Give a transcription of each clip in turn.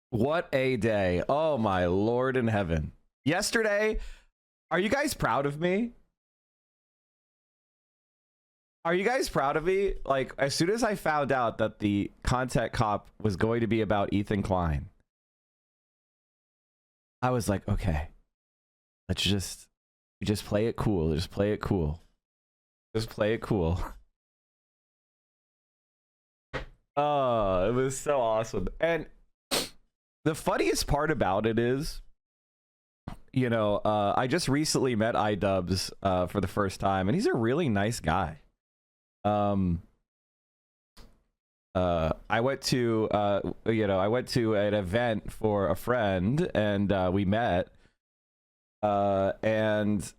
What a day. Oh my Lord in heaven. Yesterday, are you guys proud of me? Are you guys proud of me? Like, as soon as I found out that the content cop was going to be about Ethan Klein, I was like, okay, let's just play it cool. Just play it cool. Just play it cool. Oh, it was so awesome. And the funniest part about it is, you know, I just recently met idubbbz for the first time, and he's a really nice guy. I went to I went to an event for a friend, and we met, and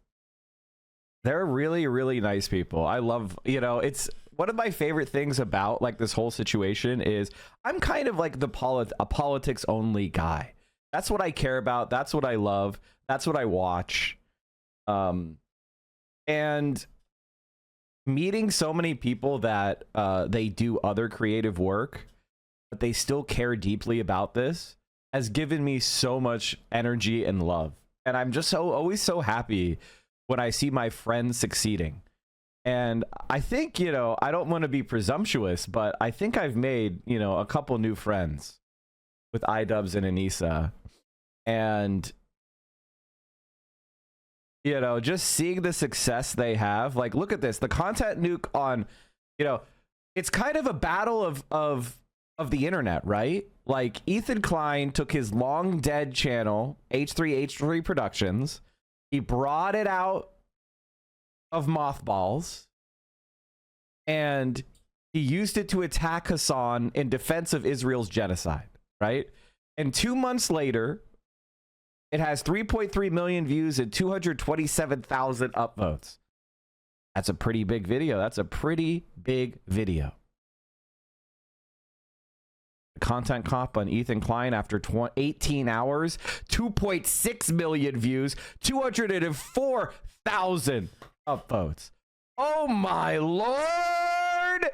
they're really nice people. I love, it's one of my favorite things about like this whole situation is I'm kind of like a politics only guy. That's what I care about. That's what I love. That's what I watch. And meeting so many people that they do other creative work, but they still care deeply about this, has given me so much energy and love. And I'm just always so happy when I see my friends succeeding. And I think, I don't want to be presumptuous, but I think I've made, a couple new friends with idubbbz and Anissa. And, just seeing the success they have, like, look at this, the content nuke on, it's kind of a battle of the internet, right? Like, Ethan Klein took his long dead channel, H3 Productions. He brought it out of mothballs, and he used it to attack Hassan in defense of Israel's genocide, right? And 2 months later, it has 3.3 million views and 227,000 upvotes. That's a pretty big video. That's a pretty big video. The content cop on Ethan Klein after 18 hours, 2.6 million views, 204,000 upvotes. Oh my Lord!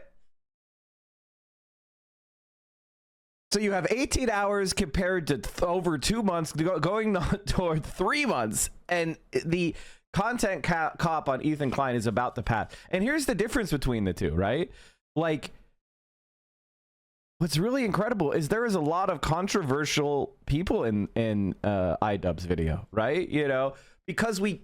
So you have 18 hours compared to over 2 months, going toward 3 months, and the content cop on Ethan Klein is about the path. And here's the difference between the two, right? Like, what's really incredible is there is a lot of controversial people in idubbbz video, right? Because we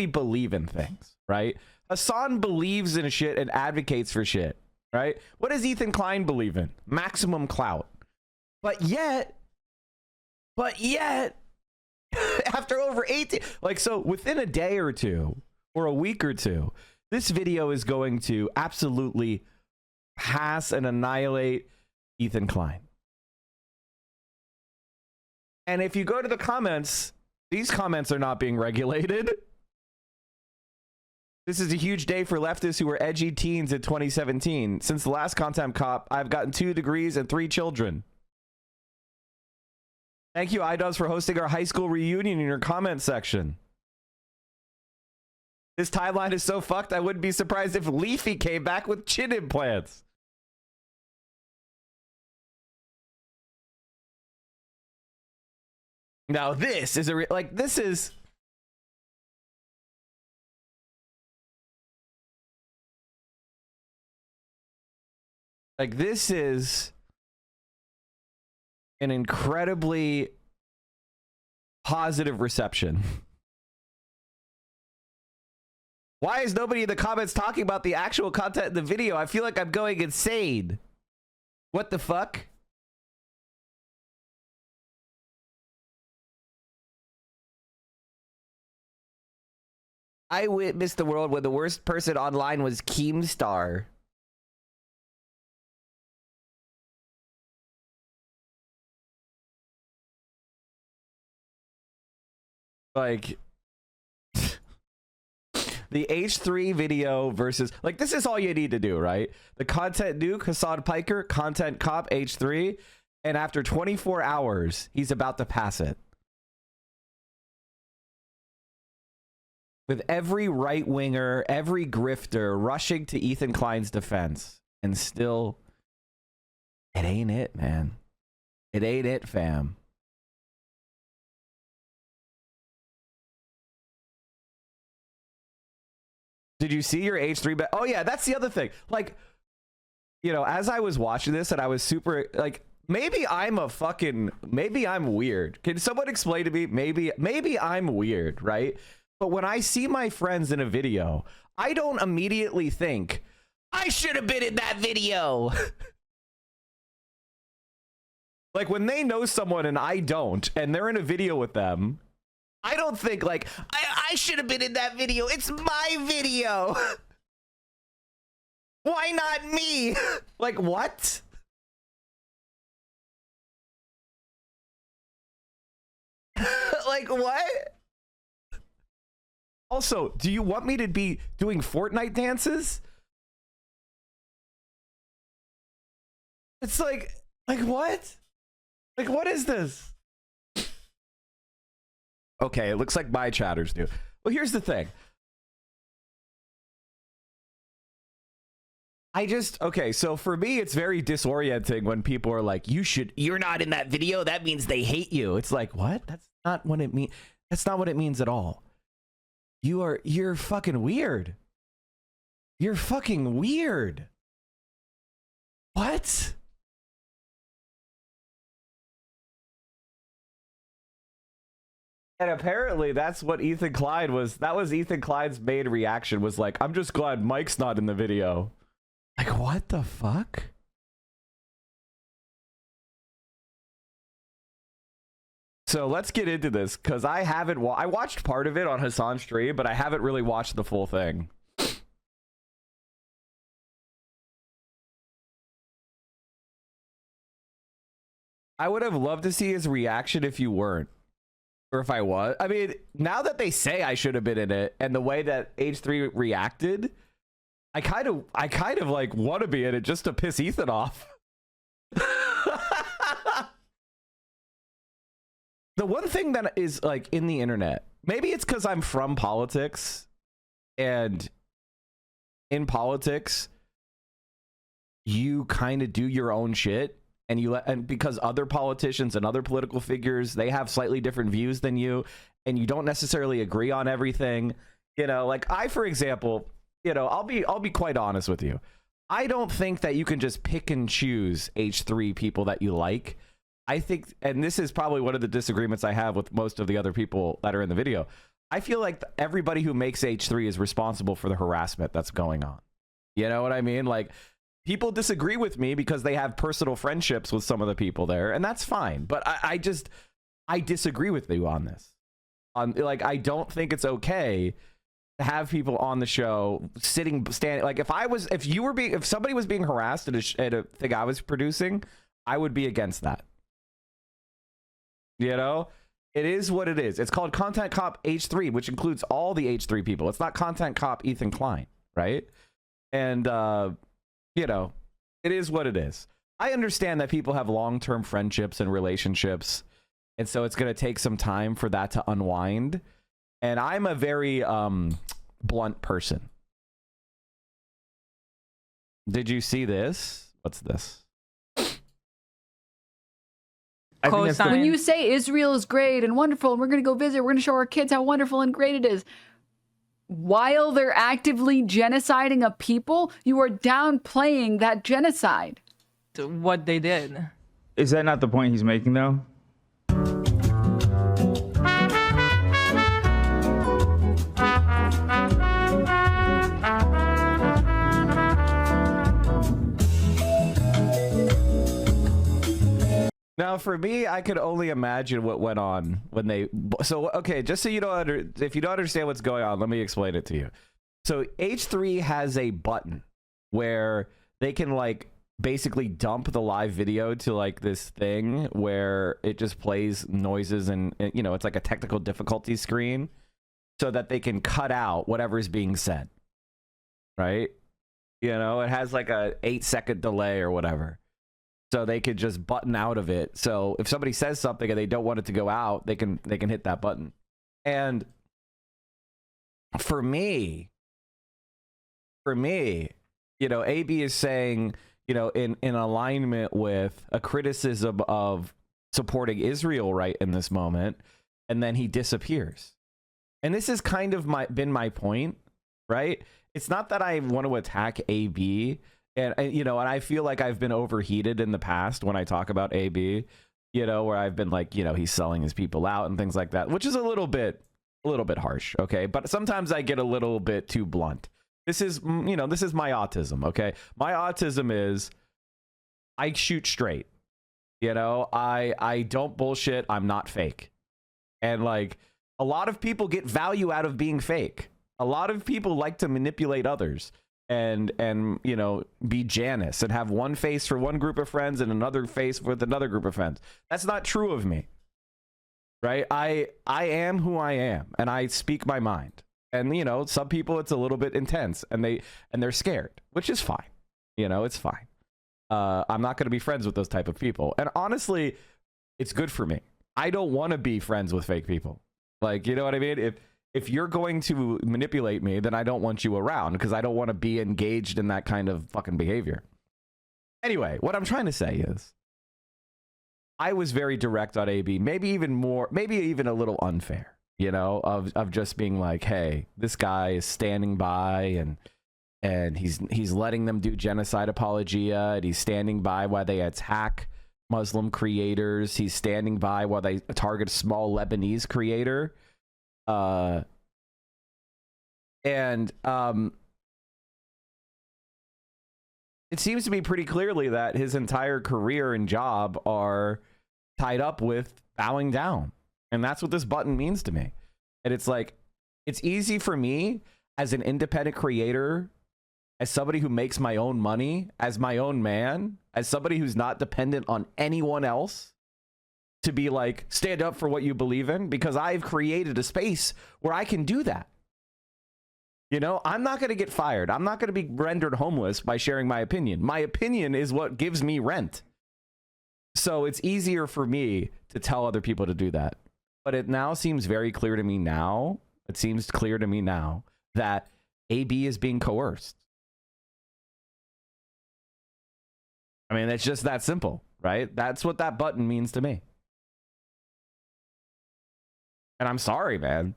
believe in things, right? Hassan believes in shit and advocates for shit, right? What does Ethan Klein believe in? Maximum clout. But yet, after over 18, like, so within a day or two, or a week or two, this video is going to absolutely pass and annihilate Ethan Klein. And if you go to the comments, these comments are not being regulated. This is a huge day for leftists who were edgy teens in 2017. Since the last content cop, I've gotten 2 degrees and 3 children. Thank you, idubbbz, for hosting our high school reunion in your comment section. This timeline is so fucked, I wouldn't be surprised if Leafy came back with chin implants. Now this is this is... Like, this is an incredibly positive reception. Why is nobody in the comments talking about the actual content in the video? I feel like I'm going insane. What the fuck? I witnessed the world when the worst person online was Keemstar. Like, the H3 video versus, like, this is all you need to do, right? The content nuke, Hassan Piker, content cop, H3, and after 24 hours, he's about to pass it. With every right-winger, every grifter rushing to Ethan Klein's defense, and still, it ain't it, man. It ain't it, fam. Did you see your H3 bet? Oh yeah, that's the other thing. Like, you know, as I was watching this and I was super like, maybe I'm weird. Can someone explain to me? Maybe I'm weird, right? But when I see my friends in a video, I don't immediately think I should have been in that video. Like when they know someone and I don't, and they're in a video with them, I don't think like, I should have been in that video. It's my video. Why not me? Like, what? Like, what? Also, do you want me to be doing Fortnite dances? It's like what? Like, what is this? Okay, it looks like my chatters do. Well, here's the thing. Okay, so for me, it's very disorienting when people are like, you're not in that video. That means they hate you. It's like, what? That's not what it means. That's not what it means at all. You're fucking weird. You're fucking weird. What? And apparently that's what Ethan Klein was. That was Ethan Klein's main reaction, was like, I'm just glad Mike's not in the video. Like, what the fuck? So let's get into this, because I watched part of it on Hassan's stream, but I haven't really watched the full thing. I would have loved to see his reaction if you weren't. Or if I was. I mean, now that they say I should have been in it, and the way that H3 reacted, I kind of like want to be in it just to piss Ethan off. The one thing that is like in the internet, maybe it's because I'm from politics, and in politics, you kind of do your own shit. And because other politicians and other political figures, they have slightly different views than you, and you don't necessarily agree on everything. You know, like for example, you know, I'll be quite honest with you. I don't think that you can just pick and choose H3 people that you like. I think, and this is probably one of the disagreements I have with most of the other people that are in the video, I feel like everybody who makes H3 is responsible for the harassment that's going on. You know what I mean? Like, people disagree with me because they have personal friendships with some of the people there, and that's fine. But I disagree with you on this. Like, I don't think it's okay to have people on the show standing. Like, if somebody was being harassed at a thing I was producing, I would be against that. You know, it is what it is. It's called Content Cop H3, which includes all the H3 people. It's not Content Cop Ethan Klein, right? And you know, it is what it is. I understand that people have long-term friendships and relationships, and so it's going to take some time for that to unwind. And I'm a very blunt person. Did you see this? What's this? When you say Israel is great and wonderful, and we're going to go visit, we're going to show our kids how wonderful and great it is, while they're actively genociding a people, you are downplaying that genocide. What they did. Is that not the point he's making, though? Now, for me, I could only imagine what went on when they. So, okay, just so you don't if you don't understand what's going on, let me explain it to you. So, H3 has a button where they can like basically dump the live video to like this thing where it just plays noises and you know, it's like a technical difficulty screen, so that they can cut out whatever is being said. Right? You know, it has like a 8-second delay or whatever. So they could just button out of it. So if somebody says something and they don't want it to go out, they can hit that button. And for me, you know, AB is saying, you know, in alignment with a criticism of supporting Israel right in this moment, and then he disappears. And this is kind of been my point, right? It's not that I want to attack AB, and you know, and I feel like I've been overheated in the past when I talk about AB, you know, where I've been like, you know, he's selling his people out and things like that, which is a little bit harsh, okay? But sometimes I get a little bit too blunt. This is, you know, this is my autism, okay? My autism is I shoot straight. You know, I don't bullshit. I'm not fake. And like a lot of people get value out of being fake. A lot of people like to manipulate others and you know, be Janice and have one face for one group of friends and another face with another group of friends. That's not true of me. Right? I am who I am, and I speak my mind. And you know, some people it's a little bit intense and they're scared, which is fine. You know, it's fine. I'm not going to be friends with those type of people. And honestly, it's good for me. I don't want to be friends with fake people. Like, you know what I mean? If you're going to manipulate me, then I don't want you around because I don't want to be engaged in that kind of fucking behavior. Anyway, what I'm trying to say is I was very direct on AB, maybe even a little unfair, you know, of just being like, hey, this guy is standing by and he's letting them do genocide apologia, and he's standing by while they attack Muslim creators. He's standing by while they target a small Lebanese creator. It seems to be pretty clearly that his entire career and job are tied up with bowing down. And that's what this button means to me. And it's like, it's easy for me as an independent creator, as somebody who makes my own money, as my own man, as somebody who's not dependent on anyone else, to be like, stand up for what you believe in, because I've created a space where I can do that. You know, I'm not going to get fired. I'm not going to be rendered homeless by sharing my opinion. My opinion is what gives me rent. So it's easier for me to tell other people to do that. But it now seems very clear to me now. It seems clear to me now that AB is being coerced. I mean, it's just that simple, right? That's what that button means to me. And I'm sorry, man.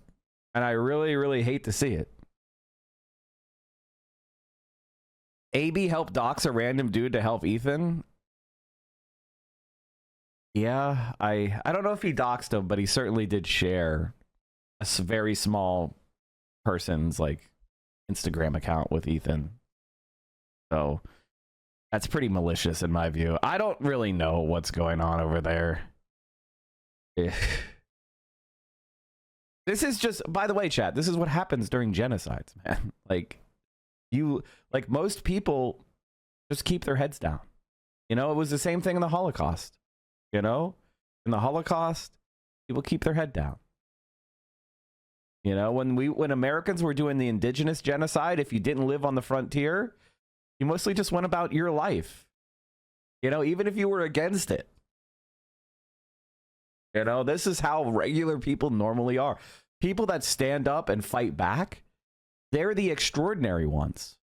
And I really, really hate to see it. AB helped dox a random dude to help Ethan. Yeah, I don't know if he doxed him, but he certainly did share a very small person's like Instagram account with Ethan. So that's pretty malicious in my view. I don't really know what's going on over there. This is just, by the way, chat, this is what happens during genocides, man. Like most people just keep their heads down. You know, it was the same thing in the Holocaust. You know, in the Holocaust, people keep their head down. You know, when Americans were doing the indigenous genocide, if you didn't live on the frontier, you mostly just went about your life. You know, even if you were against it. You know, this is how regular people normally are. People that stand up and fight back, they're the extraordinary ones.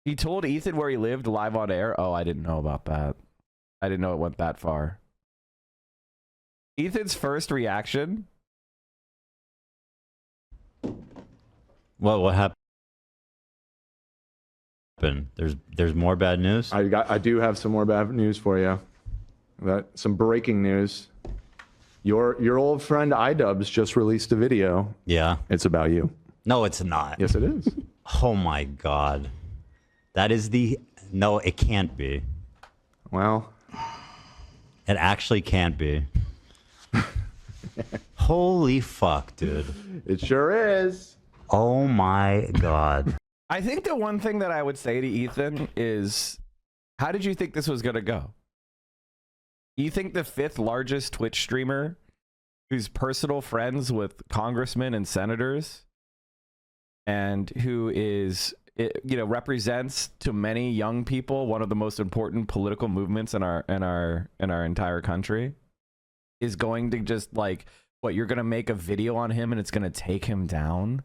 He told Ethan where he lived live on air. Oh, I didn't know about that. I didn't know it went that far. Ethan's first reaction. What happened? There's more bad news. I do have some more bad news for you. Some breaking news. Your old friend iDubbbz just released a video. Yeah. It's about you. No, it's not. Yes, it is. Oh my God. That is no, it can't be. Well, it actually can't be. Holy fuck, dude. It sure is. Oh my God. I think the one thing that I would say to Ethan is, how did you think this was going to go? You think the 5th largest Twitch streamer who's personal friends with congressmen and senators and who is, you know, represents to many young people one of the most important political movements in our entire country is going to just like, what, you're going to make a video on him and it's going to take him down?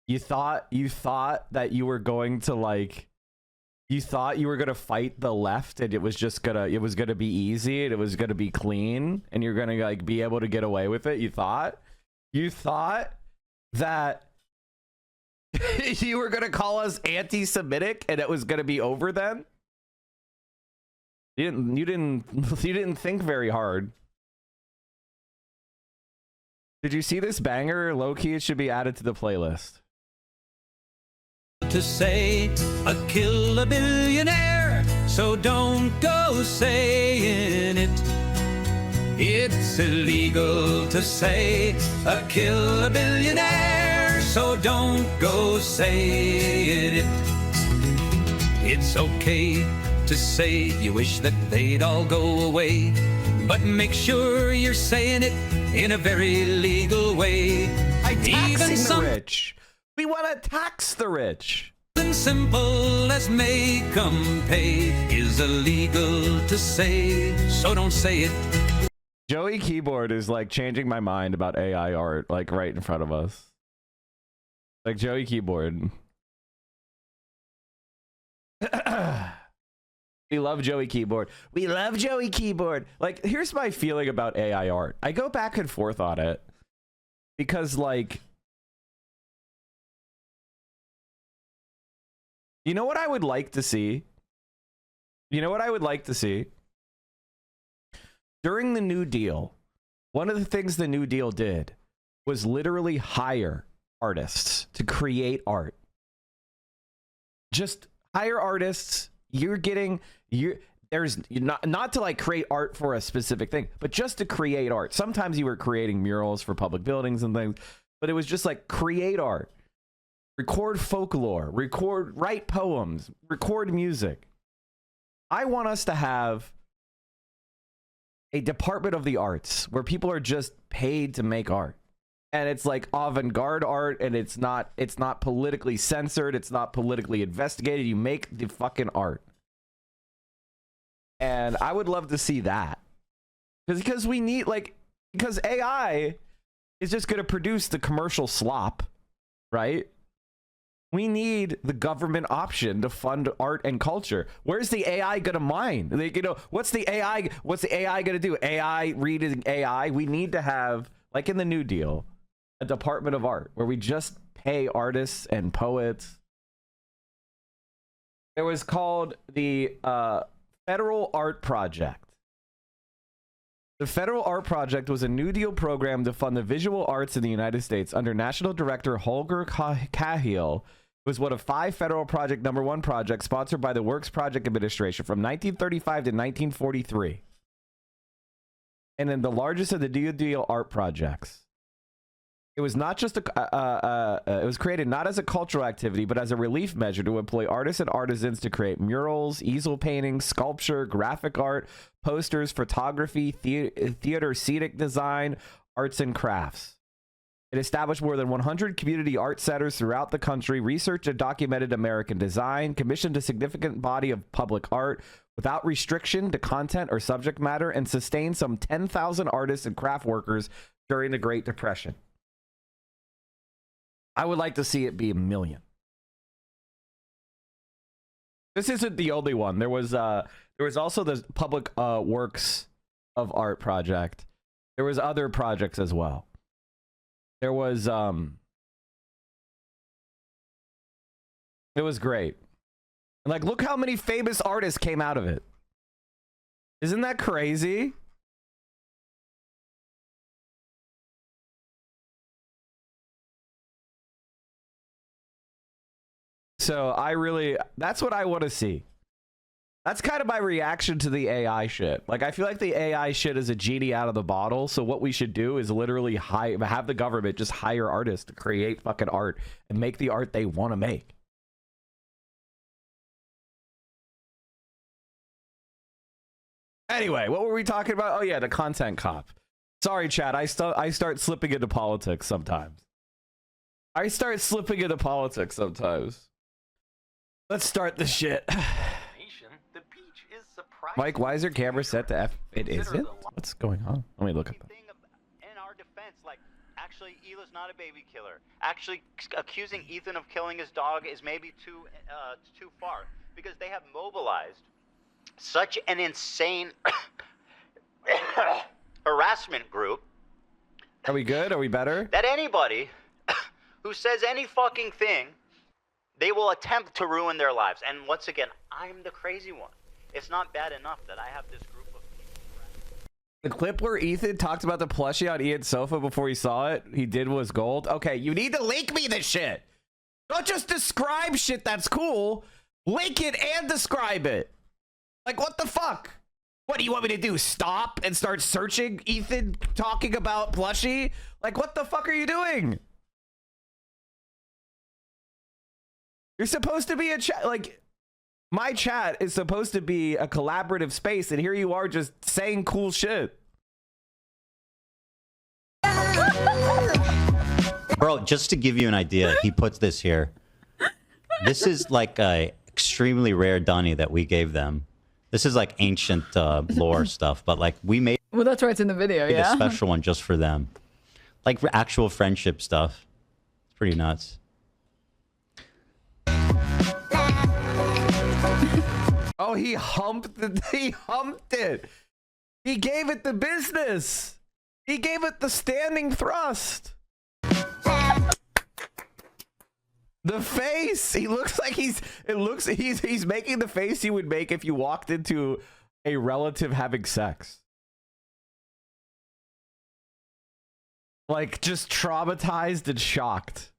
You thought that you were going to like You thought you were gonna fight the left, and it was gonna be easy, and it was gonna be clean, and you're gonna like be able to get away with it. You thought that you were gonna call us anti-Semitic, and it was gonna be over then. You didn't think very hard. Did you see this banger? Low key, it should be added to the playlist. To say a kill a billionaire, so don't go saying it. It's illegal to say a kill a billionaire, so don't go saying it. It's okay to say you wish that they'd all go away, but make sure you're saying it in a very legal way. Taxing the rich. We want to tax the rich. Something simple as make 'em pay is illegal to say, so don't say it. Joey Keyboard is like changing my mind about AI art, like right in front of us. Like Joey Keyboard. We love Joey Keyboard. We love Joey Keyboard. Like, here's my feeling about AI art. I go back and forth on it because, like, you know what I would like to see? You know what I would like to see? During the New Deal, one of the things the New Deal did was literally hire artists to create art. Just hire artists. There's not to like create art for a specific thing, but just to create art. Sometimes you were creating murals for public buildings and things, but it was just like create art. Record folklore, write poems, record music. I want us to have a department of the arts where people are just paid to make art. And it's like avant-garde art, and it's not politically censored, it's not politically investigated. You make the fucking art. And I would love to see that. Because we need, like, because AI is just going to produce the commercial slop, right? We need the government option to fund art and culture. Where's the AI gonna mine? Like, you know, what's the AI gonna do? AI reading AI? We need to have, like in the New Deal, a department of art where we just pay artists and poets. It was called the Federal Art Project. The Federal Art Project was a New Deal program to fund the visual arts in the United States under National Director Holger Cahill. It was one of 5 federal project number 1 projects sponsored by the Works Project Administration from 1935 to 1943. And then the largest of the New Deal art projects. It was not just it was created not as a cultural activity, but as a relief measure to employ artists and artisans to create murals, easel paintings, sculpture, graphic art, posters, photography, theater, scenic design, arts and crafts. It established more than 100 community art centers throughout the country, researched and documented American design, commissioned a significant body of public art without restriction to content or subject matter, and sustained some 10,000 artists and craft workers during the Great Depression. I would like to see it be 1 million. This isn't the only one. There was also the Public Works of Art project. There was other projects as well. There was it was great. And like, look how many famous artists came out of it. Isn't that crazy? So that's what I want to see. That's kind of my reaction to the AI shit. Like, I feel like the AI shit is a genie out of the bottle. So what we should do is literally have the government just hire artists to create fucking art and make the art they want to make. Anyway, what were we talking about? Oh yeah, the content cop. Sorry, chat. I start slipping into politics sometimes. Let's start the shit. Mike, why is your camera set to F? It isn't? What's going on? Let me look at that. In our defense, like, actually, Hila's not a baby killer. Actually, accusing Ethan of killing his dog is maybe too far. because they have mobilized such an insane harassment group. Are we good? Are we better? That anybody who says any fucking thing, they will attempt to ruin their lives. And once again, I'm the crazy one. It's not bad enough that I have this group of people. The clip where Ethan talked about the plushie on Ian's sofa before he saw it, he did was gold. Okay, you need to link me this shit. Don't just describe shit that's cool. Link it and describe it. Like, what the fuck? What do you want me to do? Stop and start searching Ethan talking about plushie? Like, what the fuck are you doing? You're supposed to be a chat. Like, my chat is supposed to be a collaborative space, and here you are just saying cool shit. Bro, just to give you an idea, he puts this here. This is like a extremely rare dunny that we gave them. This is like ancient lore stuff, but like we made Well, that's why it's in the video, yeah. a special one just for them. Like for actual friendship stuff. It's pretty nuts. Oh, he humped it. He humped it. He gave it the business. He gave it the standing thrust. The face. He looks like he's making the face you would make if you walked into a relative having sex. Like just traumatized and shocked.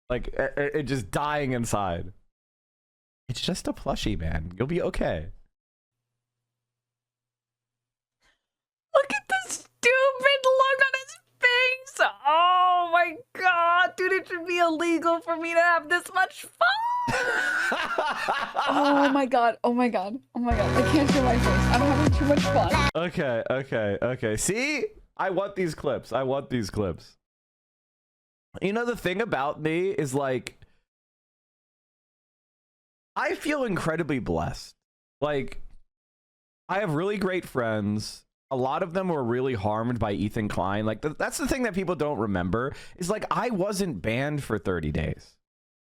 Like it just dying inside. It's just a plushie, man. You'll be okay. Look at the stupid look on his face. Oh my god, dude, it should be illegal for me to have this much fun. Oh my god, oh my god, oh my god. I can't show my face. I'm having too much fun. Okay. See? I want these clips. I want these clips. You know, the thing about me is like, I feel incredibly blessed. Like, I have really great friends. A lot of them were really harmed by Ethan Klein. Like, that's the thing that people don't remember is like, I wasn't banned for 30 days.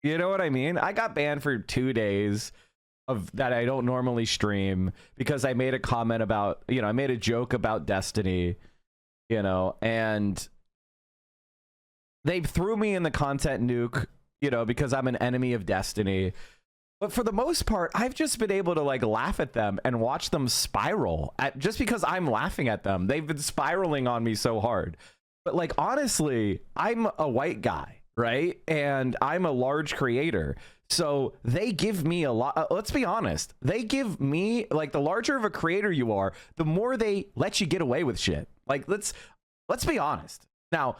You know what I mean? I got banned for 2 days of that I don't normally stream because I made a comment about, you know, I made a joke about Destiny, you know, and they threw me in the content nuke, you know, because I'm an enemy of Destiny. But for the most part, I've just been able to like laugh at them and watch them spiral just because I'm laughing at them. They've been spiraling on me so hard. But like, honestly, I'm a white guy, right? And I'm a large creator. So they give me a lot. Let's be honest. They give me, like, the larger of a creator you are, the more they let you get away with shit. Like, let's be honest. Now,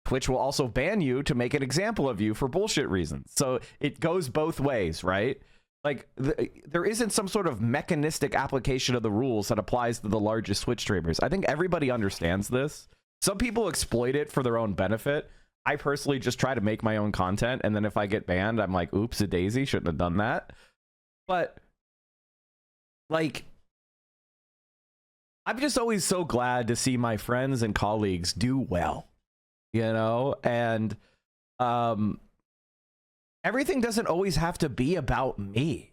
Twitch will also ban you to make an example of you for bullshit reasons. So it goes both ways, right? Like, there isn't some sort of mechanistic application of the rules that applies to the largest Twitch streamers. I think everybody understands this. Some people exploit it for their own benefit. I personally just try to make my own content, and then if I get banned, I'm like, oops, a daisy, shouldn't have done that. But, like, I'm just always so glad to see my friends and colleagues do well. You know, and everything doesn't always have to be about me.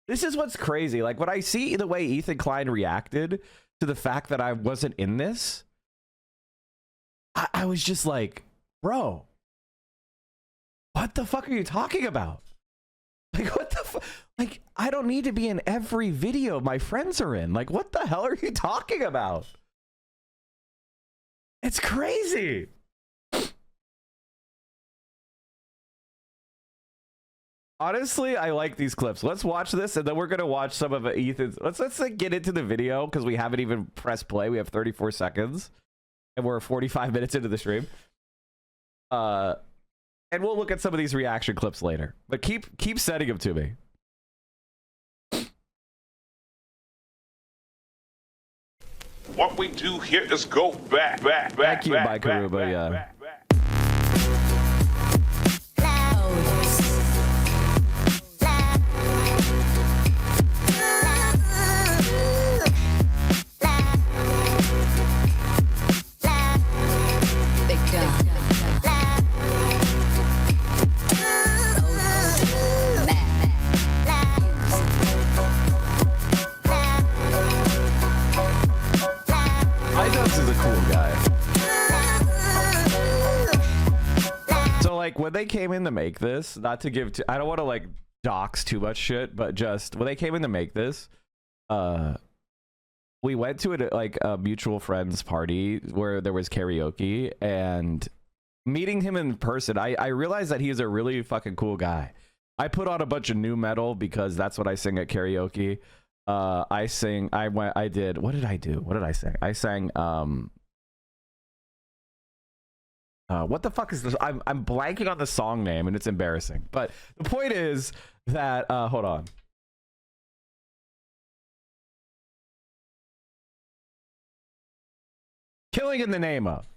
This is what's crazy. Like, when I see the way Ethan Klein reacted to the fact that I wasn't in this, I was just like, bro, what the fuck are you talking about? Like, what the fuck? Like, I don't need to be in every video my friends are in. Like, what the hell are you talking about? It's crazy. Honestly, I like these clips. Let's watch this, and then we're gonna watch some of Ethan's. Let's like, get into the video because we haven't even pressed play. We have 34 seconds, and we're 45 minutes into the stream. And we'll look at some of these reaction clips later. But keep sending them to me. What we do here is go back. Thank you, Mike Aruba. Yeah. when they came in to make this, not to give I don't want to like dox too much shit, but just when they came in to make this, we went to a mutual friends party where there was karaoke, and meeting him in person, I realized that he's a really fucking cool guy. I put on a bunch of new metal because that's what I sing at karaoke. What did I do? What did I sing? I sang what the fuck is this? I'm blanking on the song name and it's embarrassing. But the point is that hold on. Killing in the Name of.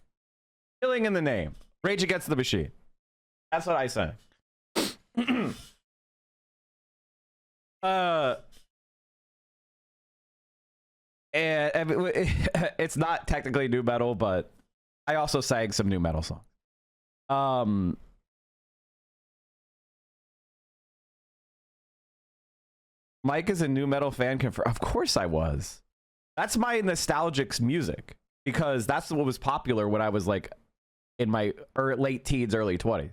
Killing in the Name. Rage Against the Machine. That's what I sang. And it's not technically new metal, but I also sang some new metal songs. Mike is a new metal fan. Of course I was. That's my nostalgic music, because that's what was popular when I was like in my late teens, early 20s.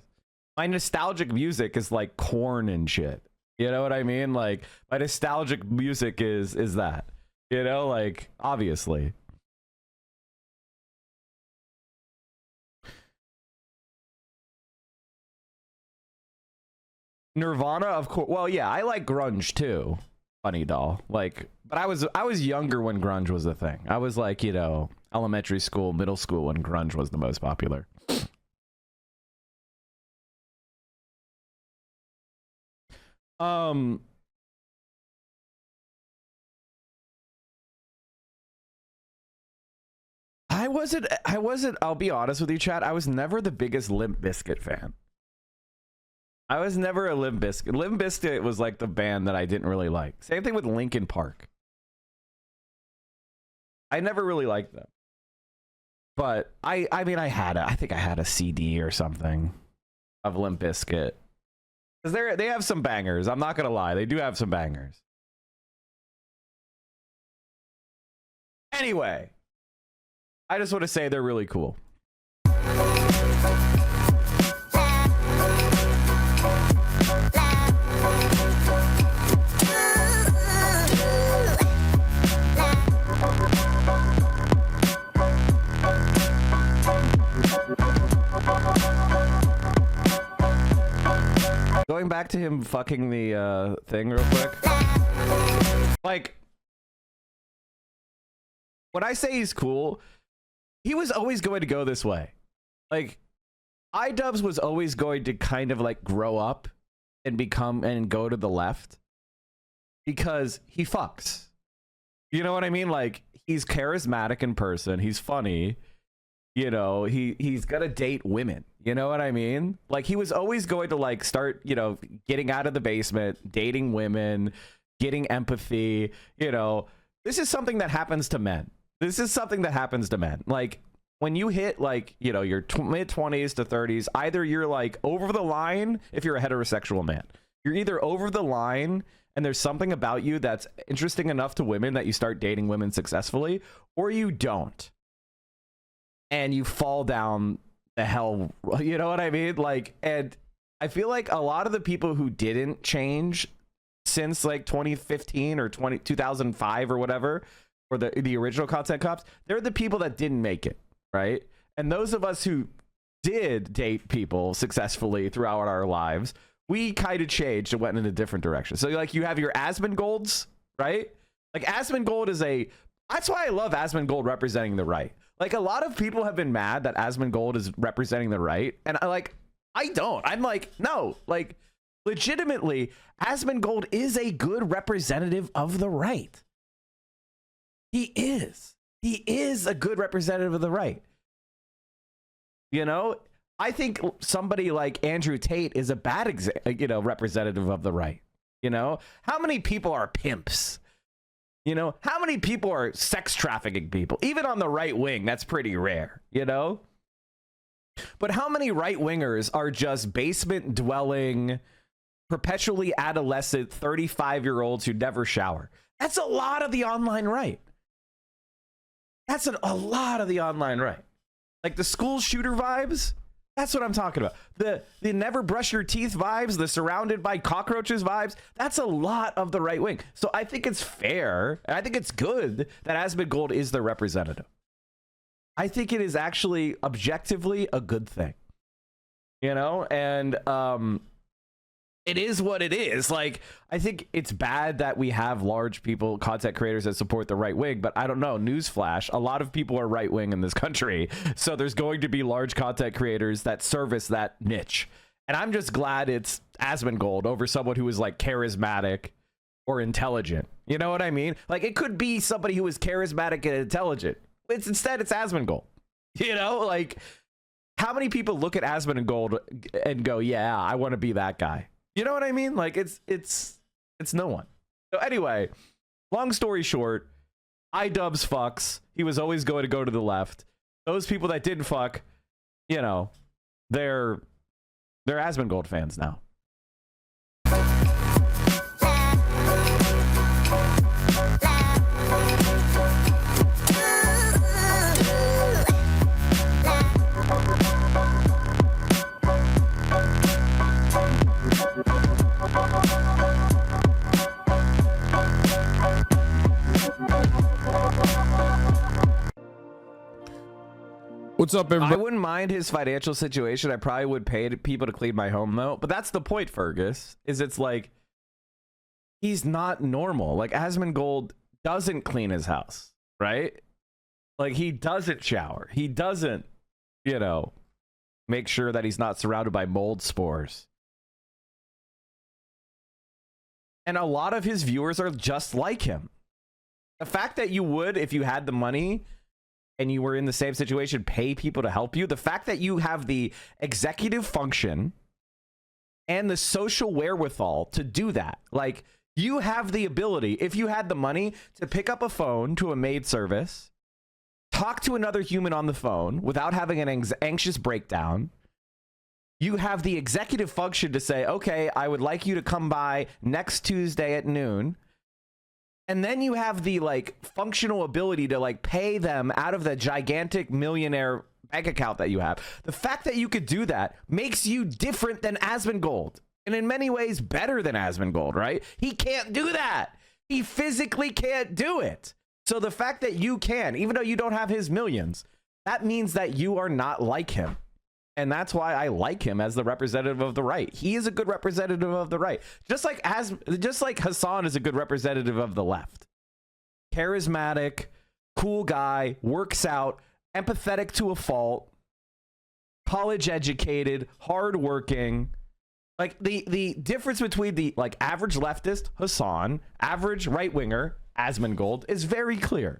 My nostalgic music is like Korn and shit. You know what I mean? Like my nostalgic music is that, you know, like obviously. Nirvana, of course. Well, yeah, I like grunge too. Funny doll. Like, but I was younger when grunge was the thing. I was like, you know, elementary school, middle school when grunge was the most popular. I wasn't, I'll be honest with you, chat. I was never the biggest Limp Bizkit fan. I was never a Limp Bizkit. Limp Bizkit was like the band that I didn't really like. Same thing with Linkin Park. I never really liked them. But I mean, I think I had a CD or something of Limp Bizkit. Because they have some bangers. I'm not going to lie. They do have some bangers. Anyway, I just want to say they're really cool. Going back to him fucking the thing real quick. Like, when I say he's cool, he was always going to go this way. Like, idubbbz was always going to kind of like grow up and become and go to the left because he fucks. You know what I mean? Like, he's charismatic in person. He's funny. You know, he's gonna date women. You know what I mean? Like, he was always going to like start, you know, getting out of the basement, dating women, getting empathy. You know, this is something that happens to men. This is something that happens to men. Like, when you hit like, you know, your mid-20s to 30s, either you're like over the line if you're a heterosexual man. You're either over the line and there's something about you that's interesting enough to women that you start dating women successfully, or you don't. And you fall down the hell, you know what I mean? Like, and I feel like a lot of the people who didn't change since like 2015 or 2005 or whatever, or the original Content Cops, they're the people that didn't make it, right? And those of us who did date people successfully throughout our lives, we kind of changed and went in a different direction. So like, you have your Asmongold's, right? Like, Asmongold is that's why I love Asmongold representing the right. Like, a lot of people have been mad that Asmongold is representing the right, and I don't. I'm like, no, like, legitimately, Asmongold is a good representative of the right. He is. He is a good representative of the right. You know, I think somebody like Andrew Tate is a bad representative of the right. You know, how many people are pimps? You know, how many people are sex trafficking people? Even on the right wing, that's pretty rare, you know? But how many right wingers are just basement dwelling, perpetually adolescent 35-year-olds who never shower? That's a lot of the online right. That's a lot of the online right. Like the school shooter vibes, That's what I'm talking about. The never brush your teeth vibes, the surrounded by cockroaches vibes, that's a lot of the right wing. So I think it's fair, and I think it's good that Asmongold is their representative. I think it is actually objectively a good thing. You know, and it is what it is. Like, I think it's bad that we have large people, content creators that support the right wing, but I don't know. Newsflash, a lot of people are right wing in this country. So there's going to be large content creators that service that niche. And I'm just glad it's Asmongold over someone who is like charismatic or intelligent. You know what I mean? Like, it could be somebody who is charismatic and intelligent. Instead, it's Asmongold. You know, like, how many people look at Asmongold and go, yeah, I want to be that guy? You know what I mean? Like, it's no one. So anyway, long story short, iDubbbz fucks. He was always going to go to the left. Those people that didn't fuck, you know, they're Asmongold fans now. What's up, everybody? I wouldn't mind his financial situation. I probably would pay people to clean my home, though. But that's the point, Fergus, is it's like, he's not normal. Like, Asmongold doesn't clean his house, right? Like, he doesn't shower. He doesn't, you know, make sure that he's not surrounded by mold spores. And a lot of his viewers are just like him. The fact that you would, if you had the money and you were in the same situation, pay people to help you. The fact that you have the executive function and the social wherewithal to do that. Like, you have the ability, if you had the money, to pick up a phone to a maid service, talk to another human on the phone without having an anxious breakdown. You have the executive function to say, okay, I would like you to come by next Tuesday at noon. And then you have the like functional ability to like pay them out of the gigantic millionaire bank account that you have. The fact that you could do that makes you different than Asmongold, and in many ways better than Asmongold, right? He can't do that. He physically can't do it. So the fact that you can, even though you don't have his millions, that means that you are not like him. And that's why I like him as the representative of the right. He is a good representative of the right. Just like Hassan is a good representative of the left. Charismatic, cool guy, works out, empathetic to a fault, college educated, hardworking. Like the difference between the like average leftist, Hassan, average right winger, Asmongold, is very clear.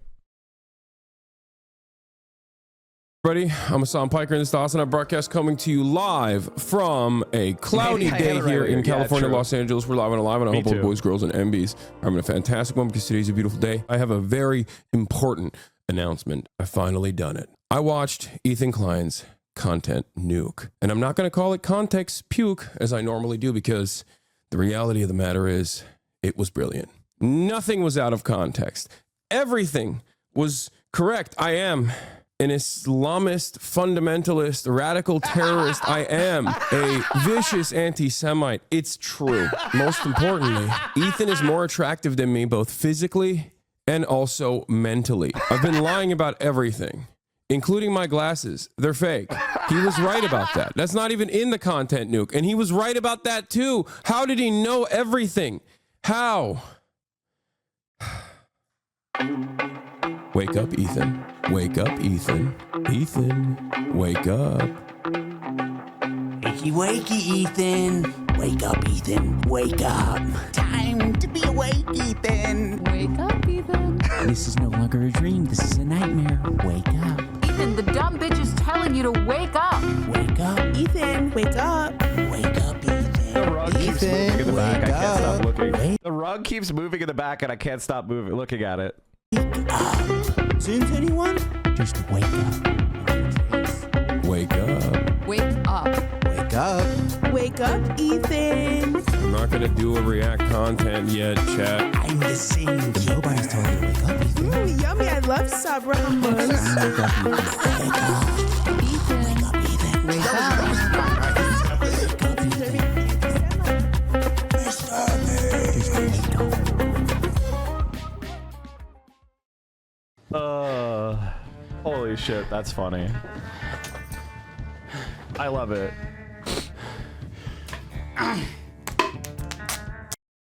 Everybody, I'm Hassan Piker, and this is the Hassan broadcast coming to you live from a cloudy day here in California, Los Angeles. We're live and alive, and I hope all the boys, girls, and MBs are having a fantastic one because today's a beautiful day. I have a very important announcement. I finally done it. I watched Ethan Klein's content nuke, and I'm not going to call it context puke as I normally do because the reality of the matter is it was brilliant. Nothing was out of context. Everything was correct. I am an Islamist, fundamentalist, radical terrorist. I am a vicious anti-Semite. It's true. Most importantly, Ethan is more attractive than me, both physically and also mentally. I've been lying about everything, including my glasses. They're fake. He was right about that. That's not even in the content nuke. And he was right about that too. How did he know everything? How? Wake up, Ethan. Wake up, Ethan. Ethan, wake up. Wakey, wakey, Ethan. Wake up, Ethan. Wake up. Time to be awake, Ethan. Wake up, Ethan. This is no longer a dream. This is a nightmare. Wake up. Ethan, the dumb bitch is telling you to wake up. Wake up, Ethan. Wake up. Wake up, Ethan. The rug keeps moving in the back. I can't stop looking. The rug keeps moving in the back, and I can't stop looking at it. Wake up. Since anyone? Just wake up. Wake up. Wake up. Wake up. Wake up, Ethan. I'm not going to do a react content yet, chat. I'm the same. Nobody's told you to wake up, Ethan. Ooh, yummy. I love Sabra hummus. Wake up, Ethan. Wake up, Ethan. Ethan. Wake up, Ethan. Wake up. Holy shit, that's funny. I love it.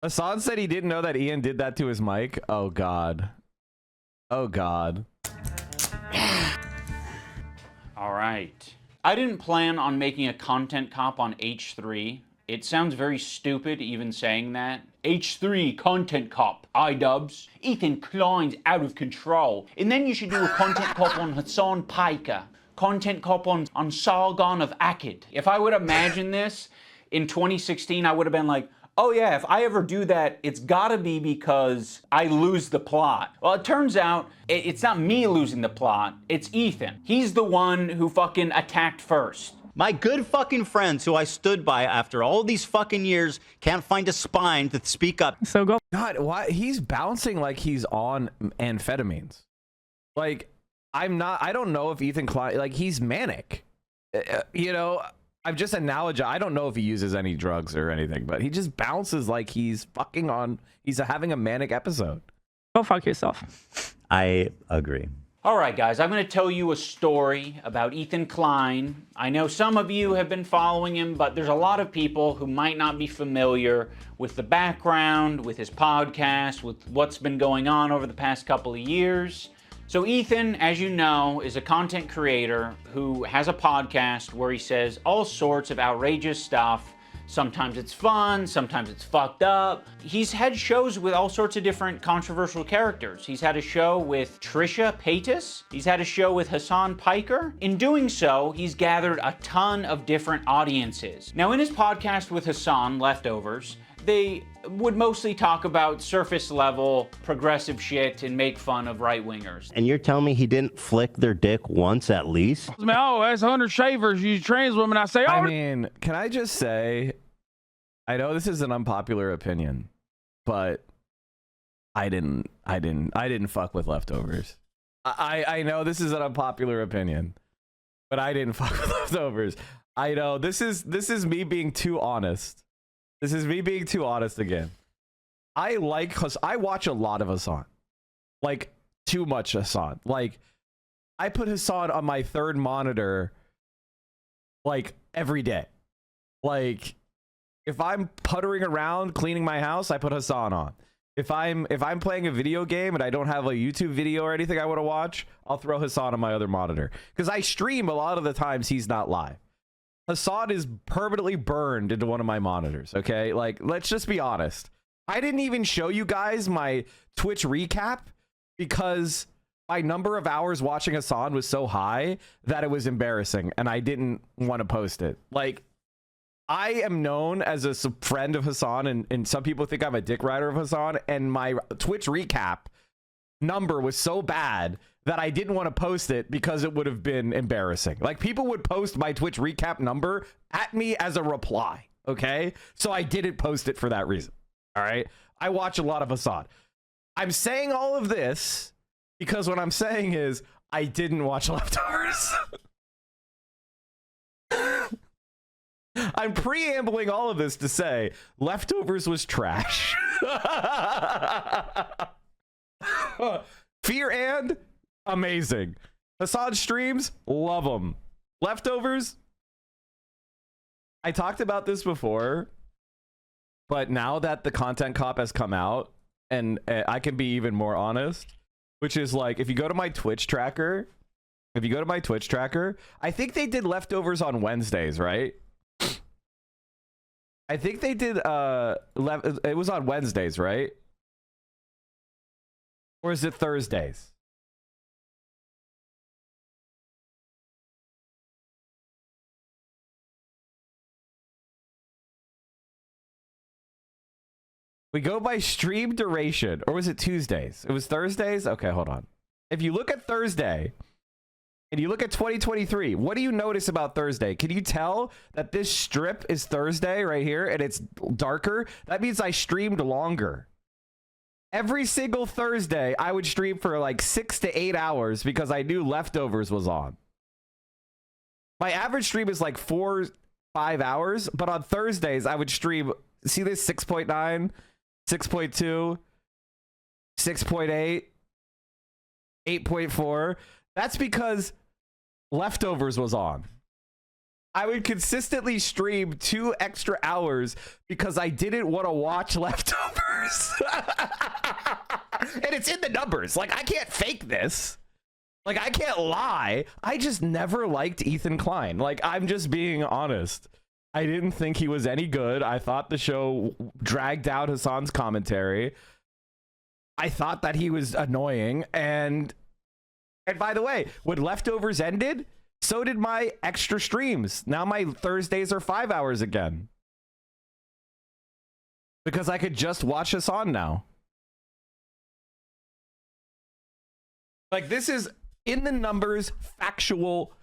Hassan said he didn't know that Ian did that to his mic. Oh god. Oh god. All right. I didn't plan on making a content cop on H3. It sounds very stupid even saying that. H3 content cop, idubbbz. Ethan Klein's out of control. And then you should do a content cop on Hassan Piker. Content cop on Sargon of Akkad. If I would imagine this in 2016, I would have been like, oh yeah, if I ever do that, it's gotta be because I lose the plot. Well, it turns out it's not me losing the plot, it's Ethan. He's the one who fucking attacked first. My good fucking friends who I stood by after all these fucking years can't find a spine to speak up. So go. God, why he's bouncing like he's on amphetamines. Like, I don't know if Ethan Klein, like, he's manic. You know, I'm just analogizing. I don't know if he uses any drugs or anything, but he just bounces like he's fucking on, he's having a manic episode. Go fuck yourself. I agree. All right, guys, I'm going to tell you a story about Ethan Klein. I know some of you have been following him, but there's a lot of people who might not be familiar with the background, with his podcast, with what's been going on over the past couple of years. So Ethan, as you know, is a content creator who has a podcast where he says all sorts of outrageous stuff. Sometimes it's fun, sometimes it's fucked up. He's had shows with all sorts of different controversial characters. He's had a show with Trisha Paytas. He's had a show with Hassan Piker. In doing so, he's gathered a ton of different audiences. Now, in his podcast with Hassan, Leftovers, they would mostly talk about surface level progressive shit and make fun of right-wingers. And you're telling me he didn't flick their dick once at least? Oh, that's 100 shavers, you trans women. I say, oh. I mean, can I just say, I know this is an unpopular opinion, but I didn't fuck with Leftovers. I know this is an unpopular opinion, but I didn't fuck with Leftovers. I know this is me being too honest. This is me being too honest again. I watch a lot of Hassan. Like, too much Hassan. Like, I put Hassan on my third monitor, like, every day. Like, if I'm puttering around cleaning my house, I put Hassan on. If I'm playing a video game and I don't have a YouTube video or anything I want to watch, I'll throw Hassan on my other monitor. Because I stream a lot of the times he's not live. Hassan is permanently burned into one of my monitors, okay? Like, let's just be honest. I didn't even show you guys my Twitch recap because my number of hours watching Hassan was so high that it was embarrassing, and I didn't want to post it. Like, I am known as a friend of Hassan, and some people think I'm a dick rider of Hassan, and my Twitch recap number was so bad that I didn't want to post it because it would have been embarrassing. Like, people would post my Twitch recap number at me as a reply, okay? So I didn't post it for that reason, all right? I watch a lot of Hassan. I'm saying all of this because what I'm saying is I didn't watch Leftovers. I'm preambling all of this to say Leftovers was trash. Fear and amazing. Hassan streams, love them. Leftovers, I talked about this before, but now that the content cop has come out, and I can be even more honest, which is like, if you go to my Twitch tracker, I think they did Leftovers on Wednesdays, right? I think they did, it was on Wednesdays, right? Or is it Thursdays? We go by stream duration. Or was it Tuesdays? It was Thursdays? Okay, hold on. If you look at Thursday and you look at 2023, what do you notice about Thursday? Can you tell that this strip is Thursday right here and it's darker? That means I streamed longer. Every single Thursday, I would stream for like 6 to 8 hours because I knew Leftovers was on. My average stream is like 4-5 hours, but on Thursdays, I would stream, see this, 6.9, 6.2, 6.8, 8.4. That's because Leftovers was on, I would consistently stream 2 extra hours because I didn't want to watch Leftovers. And it's in the numbers. Like, I can't fake this. Like, I can't lie. I just never liked Ethan Klein. Like, I'm just being honest. I didn't think he was any good. I thought the show dragged out Hassan's commentary. I thought that he was annoying. And by the way, when Leftovers ended, so did my extra streams. Now my Thursdays are 5 hours again. Because I could just watch Hassan now. Like, this is in the numbers, factual,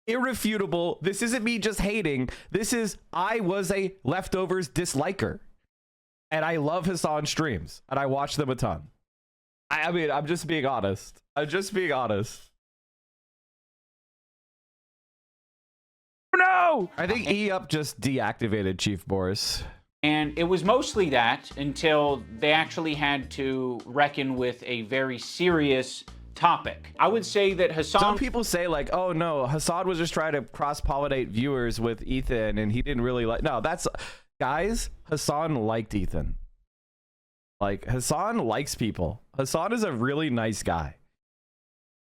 irrefutable. This isn't me just hating. This is, I was a Leftovers disliker. And I love Hassan streams. And I watch them a ton. I mean, I'm just being honest. I'm just being honest. No! I think E-Up just deactivated Chief Boris. And it was mostly that until they actually had to reckon with a very serious topic. I would say that Hassan... Some people say like, oh no, Hassan was just trying to cross-pollinate viewers with Ethan and he didn't really like... No, that's... Guys, Hassan liked Ethan. Like, Hassan likes people. Hassan is a really nice guy.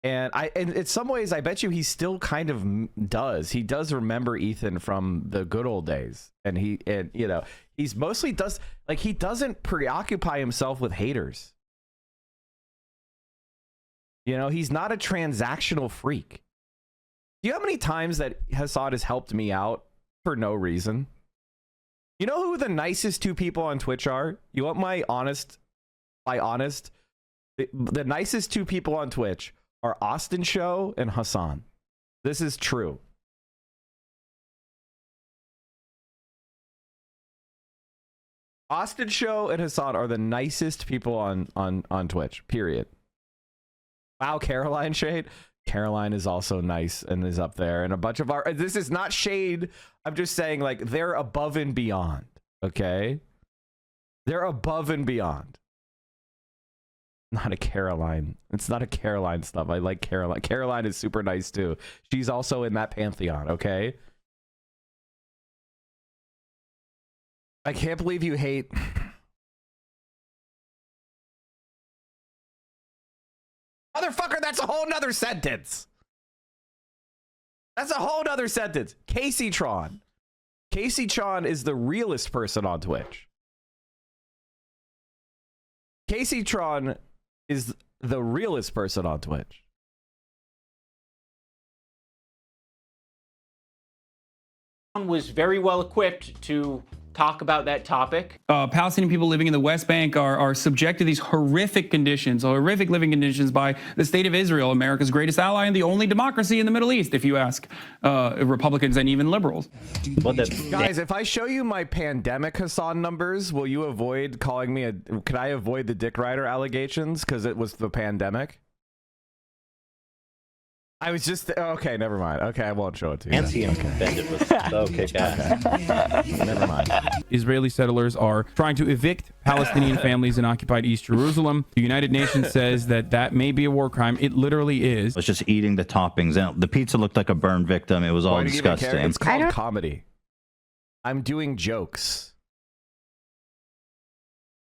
And in some ways, I bet you he still kind of does. He does remember Ethan from the good old days. And you know, he's mostly does, like, he doesn't preoccupy himself with haters. You know, he's not a transactional freak. Do you know how many times that Hassan has helped me out for no reason? You know who the nicest 2 people on Twitch are? You want my honest? The nicest 2 people on Twitch are Austin Show and Hassan. This is true. Austin Show and Hassan are the nicest people on Twitch, period. Wow, Caroline Shade. Caroline is also nice and is up there. And a bunch of our... This is not shade. I'm just saying, like, they're above and beyond. Okay? They're above and beyond. Not a Caroline. It's not a Caroline stuff. I like Caroline. Caroline is super nice too. She's also in that pantheon, okay? I can't believe you hate... Motherfucker, that's a whole nother sentence. That's a whole nother sentence. Casey Tron. Casey Tron is the realest person on Twitch. Casey Tron is the realest person on Twitch. Was very well equipped to talk about that topic. Palestinian people living in the West Bank are subject to these horrific conditions, horrific living conditions by the state of Israel, America's greatest ally and the only democracy in the Middle East, if you ask Republicans and even liberals. Guys, if I show you my pandemic Hassan numbers, will you avoid calling me a... Can I avoid the Dick Rider allegations because it was the pandemic? I was just... Okay, never mind. Okay, I won't show it to you. Can't see him offended with okay, never mind. Israeli settlers are trying to evict Palestinian families in occupied East Jerusalem. The United Nations says that may be a war crime. It literally is. I was just eating the toppings. And the pizza looked like a burn victim. It was all disgusting. It's called comedy. I'm doing jokes.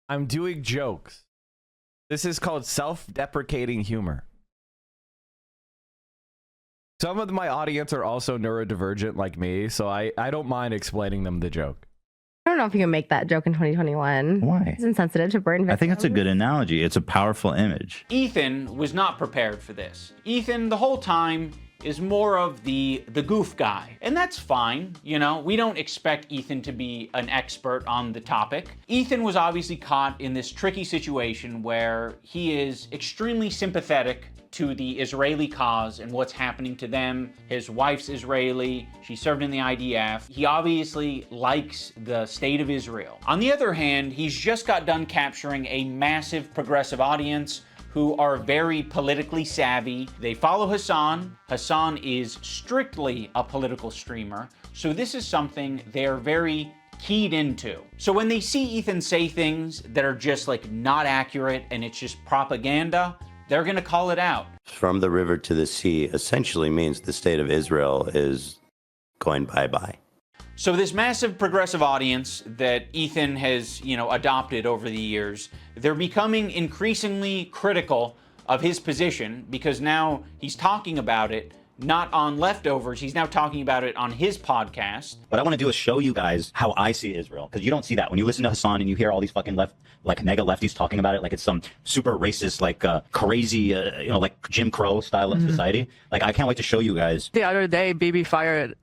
I'm doing jokes. This is called self-deprecating humor. Some of my audience are also neurodivergent like me, so I don't mind explaining them the joke. I don't know if you can make that joke in 2021. Why? It's insensitive to burn victims. I think it's a good analogy. It's a powerful image. Ethan was not prepared for this. Ethan, the whole time, is more of the goof guy. And that's fine, you know? We don't expect Ethan to be an expert on the topic. Ethan was obviously caught in this tricky situation where he is extremely sympathetic to the Israeli cause and what's happening to them. His wife's Israeli. She served in the IDF. He obviously likes the state of Israel. On the other hand, he's just got done capturing a massive progressive audience who are very politically savvy. They follow Hassan. Hassan is strictly a political streamer. So this is something they're very keyed into. So when they see Ethan say things that are just like not accurate and it's just propaganda, they're going to call it out. From the river to the sea essentially means the state of Israel is going bye-bye. So this massive progressive audience that Ethan has, adopted over the years, they're becoming increasingly critical of his position because now he's talking about it not on Leftovers. He's now talking about it on his podcast. What I want to do is show you guys how I see Israel, because you don't see that when you listen to Hassan and you hear all these fucking mega lefties talking about it like it's some super racist, crazy, like Jim Crow style of society. Like, I can't wait to show you guys. The other day, BB fired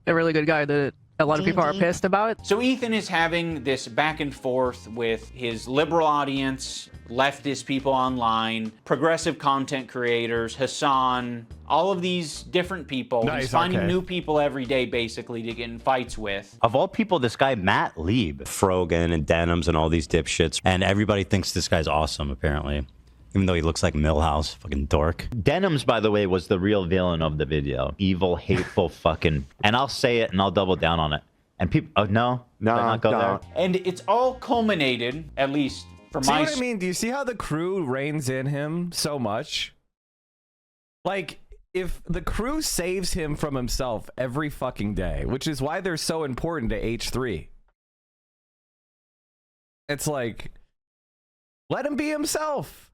a really good guy that a lot of people are pissed about. So Ethan is having this back and forth with his liberal audience, leftist people online, progressive content creators, Hassan, all of these different people. Nice, He's finding okay. new people every day, basically, to get in fights with. Of all people, this guy, Matt Lieb, Frogan and Denims and all these dipshits, and everybody thinks this guy's awesome, apparently. Even though he looks like Millhouse, fucking dork. Denims, by the way, was the real villain of the video. Evil, hateful, fucking. And I'll say it and I'll double down on it. And people, oh no, not go there. And it's all culminated, at least for See my. what I mean? Do you see how the crew reins in him so much? Like, if the crew saves him from himself every fucking day, which is why they're so important to H3. It's like, let him be himself.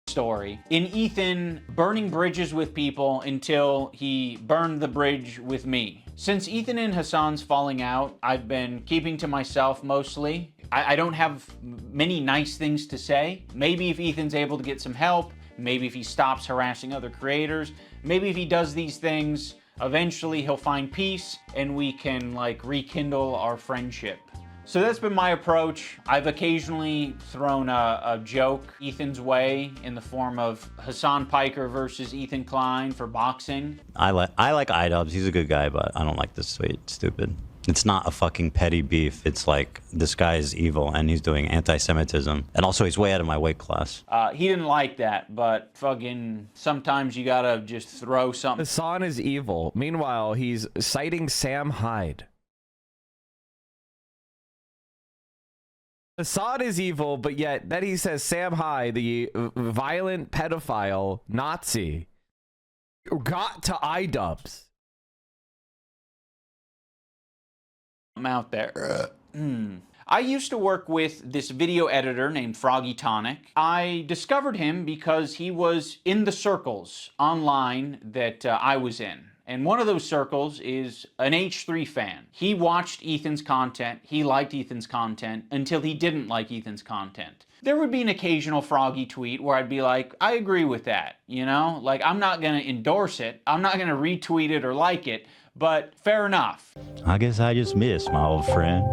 Story in Ethan burning bridges with people until he burned the bridge with me. Since Ethan and Hassan's falling out, I've been keeping to myself mostly. I don't have many nice things to say. Maybe if Ethan's able to get some help, maybe if he stops harassing other creators, maybe if he does these things, eventually he'll find peace and we can rekindle our friendship. So that's been my approach. I've occasionally thrown a joke Ethan's way in the form of Hassan Piker versus Ethan Klein for boxing. I like idubbbz. He's a good guy, but I don't like this stupid. It's not a fucking petty beef. It's like, this guy is evil and he's doing anti-Semitism. And also he's way out of my weight class. He didn't like that, but fucking sometimes you gotta just throw something. Hassan is evil. Meanwhile, he's citing Sam Hyde. Assad is evil, but yet then he says Sam Hyde, the violent pedophile Nazi, got to idubbbz. I'm out there. I used to work with this video editor named Froggy Tonic. I discovered him because he was in the circles online that I was in. And one of those circles is an H3 fan. He watched Ethan's content, he liked Ethan's content, until he didn't like Ethan's content. There would be an occasional Froggy tweet where I'd be like, I agree with that, Like, I'm not gonna endorse it, I'm not gonna retweet it or like it, but fair enough. I guess I just missed my old friend.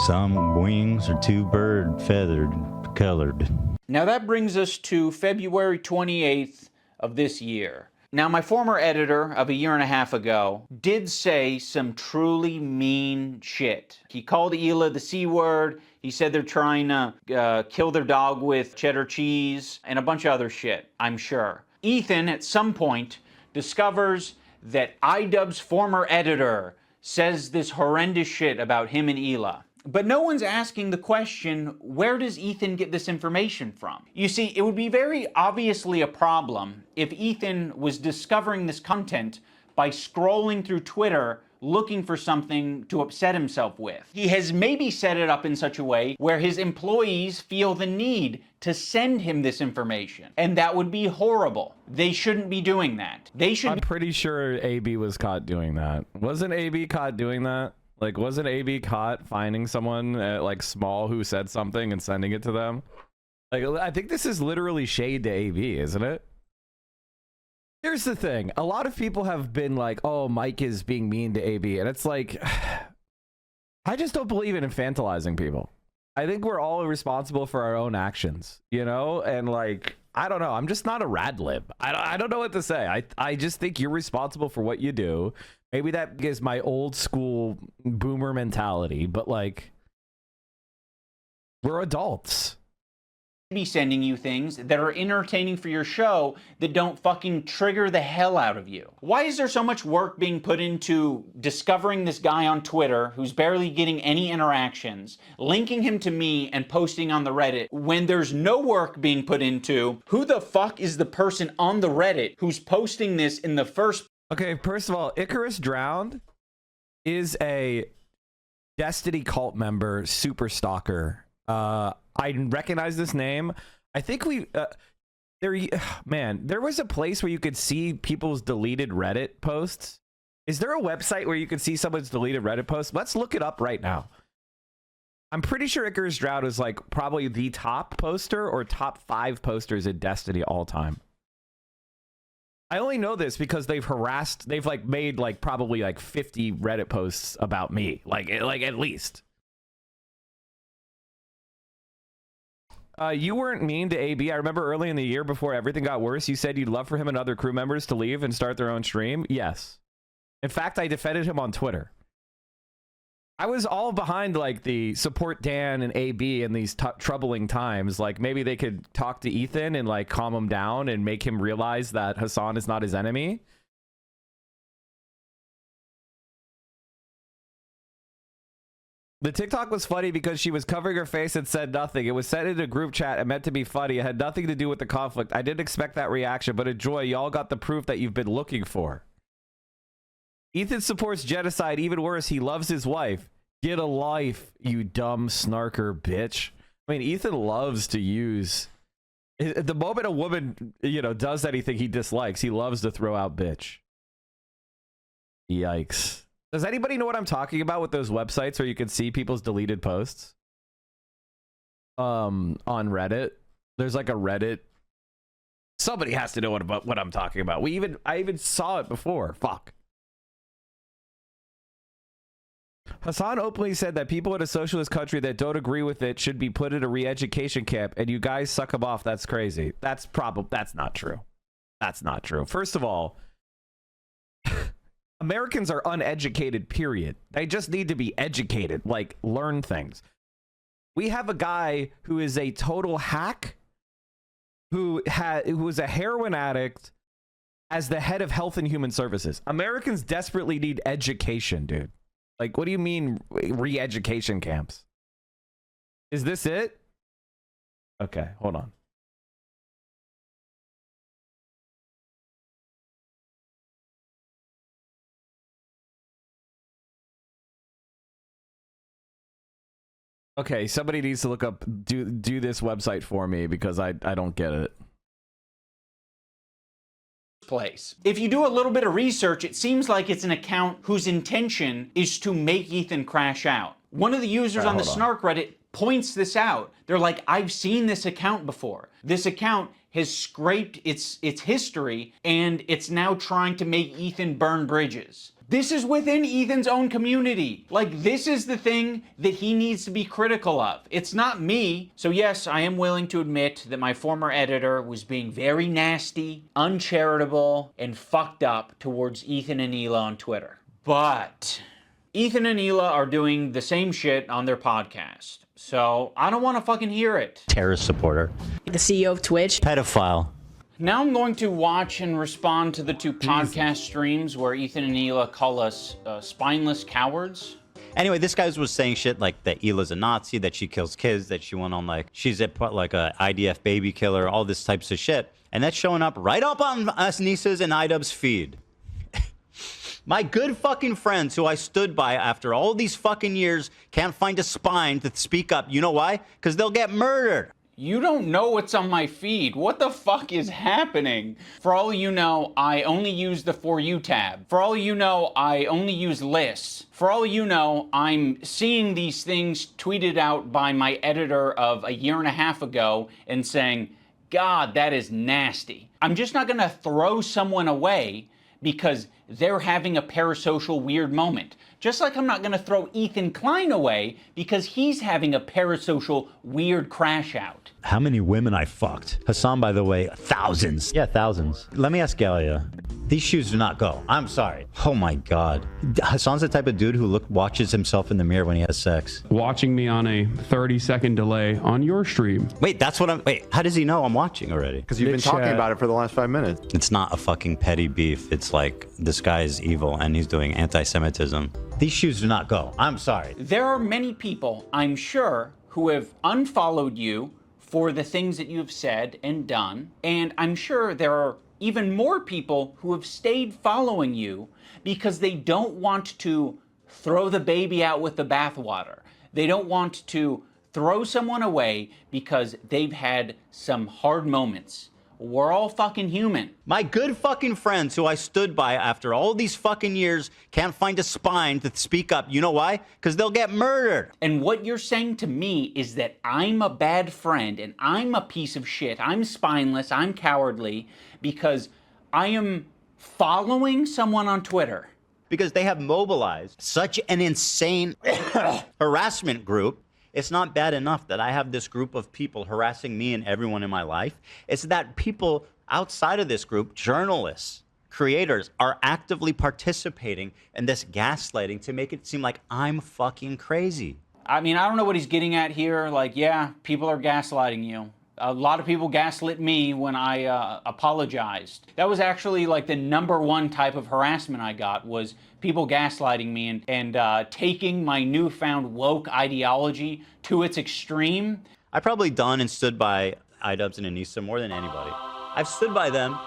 Some wings are too bird feathered colored. Now that brings us to February 28th of this year. Now, my former editor of a year and a half ago did say some truly mean shit. He called Hila the C word. He said they're trying to kill their dog with cheddar cheese and a bunch of other shit, I'm sure. Ethan, at some point, discovers that idubbbz's former editor says this horrendous shit about him and Hila. But no one's asking the question, where does Ethan get this information from? You see, it would be very obviously a problem if Ethan was discovering this content by scrolling through Twitter looking for something to upset himself with. He has maybe set it up in such a way where his employees feel the need to send him this information. And that would be horrible. They shouldn't be doing that. I'm pretty sure AB was caught doing that. Wasn't AB caught doing that? Like, wasn't AB caught finding someone at, Small who said something and sending it to them? Like, I think this is literally shade to AB, isn't it? Here's the thing. A lot of people have been like, oh, Mike is being mean to AB. And it's like, I just don't believe in infantilizing people. I think we're all responsible for our own actions, And, I don't know. I'm just not a rad lib. I don't know what to say. I just think you're responsible for what you do. Maybe that is my old school boomer mentality, but we're adults. be sending you things that are entertaining for your show that don't fucking trigger the hell out of you. Why is there so much work being put into discovering this guy on Twitter who's barely getting any interactions, linking him to me and posting on the Reddit, when there's no work being put into who the fuck is the person on the Reddit who's posting this in the first? Okay, first of all, Icarus Drowned is a Destiny cult member, super stalker. I recognize this name. I think there was a place where you could see people's deleted Reddit posts. Is there a website where you could see someone's deleted Reddit post? Let's look it up right now. I'm pretty sure Icarus Drowned is like probably the top poster or top 5 posters in Destiny all time. I only know this because they've like made like probably like 50 Reddit posts about me, like at least. You weren't mean to AB. I remember early in the year before everything got worse, you said you'd love for him and other crew members to leave and start their own stream. Yes. In fact, I defended him on Twitter. I was all behind like the support Dan and AB in these troubling times. Like maybe they could talk to Ethan and like calm him down and make him realize that Hassan is not his enemy. The TikTok was funny because she was covering her face and said nothing. It was sent in a group chat and meant to be funny. It had nothing to do with the conflict. I didn't expect that reaction, but enjoy. Y'all got the proof that you've been looking for. Ethan supports genocide. Even worse, he loves his wife. Get a life, you dumb snarker bitch. I mean, Ethan loves to use... The moment a woman, you know, does anything he dislikes, he loves to throw out bitch. Yikes. Does anybody know what I'm talking about with those websites where you can see people's deleted posts? On Reddit. There's like a Reddit. Somebody has to know what I'm talking about. I even saw it before. Fuck. Hassan openly said that people in a socialist country that don't agree with it should be put in a re-education camp, and you guys suck them off. That's crazy. That's not true. That's not true. First of all, Americans are uneducated, period. They just need to be educated, like learn things. We have a guy who is a total hack, who was a heroin addict as the head of Health and Human Services. Americans desperately need education, dude. Like, what do you mean re-education camps? Is this it? Okay, hold on. Okay, somebody needs to look up, do this website for me because I don't get it. Place. If you do a little bit of research, it seems like it's an account whose intention is to make Ethan crash out. One of the users on the Snark Reddit points this out. They're like, I've seen this account before. This account has scraped its history and it's now trying to make Ethan burn bridges. This is within Ethan's own community. Like, this is the thing that he needs to be critical of. It's not me. So yes, I am willing to admit that my former editor was being very nasty, uncharitable, and fucked up towards Ethan and Hila on Twitter. But Ethan and Hila are doing the same shit on their podcast. So I don't want to fucking hear it. Terrorist supporter. The CEO of Twitch. Pedophile. Now I'm going to watch and respond to the 2 podcast streams where Ethan and Hila call us spineless cowards. Anyway, this guy was saying shit like that Hila's a Nazi, that she kills kids, that she went on like, she's a IDF baby killer, all this types of shit. And that's showing up right up on us Nisa's and idubb's feed. My good fucking friends who I stood by after all these fucking years can't find a spine to speak up. You know why? Because they'll get murdered. You don't know what's on my feed. What the fuck is happening? For all you know, I only use the For You tab. For all you know, I only use lists. For all you know, I'm seeing these things tweeted out by my editor of a year and a half ago and saying, God, that is nasty. I'm just not gonna throw someone away because they're having a parasocial weird moment. Just like I'm not going to throw Ethan Klein away because he's having a parasocial weird crash out. How many women I fucked? Hassan, by the way, thousands. Yeah, thousands. Let me ask Galia. These shoes do not go. I'm sorry. Oh my God. Hassan's the type of dude who watches himself in the mirror when he has sex. Watching me on a 30-second delay on your stream. Wait, that's what wait, how does he know I'm watching already? Because you've been talking about it for the last 5 minutes. It's not a fucking petty beef. It's like, this guy is evil and he's doing anti-Semitism. These shoes do not go. I'm sorry. There are many people, I'm sure, who have unfollowed you for the things that you've said and done. And I'm sure there are even more people who have stayed following you because they don't want to throw the baby out with the bathwater. They don't want to throw someone away because they've had some hard moments. We're all fucking human. My good fucking friends who I stood by after all these fucking years can't find a spine to speak up. You know why? Because they'll get murdered. And what you're saying to me is that I'm a bad friend and I'm a piece of shit. I'm spineless. I'm cowardly because I am following someone on Twitter. Because they have mobilized such an insane harassment group. It's not bad enough that I have this group of people harassing me and everyone in my life. It's that people outside of this group, journalists, creators, are actively participating in this gaslighting to make it seem like I'm fucking crazy. I mean, I don't know what he's getting at here. Like, yeah, people are gaslighting you. A lot of people gaslit me when I apologized. That was actually like the #1 type of harassment I got, was people gaslighting me and taking my newfound woke ideology to its extreme. I probably done and stood by iDubbbz and Anissa more than anybody. I've stood by them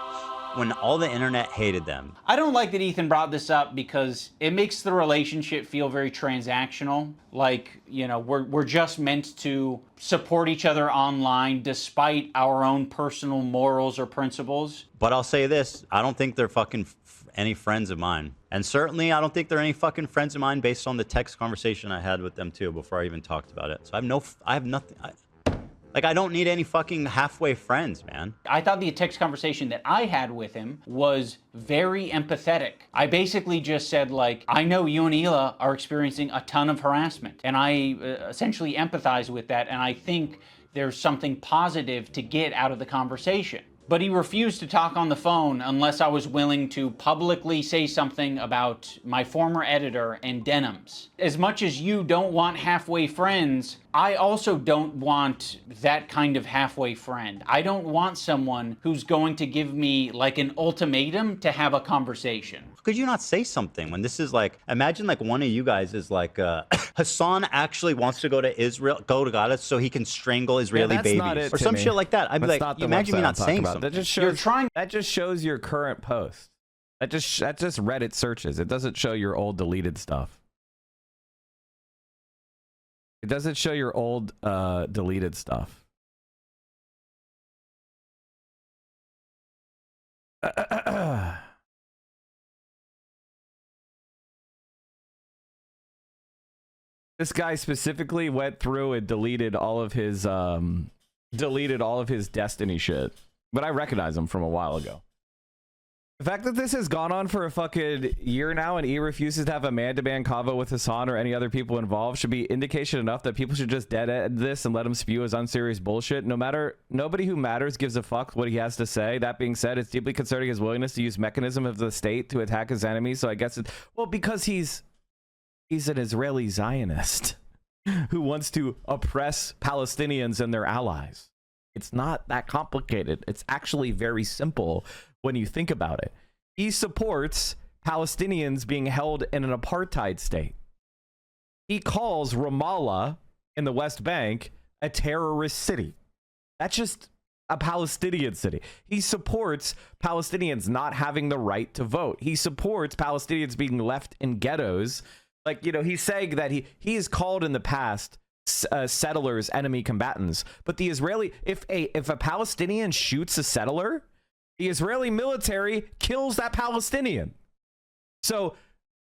when all the internet hated them. I don't like that Ethan brought this up because it makes the relationship feel very transactional. Like, you know, we're just meant to support each other online despite our own personal morals or principles. But I'll say this, I don't think they're fucking any friends of mine. And certainly I don't think they're any fucking friends of mine based on the text conversation I had with them too before I even talked about it. So I have nothing. Like, I don't need any fucking halfway friends, man. I thought the text conversation that I had with him was very empathetic. I basically just said, like, I know you and Hila are experiencing a ton of harassment, and I essentially empathize with that, and I think there's something positive to get out of the conversation. But he refused to talk on the phone unless I was willing to publicly say something about my former editor and denims. As much as you don't want halfway friends, I also don't want that kind of halfway friend. I don't want someone who's going to give me like an ultimatum to have a conversation. Could you not say something when this is like, imagine like one of you guys is like, Hassan actually wants to go to Israel, go to Gaza so he can strangle Israeli babies or some shit like that. I'd be like, imagine me not saying something. That just shows, that just shows your current post. That's just Reddit searches. It doesn't show your old deleted stuff. It doesn't show your old deleted stuff. This guy specifically went through and deleted all of his Destiny shit. But I recognize him from a while ago. The fact that this has gone on for a fucking year now and he refuses to have a man-to-man convo with Hassan or any other people involved should be indication enough that people should just dead end this and let him spew his unserious bullshit. Nobody who matters gives a fuck what he has to say. That being said, it's deeply concerning his willingness to use mechanism of the state to attack his enemies. So I guess it's, well, because he's an Israeli Zionist who wants to oppress Palestinians and their allies. It's not that complicated. It's actually very simple when you think about it. He supports Palestinians being held in an apartheid state. He calls Ramallah in the West Bank a terrorist city. That's just a Palestinian city. He supports Palestinians not having the right to vote. He supports Palestinians being left in ghettos. Like, you know, he's saying that he has called in the past settlers enemy combatants, but the Israeli, if a Palestinian shoots a settler, the Israeli military kills that Palestinian. So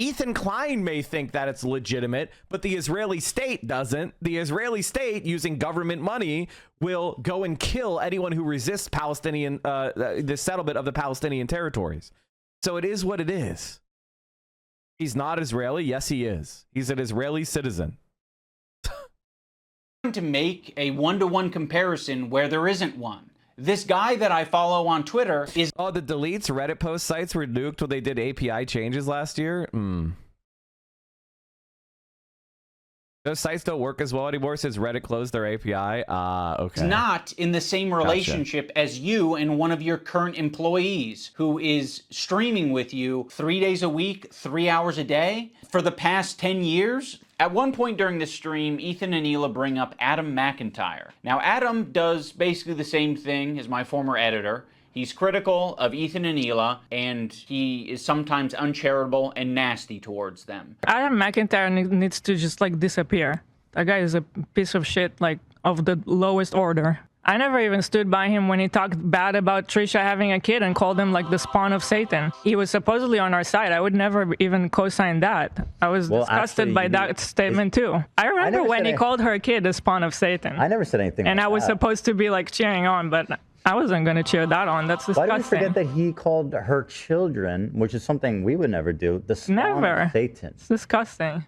Ethan Klein may think that it's legitimate, but the Israeli state doesn't. The Israeli state, using government money, will go and kill anyone who resists Palestinian the settlement of the Palestinian territories. So it is what it is. He's not Israeli. Yes, he is. He's an Israeli citizen. To make a one-to-one comparison where there isn't one. This guy that I follow on Twitter is... Oh, the deletes Reddit post sites were nuked when they did API changes last year? Those sites don't work as well anymore since Reddit closed their API? Okay. Not in the same relationship as you and one of your current employees who is streaming with you 3 days a week, 3 hours a day for the past 10 years. At one point during the stream, Ethan and Hila bring up Adam McIntyre. Now, Adam does basically the same thing as my former editor. He's critical of Ethan and Hila, and he is sometimes uncharitable and nasty towards them. Adam McIntyre needs to just, like, disappear. That guy is a piece of shit, like, of the lowest order. I never even stood by him when he talked bad about Trisha having a kid and called him like the spawn of Satan. He was supposedly on our side. I would never even co-sign that. I was disgusted by that statement too. I remember when he called her kid the spawn of Satan. I never said anything and like I was that. supposed to be like cheering on, but I wasn't going to cheer that on. That's disgusting. Why do you forget that he called her children, which is something we would never do, the spawn of Satan? It's disgusting.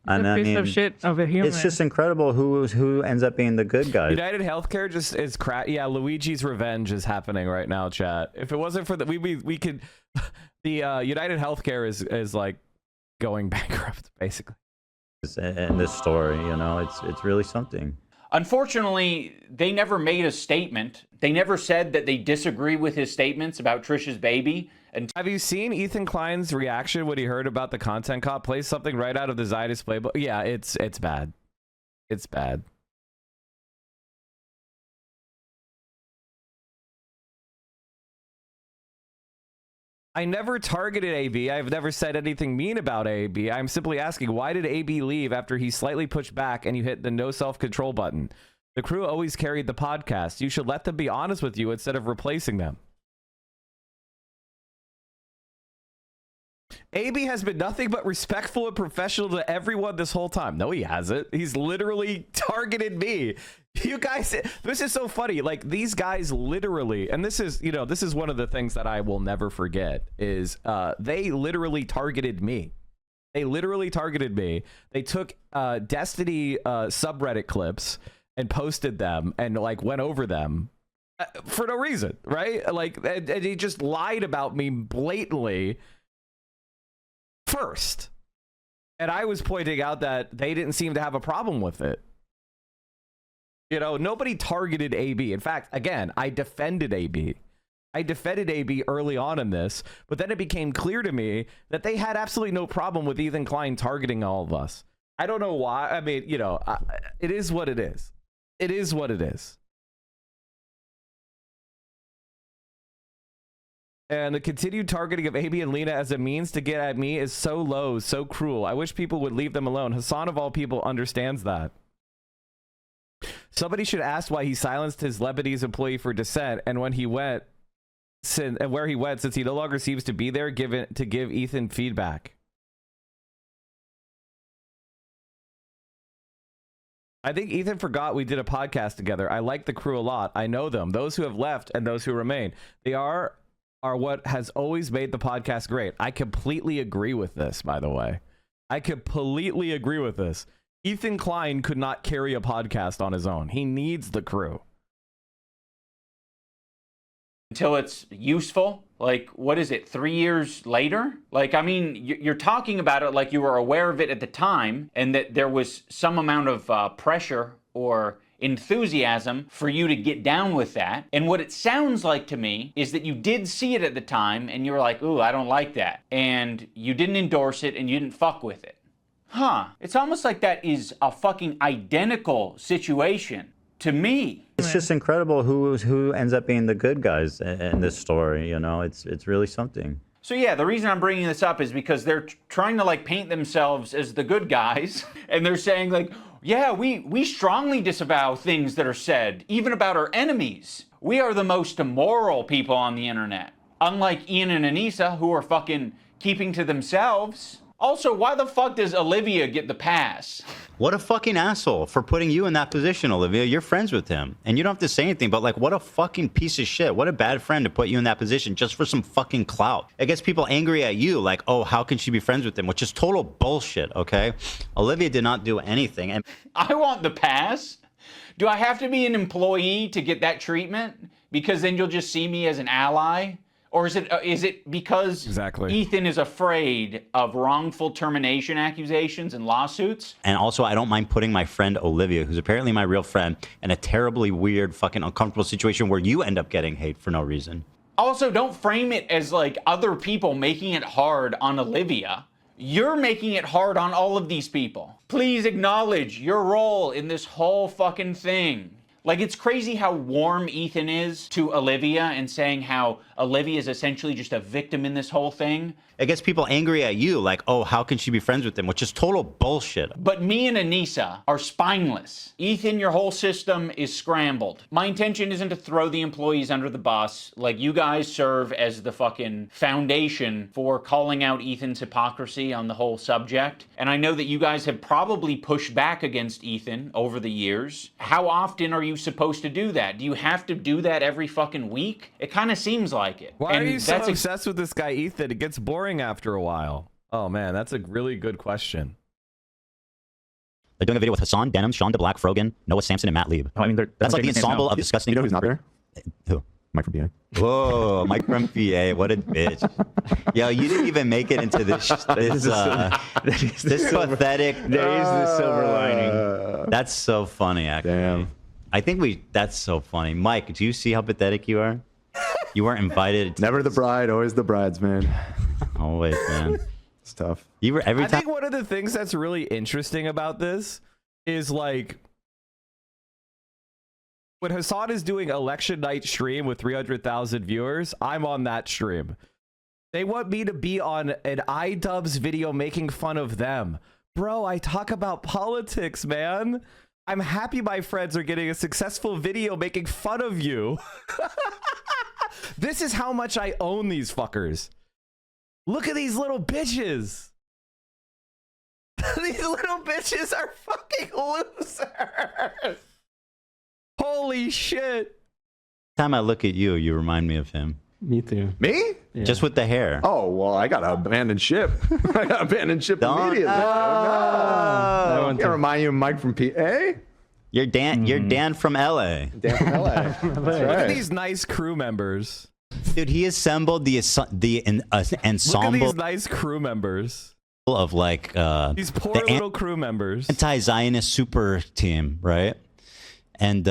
And a piece of shit of a human. It's just incredible who ends up being the good guy. United Healthcare just is crap. Yeah, Luigi's revenge is happening right now, chat. If it wasn't for the we could the United Healthcare is like going bankrupt basically. In this story, you know, it's really something. Unfortunately, they never made a statement. They never said that they disagree with his statements about Trisha's baby. And have you seen Ethan Klein's reaction when he heard about the content cop? Plays something right out of the Zionist playbook. Yeah, it's bad. It's bad. I never targeted AB. I've never said anything mean about AB. I'm simply asking, why did AB leave after he slightly pushed back and you hit the no self-control button? The crew always carried the podcast. You should let them be honest with you instead of replacing them. AB has been nothing but respectful and professional to everyone this whole time. No, he hasn't. He's literally targeted me. You guys, this is so funny. Like, these guys literally, and this is, you know, this is one of the things that I will never forget, is they literally targeted me. They literally targeted me. They took Destiny subreddit clips and posted them and, like, went over them for no reason, right? Like, and he just lied about me blatantly first, and I was pointing out that they didn't seem to have a problem with it. You know, nobody targeted AB. In fact, again, I defended AB. I defended AB early on in this, but then it became clear to me that they had absolutely no problem with Ethan Klein targeting all of us. I don't know why. I mean, you know, it is what it is. It is what it is. And the continued targeting of AB and Lena as a means to get at me is so low, so cruel. I wish people would leave them alone. Hassan, of all people, understands that. Somebody should ask why he silenced his Lebanese employee for dissent, and when he went, and where he went, since he no longer seems to be there, to give Ethan feedback. I think Ethan forgot we did a podcast together. I like the crew a lot. I know them, those who have left and those who remain. They are what has always made the podcast great. I completely agree with this, by the way. I completely agree with this. Ethan Klein could not carry a podcast on his own. He needs the crew. Until it's useful. Like, what is it, 3 years later? Like, I mean, you're talking about it like you were aware of it at the time and that there was some amount of pressure or enthusiasm for you to get down with that. And what it sounds like to me is that you did see it at the time and you were like, ooh, I don't like that. And you didn't endorse it and you didn't fuck with it. Huh. It's almost like that is a fucking identical situation to me. It's just incredible who ends up being the good guys in this story, you know? It's really something. So yeah, the reason I'm bringing this up is because they're trying to like paint themselves as the good guys and they're saying like, yeah, we strongly disavow things that are said, even about our enemies. We are the most immoral people on the internet. Unlike Ian and Anissa, who are fucking keeping to themselves. Also, why the fuck does Olivia get the pass? What a fucking asshole for putting you in that position, Olivia. You're friends with him. And you don't have to say anything, but like, what a fucking piece of shit. What a bad friend to put you in that position just for some fucking clout. It gets people angry at you, like, oh, how can she be friends with him? Which is total bullshit, okay? Olivia did not do anything. And I want the pass. Do I have to be an employee to get that treatment? Because then you'll just see me as an ally? Or is it because Ethan is afraid of wrongful termination accusations and lawsuits? And also, I don't mind putting my friend Olivia, who's apparently my real friend, in a terribly weird, fucking uncomfortable situation where you end up getting hate for no reason. Also, don't frame it as like other people making it hard on Olivia. You're making it hard on all of these people. Please acknowledge your role in this whole fucking thing. Like, it's crazy how warm Ethan is to Olivia and saying how Olivia is essentially just a victim in this whole thing. It gets people angry at you, like, oh, how can she be friends with him? Which is total bullshit. But me and Anissa are spineless. Ethan, your whole system is scrambled. My intention isn't to throw the employees under the bus. Like, you guys serve as the fucking foundation for calling out Ethan's hypocrisy on the whole subject. And I know that you guys have probably pushed back against Ethan over the years. How often are you supposed to do that? Do you have to do that every fucking week? It kind of seems like it. Why are you so obsessed with this guy, Ethan? It gets boring after a while. Oh man, that's a really good question. They're doing a video with Hassan, Denim, Sean DeBlack, Frogan, Noah Sampson, and Matt Lieb. I mean, that's like the ensemble of disgusting. You know who's not there? Who? Mike from PA. Whoa, Mike from PA, what a bitch. Yo, you didn't even make it into this pathetic. There is the silver lining. That's so funny, actually. Damn. I think that's so funny. Mike, do you see how pathetic you are? You weren't invited. Never the bride, always the bridesmaid. Always, man. It's tough. You were every time. I think one of the things that's really interesting about this is like when Hassan is doing election night stream with 300,000 viewers, I'm on that stream. They want me to be on an idubbbz video making fun of them. Bro, I talk about politics, man. I'm happy my friends are getting a successful video making fun of you. This is how much I own these fuckers. Look at these little bitches. These little bitches are fucking losers. Holy shit. Time I look at you, you remind me of him. Me too. Me? Yeah. Just with the hair. Oh, well, I got to abandon ship. I got to abandon ship immediately. No. Can't remind you of Mike from PA? You're Dan. You're Dan from LA. Dan from LA. That's right. Look at these nice crew members. Dude, he assembled the ensemble. Look at these nice crew members. Of like these poor little crew members. Anti-Zionist super team, right? And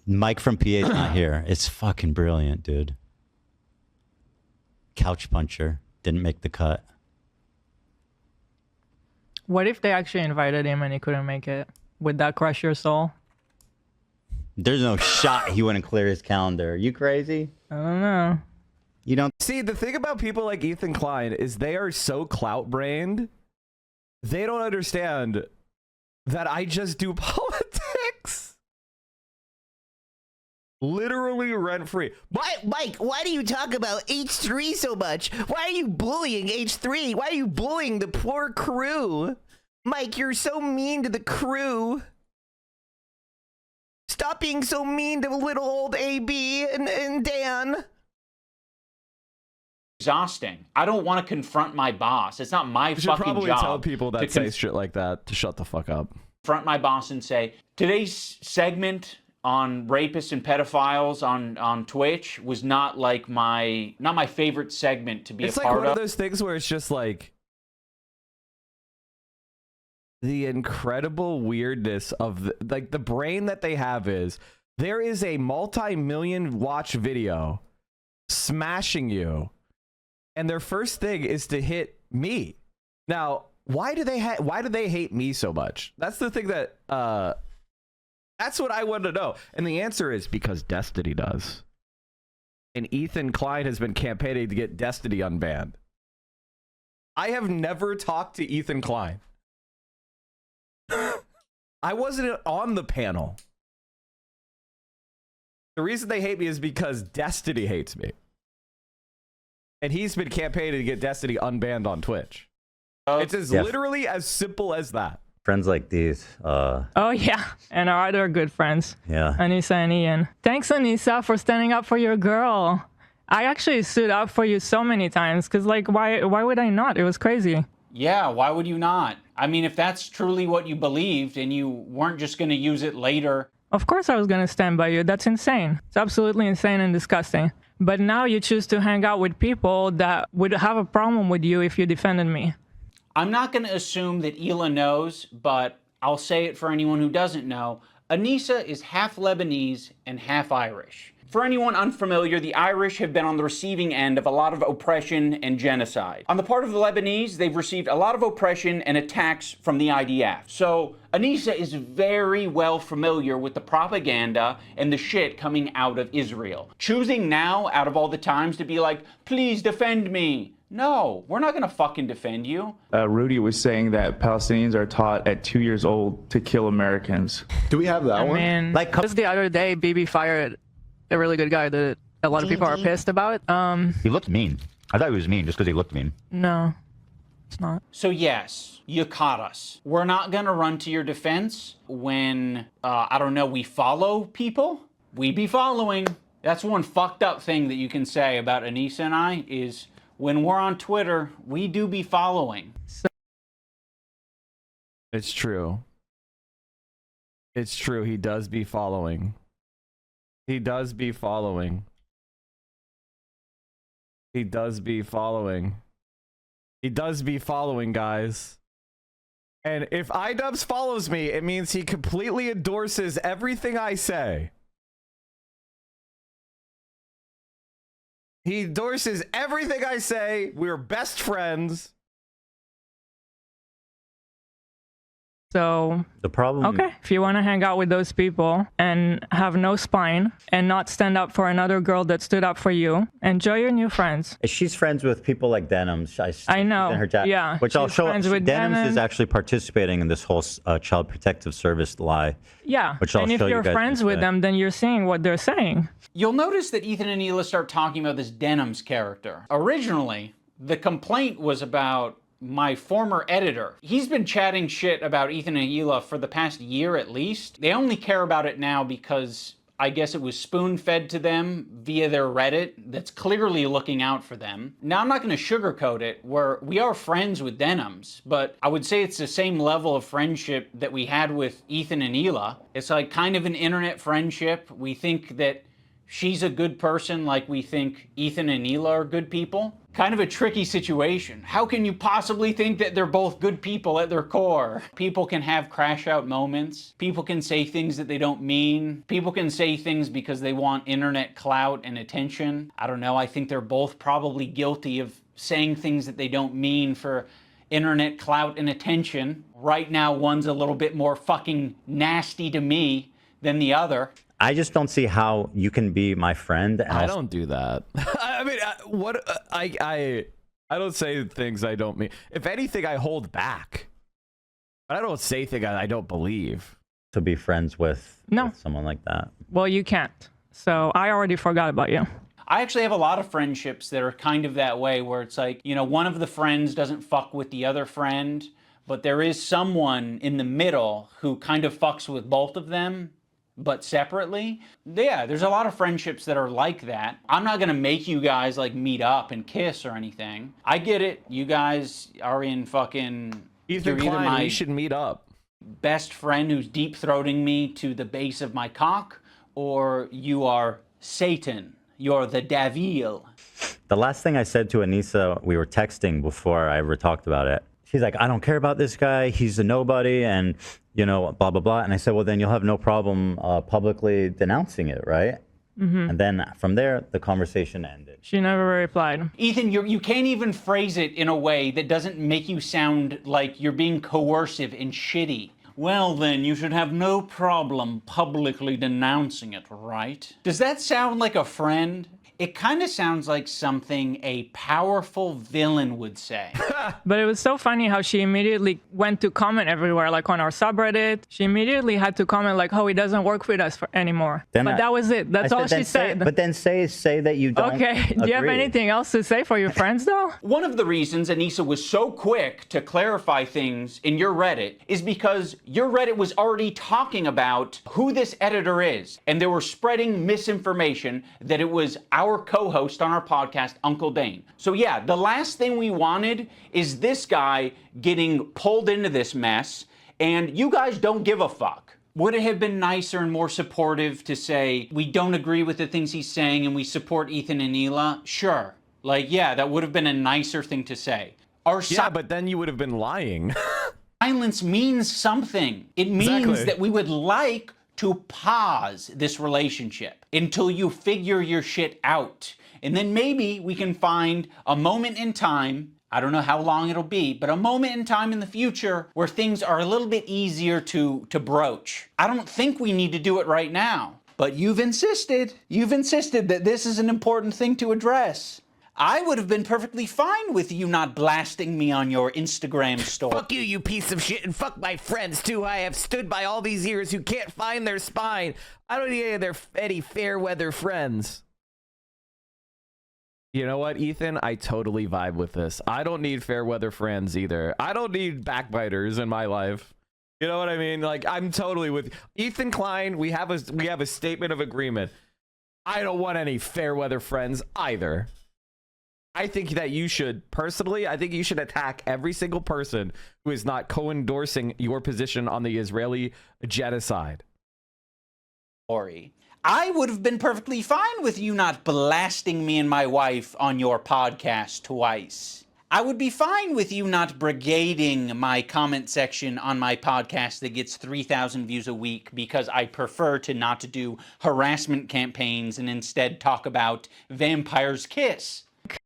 Mike from PA is not here. It's fucking brilliant, dude. Couch puncher didn't make the cut. What if they actually invited him and he couldn't make it? Would that crush your soul? There's no shot he wouldn't clear his calendar. Are you crazy? I don't know. You don't see, the thing about people like Ethan Klein is they are so clout brained. They don't understand that I just do politics. Literally rent free. Mike, why do you talk about H3 so much? Why are you bullying H3? Why are you bullying the poor crew? Mike, you're so mean to the crew. Stop being so mean to little old AB and Dan. Exhausting. I don't want to confront my boss. It's not my You should fucking probably job. tell people that say shit like that to shut the fuck up. Confront my boss and say, today's segment on rapists and pedophiles on Twitch was not like my favorite segment to be It's a like part one of those things where it's just like the incredible weirdness of the brain that they have is there is a multi-million watch video smashing you, and their first thing is to hit me. Now, why do they hate me so much? That's the thing that that's what I want to know. And the answer is because Destiny does. And Ethan Klein has been campaigning to get Destiny unbanned. I have never talked to Ethan Klein. I wasn't on the panel. The reason they hate me is because Destiny hates me. and he's been campaigning to get Destiny unbanned on Twitch. It's as literally as simple as that. Friends like these. Oh, yeah. And our other good friends. Yeah. Anissa and Ian. Thanks, Anissa, for standing up for your girl. I actually stood up for you so many times because, like, why would I not? It was crazy. Yeah, why would you not? I mean, if that's truly what you believed and you weren't just going to use it later. Of course I was going to stand by you. That's insane. It's absolutely insane and disgusting. But now you choose to hang out with people that would have a problem with you if you defended me. I'm not going to assume that Hila knows, but I'll say it for anyone who doesn't know. Anissa is half Lebanese and half Irish. For anyone unfamiliar, the Irish have been on the receiving end of a lot of oppression and genocide. On the part of the Lebanese, they've received a lot of oppression and attacks from the IDF. So Anissa is very well familiar with the propaganda and the shit coming out of Israel. Choosing now, out of all the times, to be like, please defend me. No, we're not gonna fucking defend you. Rudy was saying that Palestinians are taught at 2 years old to kill Americans. Do we have that one? mean, like just the other day, Bibi fired a really good guy that a lot of people are pissed about. He looked mean. I thought he was mean just because he looked mean. No, it's not. So yes, you caught us. We're not gonna run to your defense when, I don't know, we follow people. We be following. That's one fucked up thing that you can say about Anissa and I is when we're on Twitter, we do be following. It's true. It's true. He does be following. He does be following. He does be following. He does be following, guys. And if idubbbz follows me, it means he completely endorses everything I say. He endorses everything I say. We're best friends. So the problem. Okay, if you want to hang out with those people and have no spine and not stand up for another girl that stood up for you, enjoy your new friends. She's friends with people like Denims. I know. In her chat, yeah. Which I'll show. Denims is actually participating in this whole child protective service lie. Yeah. Which I'll and if show you're you guys friends with them, then you're seeing what they're saying. You'll notice that Ethan and Hila start talking about this Denims character. Originally, the complaint was about my former editor. He's been chatting shit about Ethan and Hila for the past year at least. They only care about it now because I guess it was spoon-fed to them via their Reddit that's clearly looking out for them. Now, I'm not going to sugarcoat it. We are friends with Denims, but I would say it's the same level of friendship that we had with Ethan and Hila. It's like kind of an internet friendship. We think that she's a good person like we think Ethan and Hila are good people. Kind of a tricky situation. How can you possibly think that they're both good people at their core? People can have crash out moments. People can say things that they don't mean. People can say things because they want internet clout and attention. I don't know, I think they're both probably guilty of saying things that they don't mean for internet clout and attention. Right now, one's a little bit more fucking nasty to me than the other. I just don't see how you can be my friend. And I don't do that. I mean, I don't say things I don't mean. If anything, I hold back. But I don't say things I don't believe. To be friends with someone like that. Well, you can't. So I already forgot about you. I actually have a lot of friendships that are kind of that way, where it's like, you know, one of the friends doesn't fuck with the other friend, but there is someone in the middle who kind of fucks with both of them, but separately. Yeah, there's a lot of friendships that are like that. I'm not gonna make you guys like meet up and kiss or anything. I get it. You guys are in fucking Ethan Klein, we should meet up. Best friend who's deep throating me to the base of my cock, or you are Satan. You're the devil. The last thing I said to Anissa, we were texting before I ever talked about it. She's like, I don't care about this guy. He's a nobody, and you know, blah, blah, blah. And I said, well, then you'll have no problem publicly denouncing it, right? Mm-hmm. And then from there, the conversation ended. She never replied. Ethan, you can't even phrase it in a way that doesn't make you sound like you're being coercive and shitty. Well then, you should have no problem publicly denouncing it, right? Does that sound like a friend? It kind of sounds like something a powerful villain would say. But it was so funny how she immediately went to comment everywhere, like on our subreddit. She immediately had to comment like, oh, he doesn't work with us anymore. But that was it. That's all she said. But then say that you don't Do you have anything else to say for your friends, though? One of the reasons Anissa was so quick to clarify things in your Reddit is because your Reddit was already talking about who this editor is, and they were spreading misinformation that it was our co-host on our podcast, Uncle Dane. So yeah, the last thing we wanted is this guy getting pulled into this mess, and you guys don't give a fuck. Would it have been nicer and more supportive to say, we don't agree with the things he's saying and we support Ethan and Hila? Sure. Like, yeah, that would have been a nicer thing to say. Yeah, but then you would have been lying. Silence means something. It means that we would like to pause this relationship until you figure your shit out. And then maybe we can find a moment in time, I don't know how long it'll be, but a moment in time in the future where things are a little bit easier to broach. I don't think we need to do it right now, but you've insisted that this is an important thing to address. I would have been perfectly fine with you not blasting me on your Instagram story. Fuck you, you piece of shit, and fuck my friends too. I have stood by all these years who can't find their spine. I don't need any fair weather friends. You know what, Ethan? I totally vibe with this. I don't need fair weather friends either. I don't need backbiters in my life. You know what I mean? Like, I'm totally with Ethan Klein. We have a statement of agreement. I don't want any fair weather friends either. I think that you should, personally, I think you should attack every single person who is not co-endorsing your position on the Israeli genocide. I would have been perfectly fine with you not blasting me and my wife on your podcast twice. I would be fine with you not brigading my comment section on my podcast that gets 3,000 views a week because I prefer to not to do harassment campaigns and instead talk about Vampire's Kiss.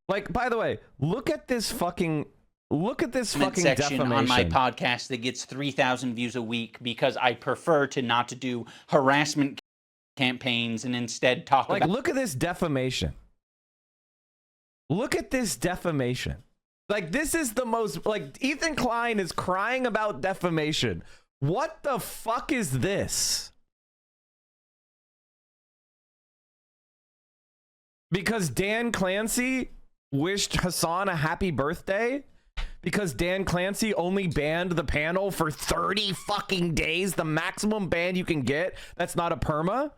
Like, by the way, look at this fucking section defamation on my podcast that gets 3,000 views a week because I prefer to not to do harassment campaigns and instead talk about. Look at this defamation. Look at this defamation. Like, this is the most, like, Ethan Klein is crying about defamation. What the fuck is this? Because Dan Clancy wished Hassan a happy birthday? Because Dan Clancy only banned the panel for 30 fucking days, the maximum ban you can get? That's not a perma?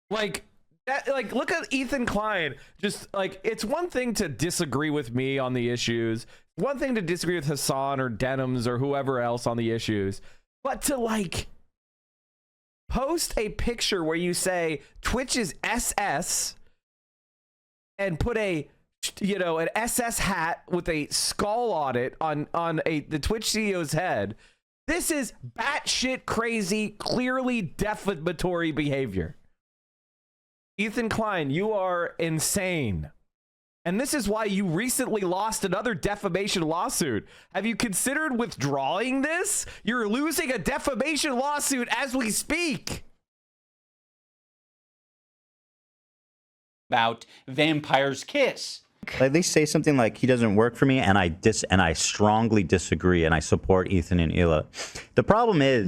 Like, that, like, look at Ethan Klein. Just, like, it's one thing to disagree with me on the issues. One thing to disagree with Hassan or Denims or whoever else on the issues. But to, like, post a picture where you say Twitch is SS and put a, you know, an SS hat with a skull on it on the Twitch CEO's head. This is batshit crazy, clearly defamatory behavior. Ethan Klein, you are insane. And this is why you recently lost another defamation lawsuit. Have you considered withdrawing this? You're losing a defamation lawsuit as we speak. About Vampire's Kiss. Like, they say something like he doesn't work for me, and I strongly disagree, and I support Ethan and Hila. The problem is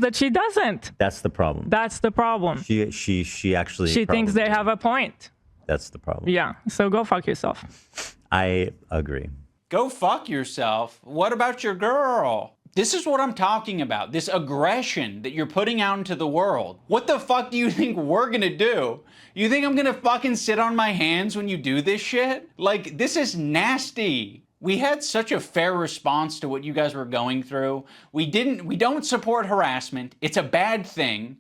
that she doesn't. That's the problem. That's the problem. She actually thinks they have a point. That's the problem. Yeah. So go fuck yourself. I agree. Go fuck yourself. What about your girl? This is what I'm talking about. This aggression that you're putting out into the world. What the fuck do you think we're gonna do? You think I'm gonna fucking sit on my hands when you do this shit? Like, this is nasty. We had such a fair response to what you guys were going through. We don't support harassment. It's a bad thing,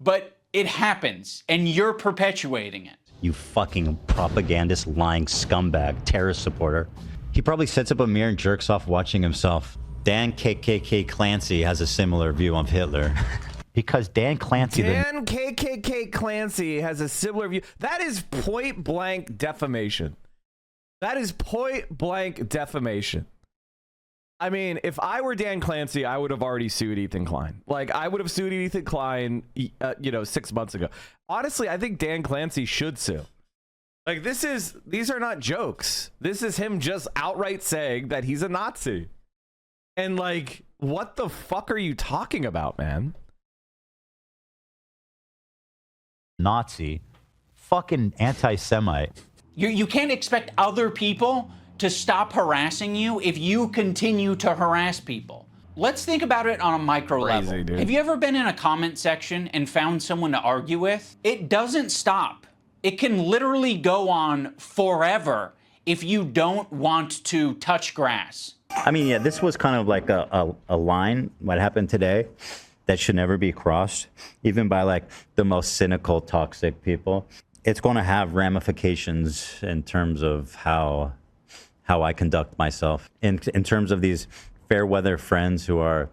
but it happens and you're perpetuating it. You fucking propagandist, lying scumbag, terrorist supporter. He probably sets up a mirror and jerks off watching himself. Dan KKK Clancy has a similar view of Hitler. Because Dan Clancy... Dan KKK Clancy has a similar view. That is point blank defamation. That is point blank defamation. I mean, if I were Dan Clancy, I would have already sued Ethan Klein. Like, I would have sued Ethan Klein, 6 months ago. Honestly, I think Dan Clancy should sue. Like, these are not jokes. This is him just outright saying that he's a Nazi. And like, what the fuck are you talking about, man? Nazi, fucking anti-Semite. You can't expect other people to stop harassing you if you continue to harass people. Let's think about it on a micro level. Dude. Have you ever been in a comment section and found someone to argue with? It doesn't stop. It can literally go on forever if you don't want to touch grass. I mean, yeah, this was kind of like a line, what happened today, that should never be crossed, even by like the most cynical, toxic people. It's going to have ramifications in terms of how I conduct myself, in terms of these fair weather friends who are,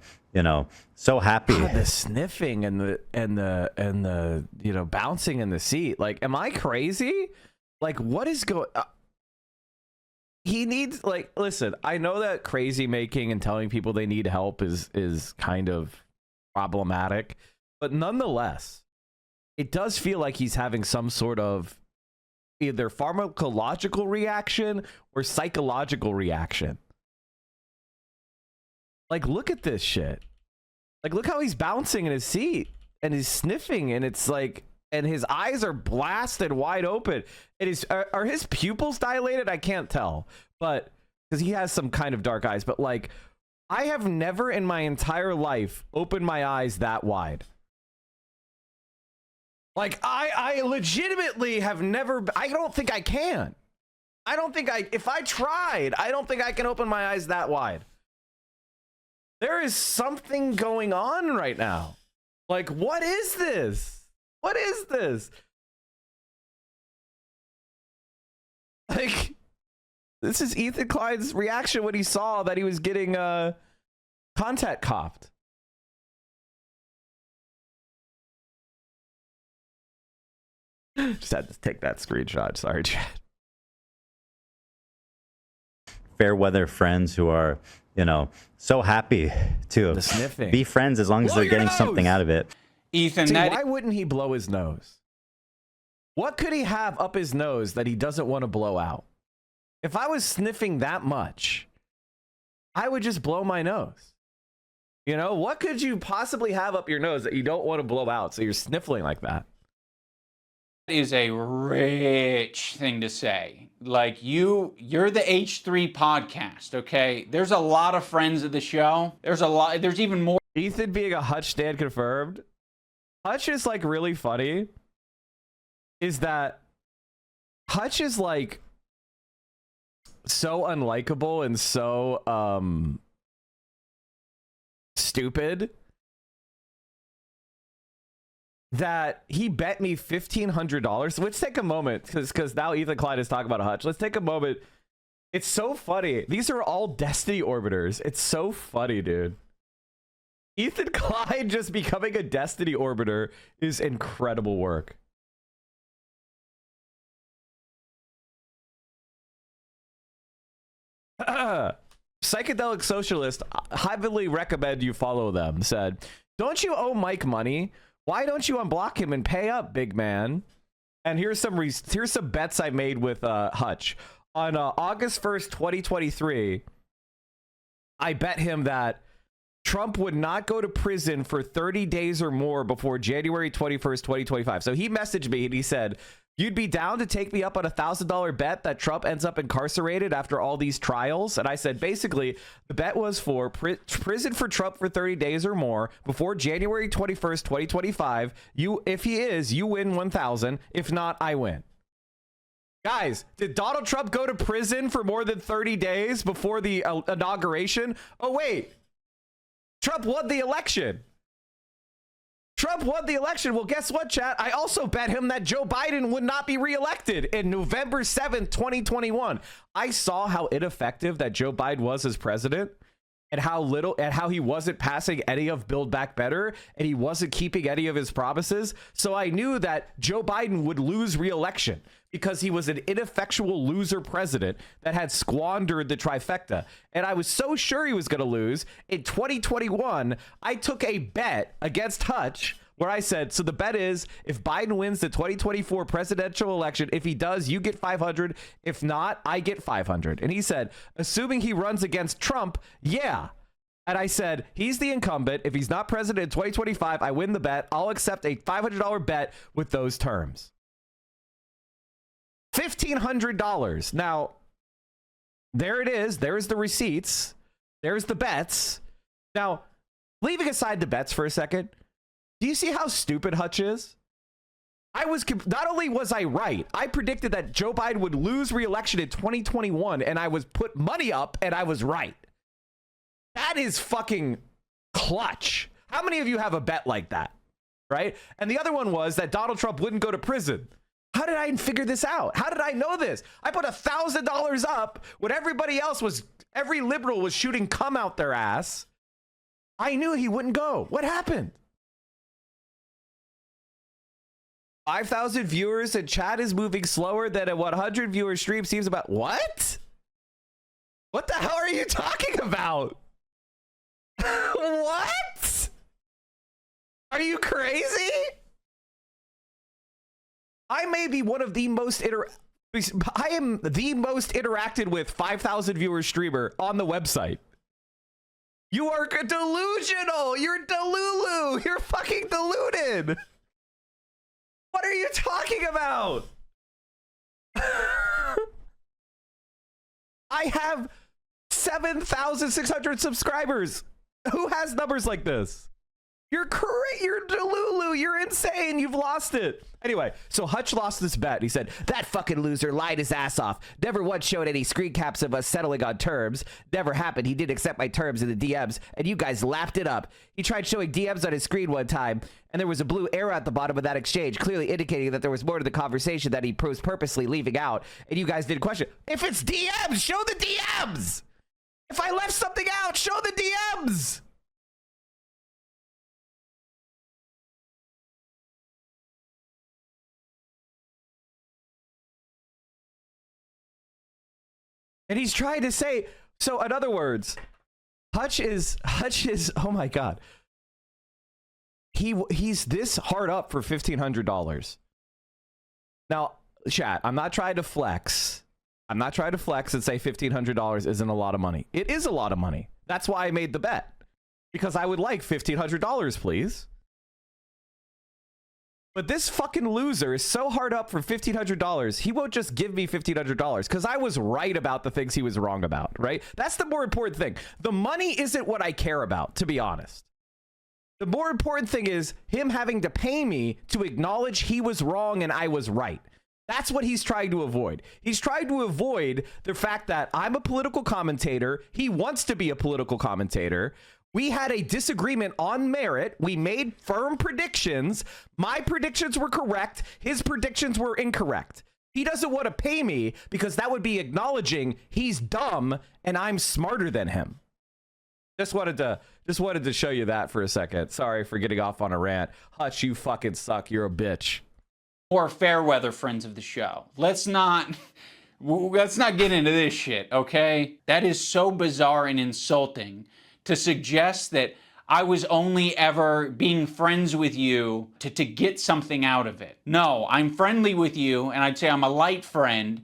so happy. God, the sniffing and the bouncing in the seat. Like, am I crazy? Like, what is going? He needs, like, listen. I know that crazy making and telling people they need help is kind of problematic, but nonetheless, it does feel like he's having some sort of either pharmacological reaction or psychological reaction. Like, look at this shit. Like, look how he's bouncing in his seat and he's sniffing, and it's like, and his eyes are blasted wide open. It is, are his pupils dilated? I can't tell, but because he has some kind of dark eyes, but like, I have never in my entire life opened my eyes that wide. Like, I legitimately have never, I don't think I can. I don't think if I tried, I don't think I can open my eyes that wide. There is something going on right now. Like, what is this? What is this? Like, this is Ethan Klein's reaction when he saw that he was getting content copped. Just had to take that screenshot. Sorry, Chad. Fair weather friends who are, so happy to be friends as long as they're getting something out of it. Ethan, why wouldn't he blow his nose? What could he have up his nose that he doesn't want to blow out? If I was sniffing that much, I would just blow my nose. What could you possibly have up your nose that you don't want to blow out, so you're sniffling like that? Is a rich thing to say. Like, you're the H3 podcast, okay? There's a lot of friends of the show. There's even more. Ethan being a Hutch stand confirmed. Hutch is like really funny. Is that Hutch is like so unlikable and so stupid that he bet me $1,500. So let's take a moment, because now Ethan Klein is talking about a Hutch. Let's take a moment. It's so funny. These are all Destiny Orbiters. It's so funny, dude. Ethan Klein just becoming a Destiny Orbiter is incredible work. Psychedelic Socialist, heavily recommend you follow them, said, don't you owe Mike money? Why don't you unblock him and pay up, big man? And here's some bets I made with Hutch. On August 1st, 2023, I bet him that Trump would not go to prison for 30 days or more before January 21st, 2025. So he messaged me and he said, you'd be down to take me up on $1,000 bet that Trump ends up incarcerated after all these trials? And I said, basically, the bet was for prison for Trump for 30 days or more before January 21st, 2025. If he is, you win 1,000. If not, I win. Guys, did Donald Trump go to prison for more than 30 days before the inauguration? Oh, wait. Trump won the election. Trump won the election. Well, guess what, chat? I also bet him that Joe Biden would not be reelected in November 7th, 2021. I saw how ineffective that Joe Biden was as president. and how he wasn't passing any of Build Back Better, and he wasn't keeping any of his promises. So I knew that Joe Biden would lose re-election because he was an ineffectual loser president that had squandered the trifecta. And I was so sure he was going to lose. In 2021, I took a bet against Hutch where I said, so the bet is if Biden wins the 2024 presidential election, if he does, you get 500. If not, I get 500. And he said, assuming he runs against Trump, yeah. And I said, he's the incumbent. If he's not president in 2025, I win the bet. I'll accept a $500 bet with those terms. $1,500. Now, there it is. There's the receipts. There's the bets. Now, leaving aside the bets for a second, do you see how stupid Hutch is? Not only was I right, I predicted that Joe Biden would lose re-election in 2021, and I was put money up, and I was right. That is fucking clutch. How many of you have a bet like that? Right? And the other one was that Donald Trump wouldn't go to prison. How did I figure this out? How did I know this? I put $1,000 up when every liberal was shooting cum out their ass. I knew he wouldn't go. What happened? 5,000 viewers and chat is moving slower than a 100 viewer stream seems about. What? What the hell are you talking about? What? Are you crazy? I may be one of the most I am the most interacted with 5,000 viewer streamer on the website. You are delusional. You're delulu. You're fucking deluded. What are you talking about? I have 7,600 subscribers. Who has numbers like this? You're crazy. You're delulu. You're insane. You've lost it. Anyway, so Hutch lost this bet. He said, that fucking loser lied his ass off. Never once showed any screen caps of us settling on terms. Never happened. He did accept my terms in the DMs, and you guys lapped it up. He tried showing DMs on his screen one time, and there was a blue arrow at the bottom of that exchange, clearly indicating that there was more to the conversation that he was purposely leaving out, and you guys didn't question. If it's DMs, show the DMs! If I left something out, show the DMs! And he's trying to say, so in other words, Hutch is, oh my God. He's this hard up for $1,500. Now, chat, I'm not trying to flex. I'm not trying to flex and say $1,500 isn't a lot of money. It is a lot of money. That's why I made the bet. Because I would like $1,500, please. But this fucking loser is so hard up for $1,500, he won't just give me $1,500 because I was right about the things he was wrong about, right? That's the more important thing. The money isn't what I care about, to be honest. The more important thing is him having to pay me to acknowledge he was wrong and I was right. That's what he's trying to avoid. He's trying to avoid the fact that I'm a political commentator. He wants to be a political commentator. We had a disagreement on merit. We made firm predictions. My predictions were correct. His predictions were incorrect. He doesn't want to pay me because that would be acknowledging he's dumb and I'm smarter than him. Just wanted to show you that for a second. Sorry for getting off on a rant. Hutch, you fucking suck. You're a bitch. Or fair weather friends of the show. Let's not get into this shit, okay? That is so bizarre and insulting to suggest that I was only ever being friends with you to get something out of it. No, I'm friendly with you, and I'd say I'm a light friend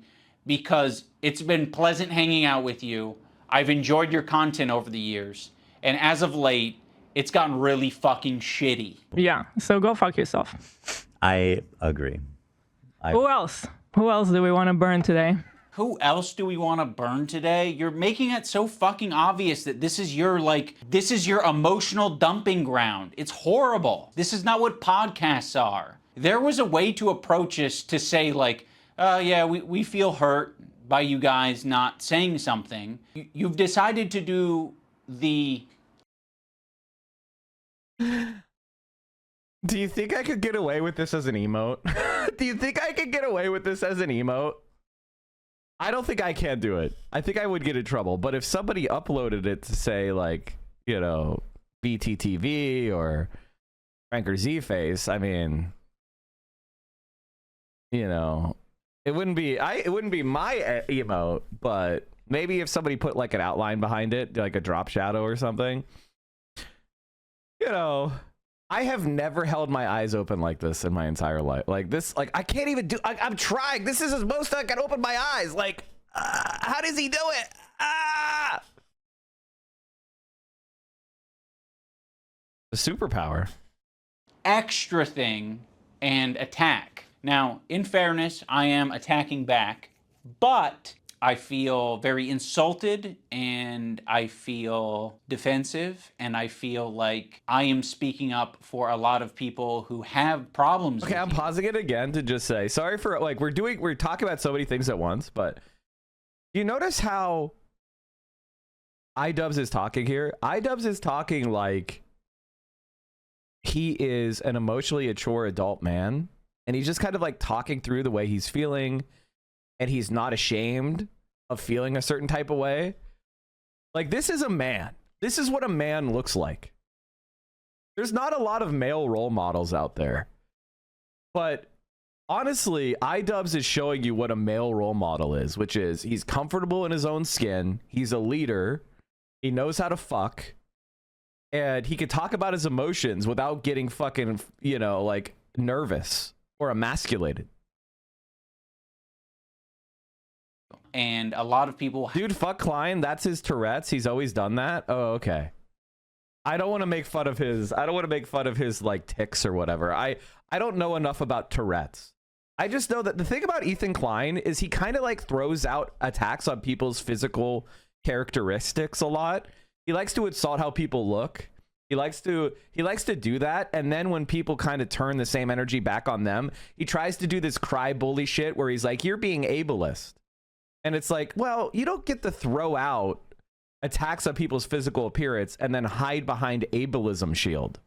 because it's been pleasant hanging out with you. I've enjoyed your content over the years, and as of late, it's gotten really fucking shitty. Yeah, so go fuck yourself. I agree. Who else? Who else do we want to burn today? Who else do we want to burn today? You're making it so fucking obvious that this is your emotional dumping ground. It's horrible. This is not what podcasts are. There was a way to approach this to say like, yeah, we feel hurt by you guys not saying something. You've decided to do the... Do you think I could get away with this as an emote? Do you think I could get away with this as an emote? I don't think I can do it. I think I would get in trouble. But if somebody uploaded it to say, like, you know, BTTV or Franker Z-Face, I mean, you know, it wouldn't be my emote, but maybe if somebody put like an outline behind it, like a drop shadow or something. You know, I have never held my eyes open like this in my entire life. Like this, like I can't even do. I'm trying. This is as most I can open my eyes. Like, how does he do it? The superpower. Extra thing and attack. Now, in fairness, I am attacking back, but I feel very insulted and I feel defensive and I feel like I am speaking up for a lot of people who have problems. Okay, I'm pausing it again to just say sorry for like we're talking about so many things at once, but you notice how idubbbz is talking here? idubbbz is talking like he is an emotionally mature adult man, and he's just kind of like talking through the way he's feeling, and he's not ashamed of feeling a certain type of way. Like, this is a man. This is what a man looks like. There's not a lot of male role models out there, but honestly, idubbbz is showing you what a male role model is, which is he's comfortable in his own skin, he's a leader, he knows how to fuck, and he can talk about his emotions without getting fucking, you know, like nervous or emasculated. And a lot of people... Dude, fuck Klein. That's his Tourette's. He's always done that. Oh, okay. I don't want to make fun of his... I don't want to make fun of his, like, tics or whatever. I don't know enough about Tourette's. I just know that the thing about Ethan Klein is he kind of, like, throws out attacks on people's physical characteristics a lot. He likes to insult how people look. He likes to do that, and then when people kind of turn the same energy back on them, he tries to do this cry bully shit where he's like, you're being ableist. And it's like, well, you don't get to throw out attacks on people's physical appearance and then hide behind ableism shield.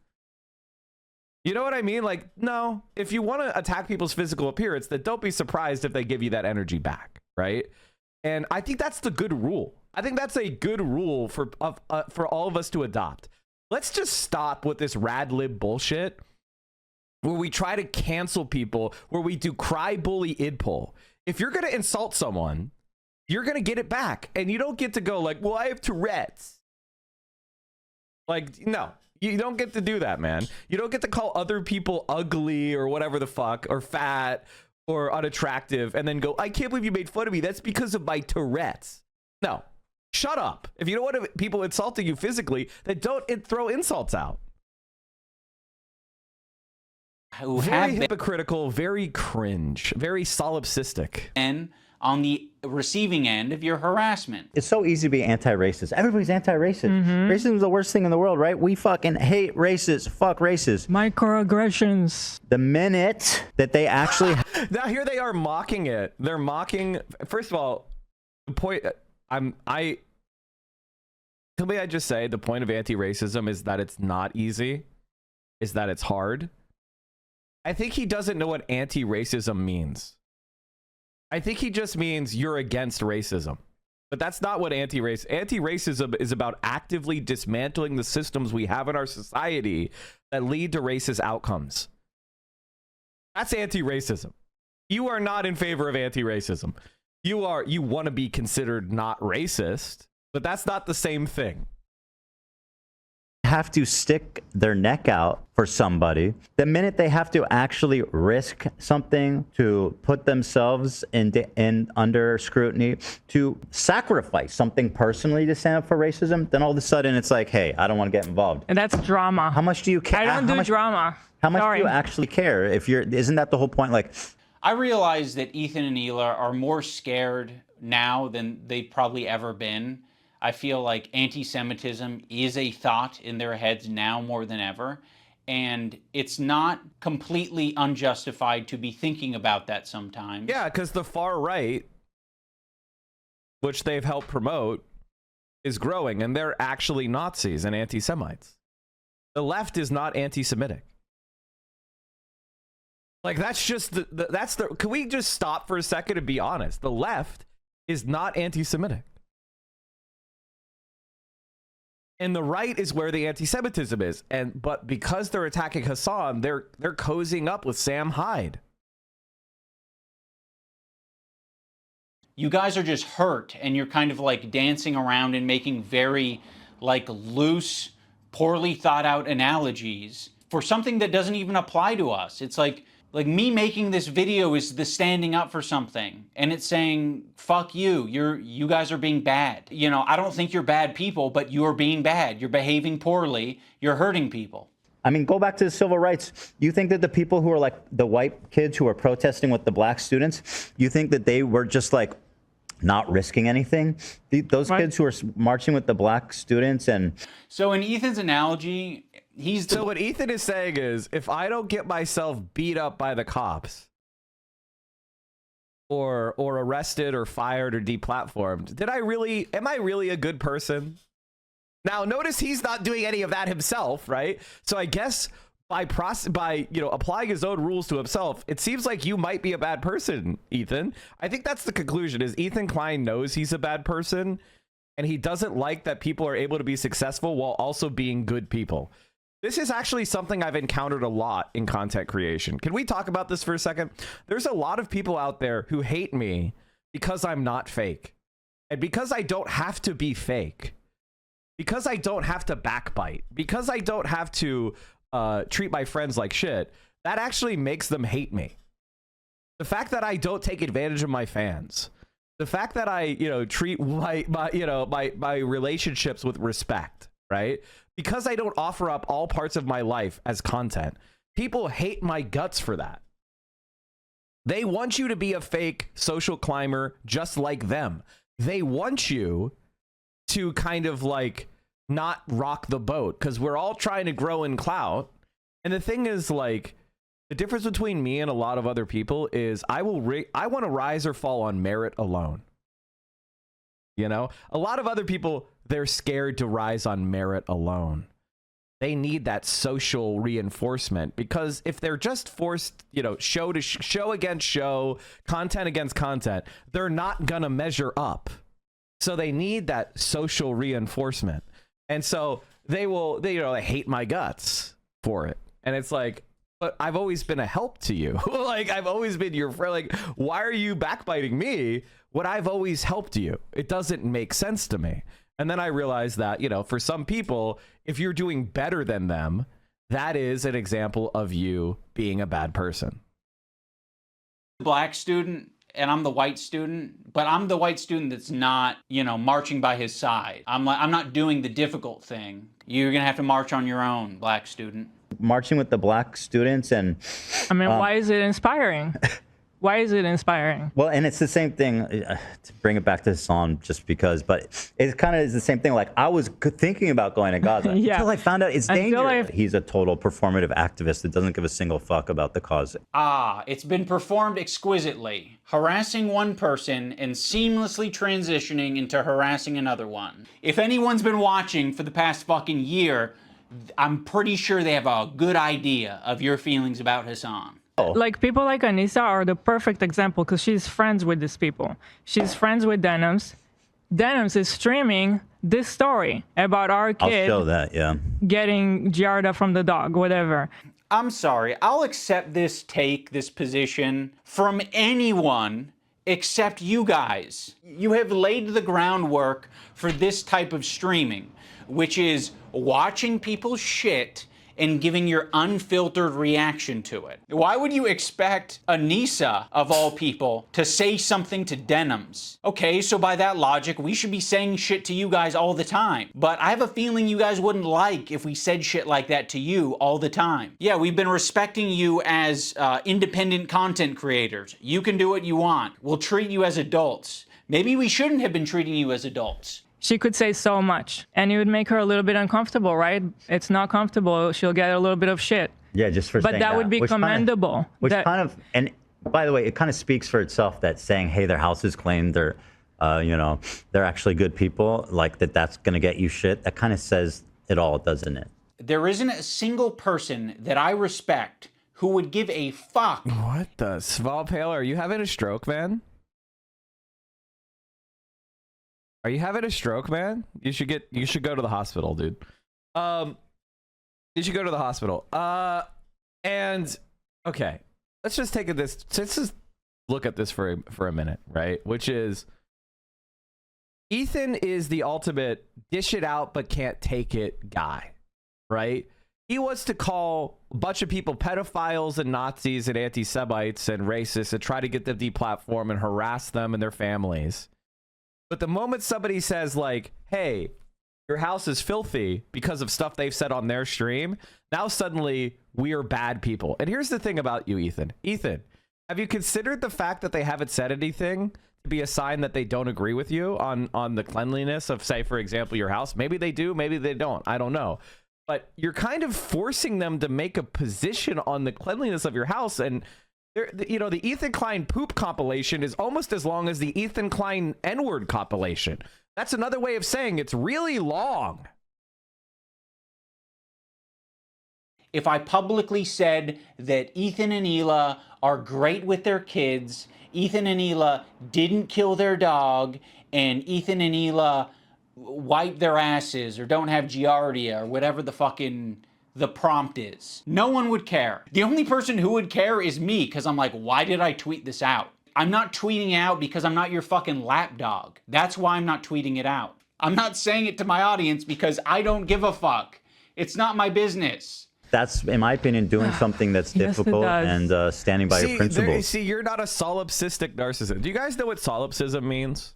You know what I mean? Like, no, if you want to attack people's physical appearance, then don't be surprised if they give you that energy back, right? And I think that's the good rule. I think that's a good rule for all of us to adopt. Let's just stop with this rad lib bullshit where we try to cancel people, where we do cry bully idpol. If you're going to insult someone, you're going to get it back. And you don't get to go like, well, I have Tourette's. Like, no, you don't get to do that, man. You don't get to call other people ugly or whatever the fuck, or fat or unattractive, and then go, I can't believe you made fun of me. That's because of my Tourette's. No. Shut up. If you don't want people insulting you physically, then don't throw insults out. Very hypocritical, very cringe, very solipsistic. And on the receiving end of your harassment. It's so easy to be anti-racist. Everybody's anti-racist. Racism is the worst thing in the world, right? We fucking hate racists. Fuck racists. Microaggressions. The minute that they actually... Now here they are mocking it. They're mocking... First of all, the point... May I just say the point of anti-racism is that it's not easy, is that it's hard. I think he doesn't know what anti-racism means. I think he just means you're against racism. But that's not what anti-racism is about. Actively dismantling the systems we have in our society that lead to racist outcomes. That's anti-racism. You are not in favor of anti-racism. You want to be considered not racist, but that's not the same thing. Have to stick their neck out for somebody. The minute they have to actually risk something to put themselves in under scrutiny, to sacrifice something personally to stand up for racism, then all of a sudden it's like, hey, I don't want to get involved. And that's drama. How much do you care? I don't do drama. How much do you actually care? If you're, isn't that the whole point? Like, I realize that Ethan and Hila are more scared now than they've probably ever been. I feel like anti-Semitism is a thought in their heads now more than ever. And it's not completely unjustified to be thinking about that sometimes. Yeah, because the far right, which they've helped promote, is growing, and they're actually Nazis and anti-Semites. The left is not anti-Semitic. Like, that's just can we just stop for a second and be honest? The left is not anti-Semitic. And the right is where the anti-Semitism is. But because they're attacking Hassan, they're cozying up with Sam Hyde. You guys are just hurt, and you're kind of like dancing around and making very like loose, poorly thought out analogies for something that doesn't even apply to us. It's like me making this video is the standing up for something, and it's saying, fuck you, you guys are being bad. You know, I don't think you're bad people, but you're being bad. You're behaving poorly. You're hurting people. I mean, go back to the civil rights. You think that the people who are like the white kids who are protesting with the black students, you think that they were just like not risking anything? Those kids who are marching with the black students and... So in Ethan's analogy, So what Ethan is saying is, if I don't get myself beat up by the cops or arrested or fired or deplatformed, am I really a good person? Now, notice he's not doing any of that himself, right? So I guess by applying his own rules to himself, it seems like you might be a bad person, Ethan. I think that's the conclusion, is Ethan Klein knows he's a bad person, and he doesn't like that people are able to be successful while also being good people. This is actually something I've encountered a lot in content creation. Can we talk about this for a second? There's a lot of people out there who hate me because I'm not fake. And because I don't have to be fake. Because I don't have to backbite. Because I don't have to treat my friends like shit. That actually makes them hate me. The fact that I don't take advantage of my fans. The fact that I, treat my relationships with respect, right? Because I don't offer up all parts of my life as content, people hate my guts for that. They want you to be a fake social climber just like them. They want you to kind of like not rock the boat because we're all trying to grow in clout. And the thing is, like, the difference between me and a lot of other people is I want to rise or fall on merit alone. You know, a lot of other people, they're scared to rise on merit alone. They need that social reinforcement because if they're just forced, show against show, content against content, they're not going to measure up. So they need that social reinforcement. And so they hate my guts for it. And it's like, but I've always been a help to you. Like, I've always been your friend. Like, why are you backbiting me when I've always helped you? It doesn't make sense to me. And then I realized that, for some people, if you're doing better than them, that is an example of you being a bad person. Black student and I'm the white student, but I'm the white student that's not, marching by his side. I'm not doing the difficult thing. You're going to have to march on your own, black student. Marching with the black students and... I mean, why is it inspiring? Why is it inspiring? Well, and it's the same thing, to bring it back to Hassan just because, but it kind of is the same thing. Like, I was thinking about going to Gaza until I found out it's dangerous. He's a total performative activist that doesn't give a single fuck about the cause. It's been performed exquisitely. Harassing one person and seamlessly transitioning into harassing another one. If anyone's been watching for the past fucking year, I'm pretty sure they have a good idea of your feelings about Hassan. Like, people like Anissa are the perfect example because she's friends with these people. She's friends with Denims. Denims is streaming this story about our kid I'll show that, getting Giarda from the dog, whatever. I'm sorry, I'll accept this position from anyone except you guys. You have laid the groundwork for this type of streaming, which is watching people's shit and giving your unfiltered reaction to it. Why would you expect Anissa, of all people, to say something to Denims? Okay, so by that logic, we should be saying shit to you guys all the time. But I have a feeling you guys wouldn't like if we said shit like that to you all the time. Yeah, we've been respecting you as independent content creators. You can do what you want. We'll treat you as adults. Maybe we shouldn't have been treating you as adults. She could say so much, and it would make her a little bit uncomfortable, right? It's not comfortable. She'll get a little bit of shit. Yeah, just for saying that. But that would be commendable. And by the way, it kind of speaks for itself that saying, hey, their house is clean, they're actually good people, like that's going to get you shit. That kind of says it all, doesn't it? There isn't a single person that I respect who would give a fuck. What the? Svalpale, are you having a stroke, man? Are you having a stroke, man? You should go to the hospital, dude. You should go to the hospital. And okay, let's just let's just look at this for a minute, right? Which is, Ethan is the ultimate dish it out but can't take it guy, right? He wants to call a bunch of people pedophiles and Nazis and anti-Semites and racists and try to get them deplatformed and harass them and their families. But the moment somebody says, like, hey, your house is filthy because of stuff they've said on their stream, now suddenly we are bad people. And here's the thing about you, Ethan. Ethan, have you considered the fact that they haven't said anything to be a sign that they don't agree with you on the cleanliness of, say, for example, your house? Maybe they do, maybe they don't. I don't know. But you're kind of forcing them to make a position on the cleanliness of your house. And you know, the Ethan Klein poop compilation is almost as long as the Ethan Klein N-word compilation. That's another way of saying it's really long. If I publicly said that Ethan and Hila are great with their kids, Ethan and Hila didn't kill their dog, and Ethan and Hila wipe their asses or don't have giardia or whatever the prompt is, no one would care. The only person who would care is me, because I'm like, why did I tweet this out? I'm not tweeting out because I'm not your fucking lapdog. That's why I'm not tweeting it out. I'm not saying it to my audience because I don't give a fuck. It's not my business. That's, in my opinion, doing something that's difficult and standing by your principles. See, you're not a solipsistic narcissist. Do you guys know what solipsism means?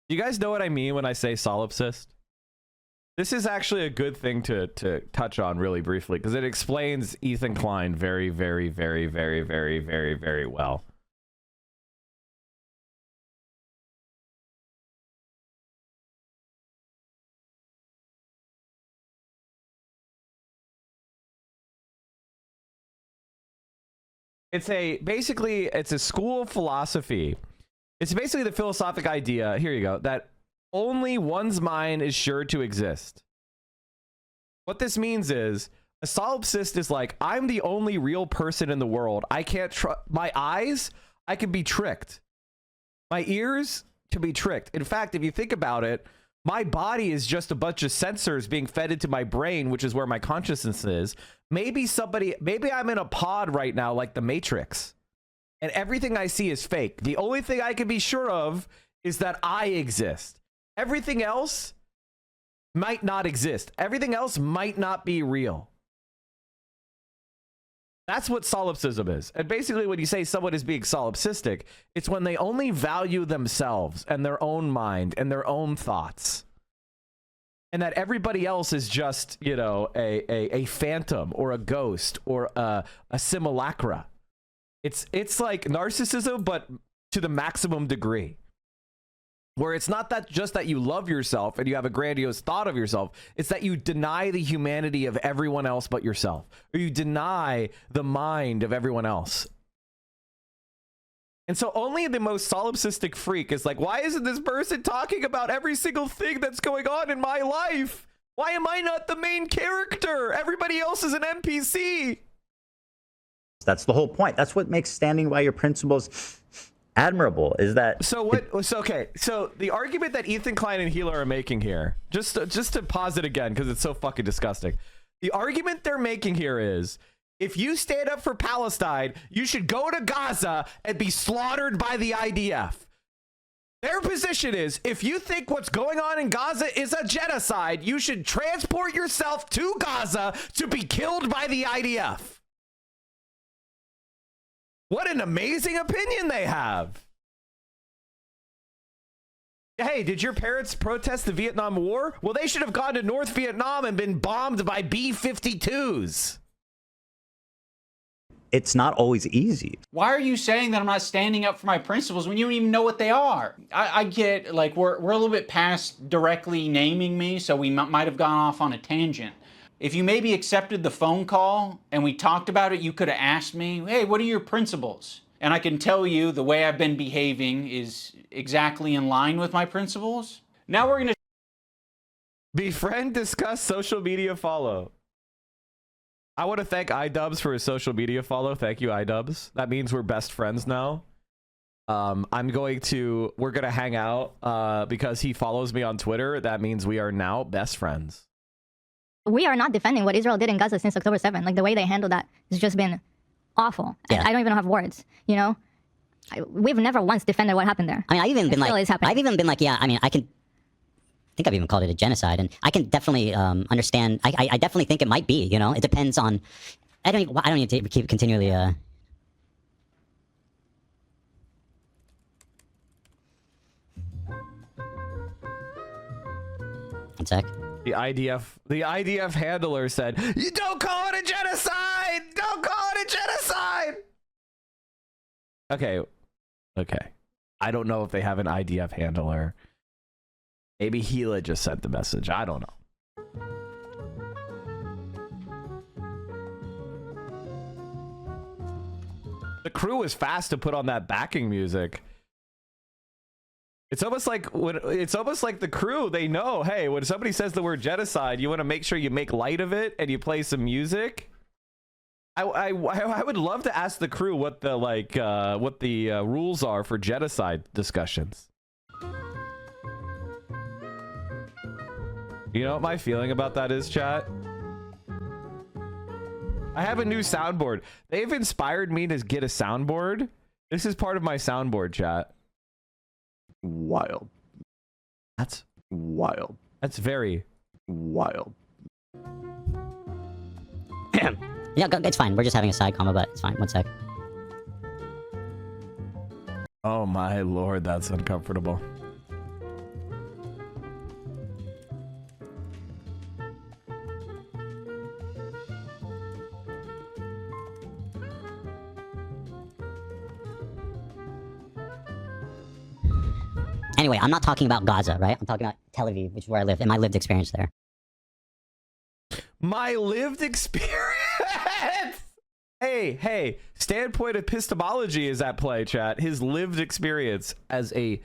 Do you guys know what I mean when I say solipsist? This is actually a good thing to touch on really briefly, because it explains Ethan Klein very, very, very, very, very, very, very well. It's a school of philosophy. It's basically the philosophic idea, here you go, that only one's mind is sure to exist. What this means is, a solipsist is like, I'm the only real person in the world. I can't trust my eyes. I can be tricked. My ears can be tricked. In fact, if you think about it, my body is just a bunch of sensors being fed into my brain, which is where my consciousness is. Maybe I'm in a pod right now, like the Matrix, and everything I see is fake. The only thing I can be sure of is that I exist. Everything else might not exist. Everything else might not be real. That's what solipsism is. And basically, when you say someone is being solipsistic, it's when they only value themselves and their own mind and their own thoughts. And that everybody else is just, you know, a phantom or a ghost or a simulacra. It's like narcissism, but to the maximum degree. Where it's not that just that you love yourself and you have a grandiose thought of yourself. It's that you deny the humanity of everyone else but yourself. Or you deny the mind of everyone else. And so only the most solipsistic freak is like, why isn't this person talking about every single thing that's going on in my life? Why am I not the main character? Everybody else is an NPC. That's the whole point. That's what makes standing by your principles admirable, is that so the argument that Ethan Klein and Hila are making here, just to pause it again because it's so fucking disgusting. The argument they're making here is, if you stand up for Palestine, you should go to Gaza and be slaughtered by the IDF. Their position is, if you think what's going on in Gaza is a genocide, you should transport yourself to Gaza to be killed by the IDF. What an amazing opinion they have. Hey, did your parents protest the Vietnam War? Well, they should have gone to North Vietnam and been bombed by B-52s. It's not always easy. Why are you saying that I'm not standing up for my principles when you don't even know what they are? I get, like, we're a little bit past directly naming me, so we might have gone off on a tangent. If you maybe accepted the phone call and we talked about it, you could have asked me, hey, what are your principles? And I can tell you the way I've been behaving is exactly in line with my principles. Now we're going to befriend, discuss, social media follow. I want to thank iDubbbz for his social media follow. Thank you, iDubbbz. That means we're best friends now. we're gonna hang out because he follows me on Twitter. That means we are now best friends. We are not defending what Israel did in Gaza since October 7th. Like, the way they handled that has just been awful. Yeah. I don't even have words, you know? We've never once defended what happened there. I mean, I've even been like, yeah, I mean, I think I've even called it a genocide, and I can definitely understand. I definitely think it might be, you know? It depends on, I don't need to keep continually, One sec. The IDF handler said, "You don't call it a genocide! Don't call it a genocide!" Okay. I don't know if they have an IDF handler. Maybe Gila just sent the message. I don't know. The crew is fast to put on that backing music. It's almost like the crew, they know, hey, when somebody says the word genocide, you want to make sure you make light of it and you play some music. I would love to ask the crew what the rules are for genocide discussions. You know what my feeling about that is, chat? I have a new soundboard. They've inspired me to get a soundboard. This is part of my soundboard, chat. Wild. That's wild. That's very wild. Yeah, it's fine. We're just having a side combo, but it's fine. One sec. Oh my lord, that's uncomfortable. Anyway, I'm not talking about Gaza, right? I'm talking about Tel Aviv, which is where I live, and my lived experience there. My lived experience. Hey, standpoint epistemology is at play, chat. His lived experience as a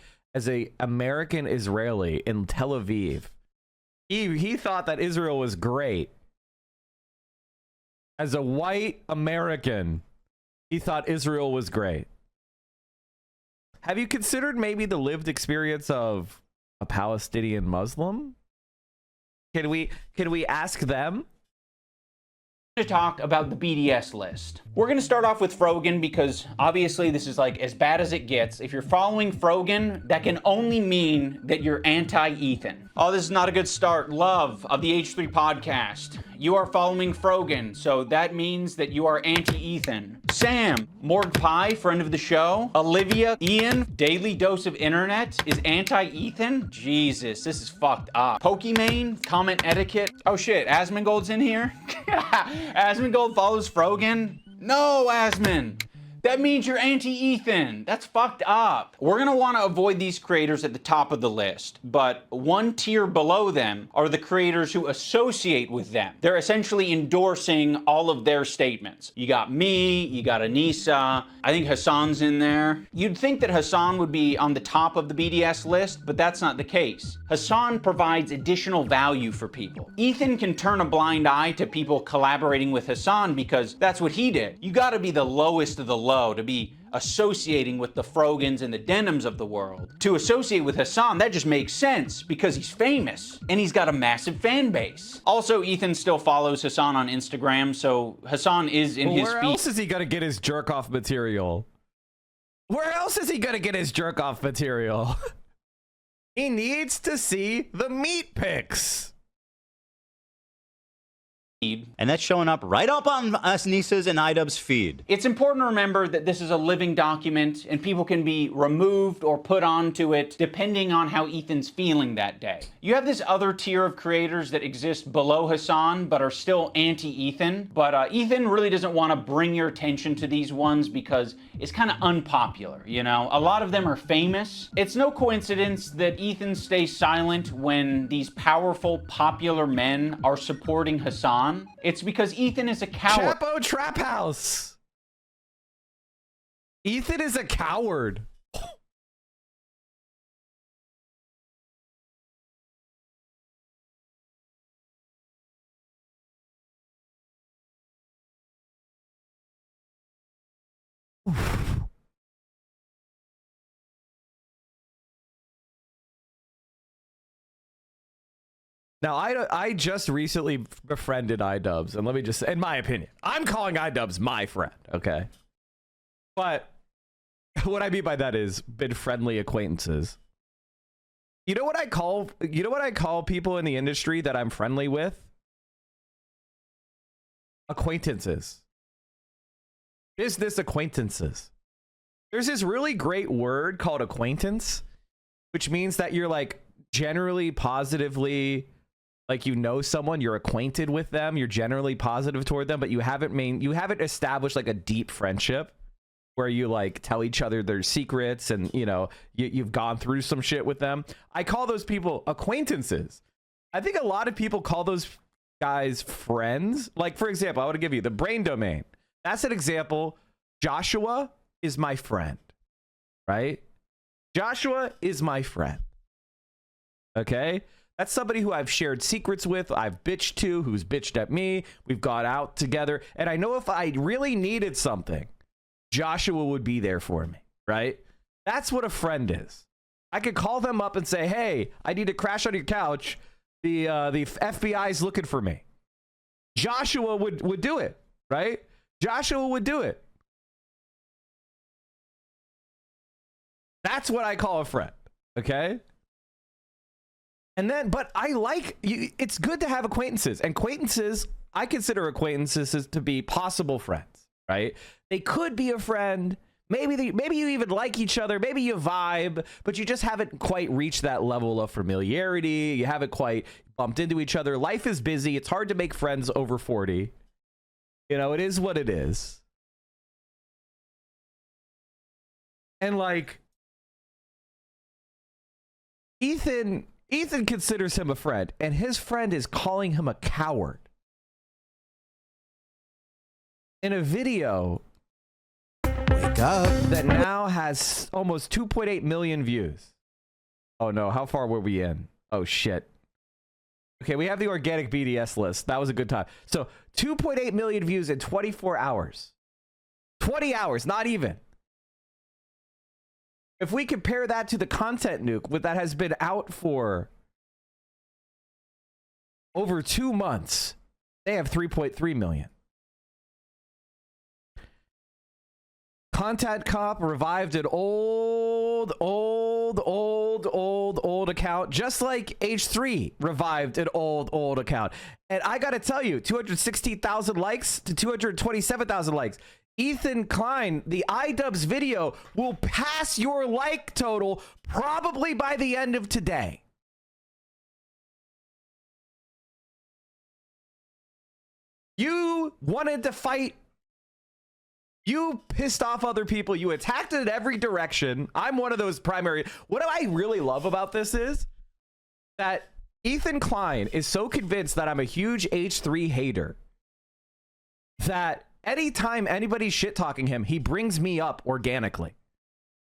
American Israeli in Tel Aviv. He thought that Israel was great. As a white American, he thought Israel was great. Have you considered maybe the lived experience of a Palestinian Muslim? Can we ask them? To talk about the BDS list. We're going to start off with Frogan because obviously this is like as bad as it gets. If you're following Frogan, that can only mean that you're anti-Ethan. Oh, this is not a good start. Love of the H3 podcast. You are following Frogan, so that means that you are anti-Ethan. Sam, Morg Pie, friend of the show. Olivia, Ian, Daily Dose of Internet is anti-Ethan? Jesus, this is fucked up. Pokimane, comment etiquette. Oh shit, Asmongold's in here? Asmongold follows Frogan? No, Asmon! That means you're anti-Ethan. That's fucked up. We're gonna wanna avoid these creators at the top of the list, but one tier below them are the creators who associate with them. They're essentially endorsing all of their statements. You got me, you got Anissa, I think Hassan's in there. You'd think that Hassan would be on the top of the BDS list, but that's not the case. Hassan provides additional value for people. Ethan can turn a blind eye to people collaborating with Hassan because that's what he did. You gotta be the lowest of the low to be associating with the Frogans and the Denims of the world. To associate with Hassan, that just makes sense because he's famous and he's got a massive fan base. Also, Ethan still follows Hassan on Instagram, so Hassan is in his feed. Where else is he gonna get his jerk-off material? Where else is he gonna get his jerk-off material? He needs to see the meat pics. And that's showing up right up on us Nisa's and idubbbbz's feed. It's important to remember that this is a living document and people can be removed or put onto it depending on how Ethan's feeling that day. You have this other tier of creators that exist below Hassan but are still anti-Ethan. But Ethan really doesn't want to bring your attention to these ones because it's kind of unpopular, you know? A lot of them are famous. It's no coincidence that Ethan stays silent when these powerful, popular men are supporting Hassan. It's because Ethan is a coward. Chapo Trap House. Ethan is a coward. Now, I just recently befriended idubbbz, and let me just say, in my opinion, I'm calling idubbbz my friend, okay? But what I mean by that is been friendly acquaintances. You know what I call people in the industry that I'm friendly with? Acquaintances. Business acquaintances. There's this really great word called acquaintance, which means that you're like generally positively, like, you know someone, you're acquainted with them, you're generally positive toward them, but you haven't established like a deep friendship where you like tell each other their secrets and, you know, you've gone through some shit with them. I call those people acquaintances. I think a lot of people call those guys friends. Like, for example, I want to give you the brain domain. That's an example. Joshua is my friend, right? Joshua is my friend. Okay? That's somebody who I've shared secrets with, I've bitched to, who's bitched at me. We've gone out together. And I know if I really needed something, Joshua would be there for me, right? That's what a friend is. I could call them up and say, hey, I need to crash on your couch. The FBI is looking for me. Joshua would do it, right? Joshua would do it. That's what I call a friend, okay? And then, but I like you. It's good to have acquaintances. And acquaintances, I consider acquaintances to be possible friends, right? They could be a friend. Maybe you even like each other. Maybe you vibe, but you just haven't quite reached that level of familiarity. You haven't quite bumped into each other. Life is busy. It's hard to make friends over 40. You know, it is what it is. And like, Ethan considers him a friend, and his friend is calling him a coward. In a video that now has almost 2.8 million views. Oh no, how far were we in? Oh shit. Okay, we have the organic BDS list. That was a good time. So 2.8 million views in 24 hours. 20 hours, not even. If we compare that to the content nuke that has been out for over 2 months, they have 3.3 million. Content Cop revived an old account, just like H3 revived an old account. And I gotta tell you, 216,000 likes to 227,000 likes. Ethan Klein, the idubbbz video will pass your like total probably by the end of today. You wanted to fight. You pissed off other people. You attacked in every direction. I'm one of those primary. What I really love about this is that Ethan Klein is so convinced that I'm a huge H3 hater that anytime anybody's shit talking him, he brings me up organically.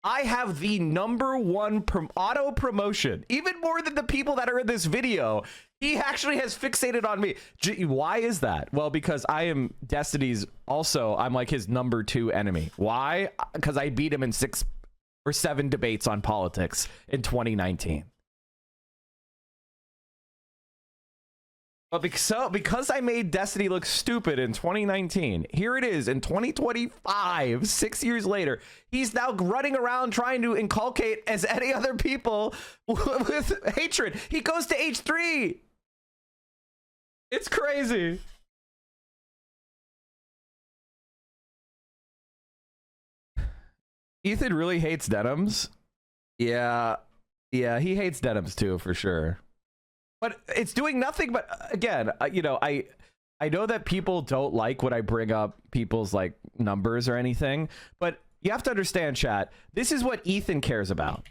I have the #1 auto promotion, even more than the people that are in this video. He actually has fixated on me. Why is that? Well, because I am Destiny's also. I'm like his #2 enemy. Why? Because I beat him in 6 or 7 debates on politics in 2019. But because I made Destiny look stupid in 2019, here it is in 2025, 6 years later, he's now running around trying to inculcate as any other people with hatred. He goes to H3. It's crazy. Ethan really hates denims. Yeah, he hates denims too, for sure. But it's doing nothing but, again, you know, I know that people don't like when I bring up people's like numbers or anything, but you have to understand, chat, this is what Ethan cares about,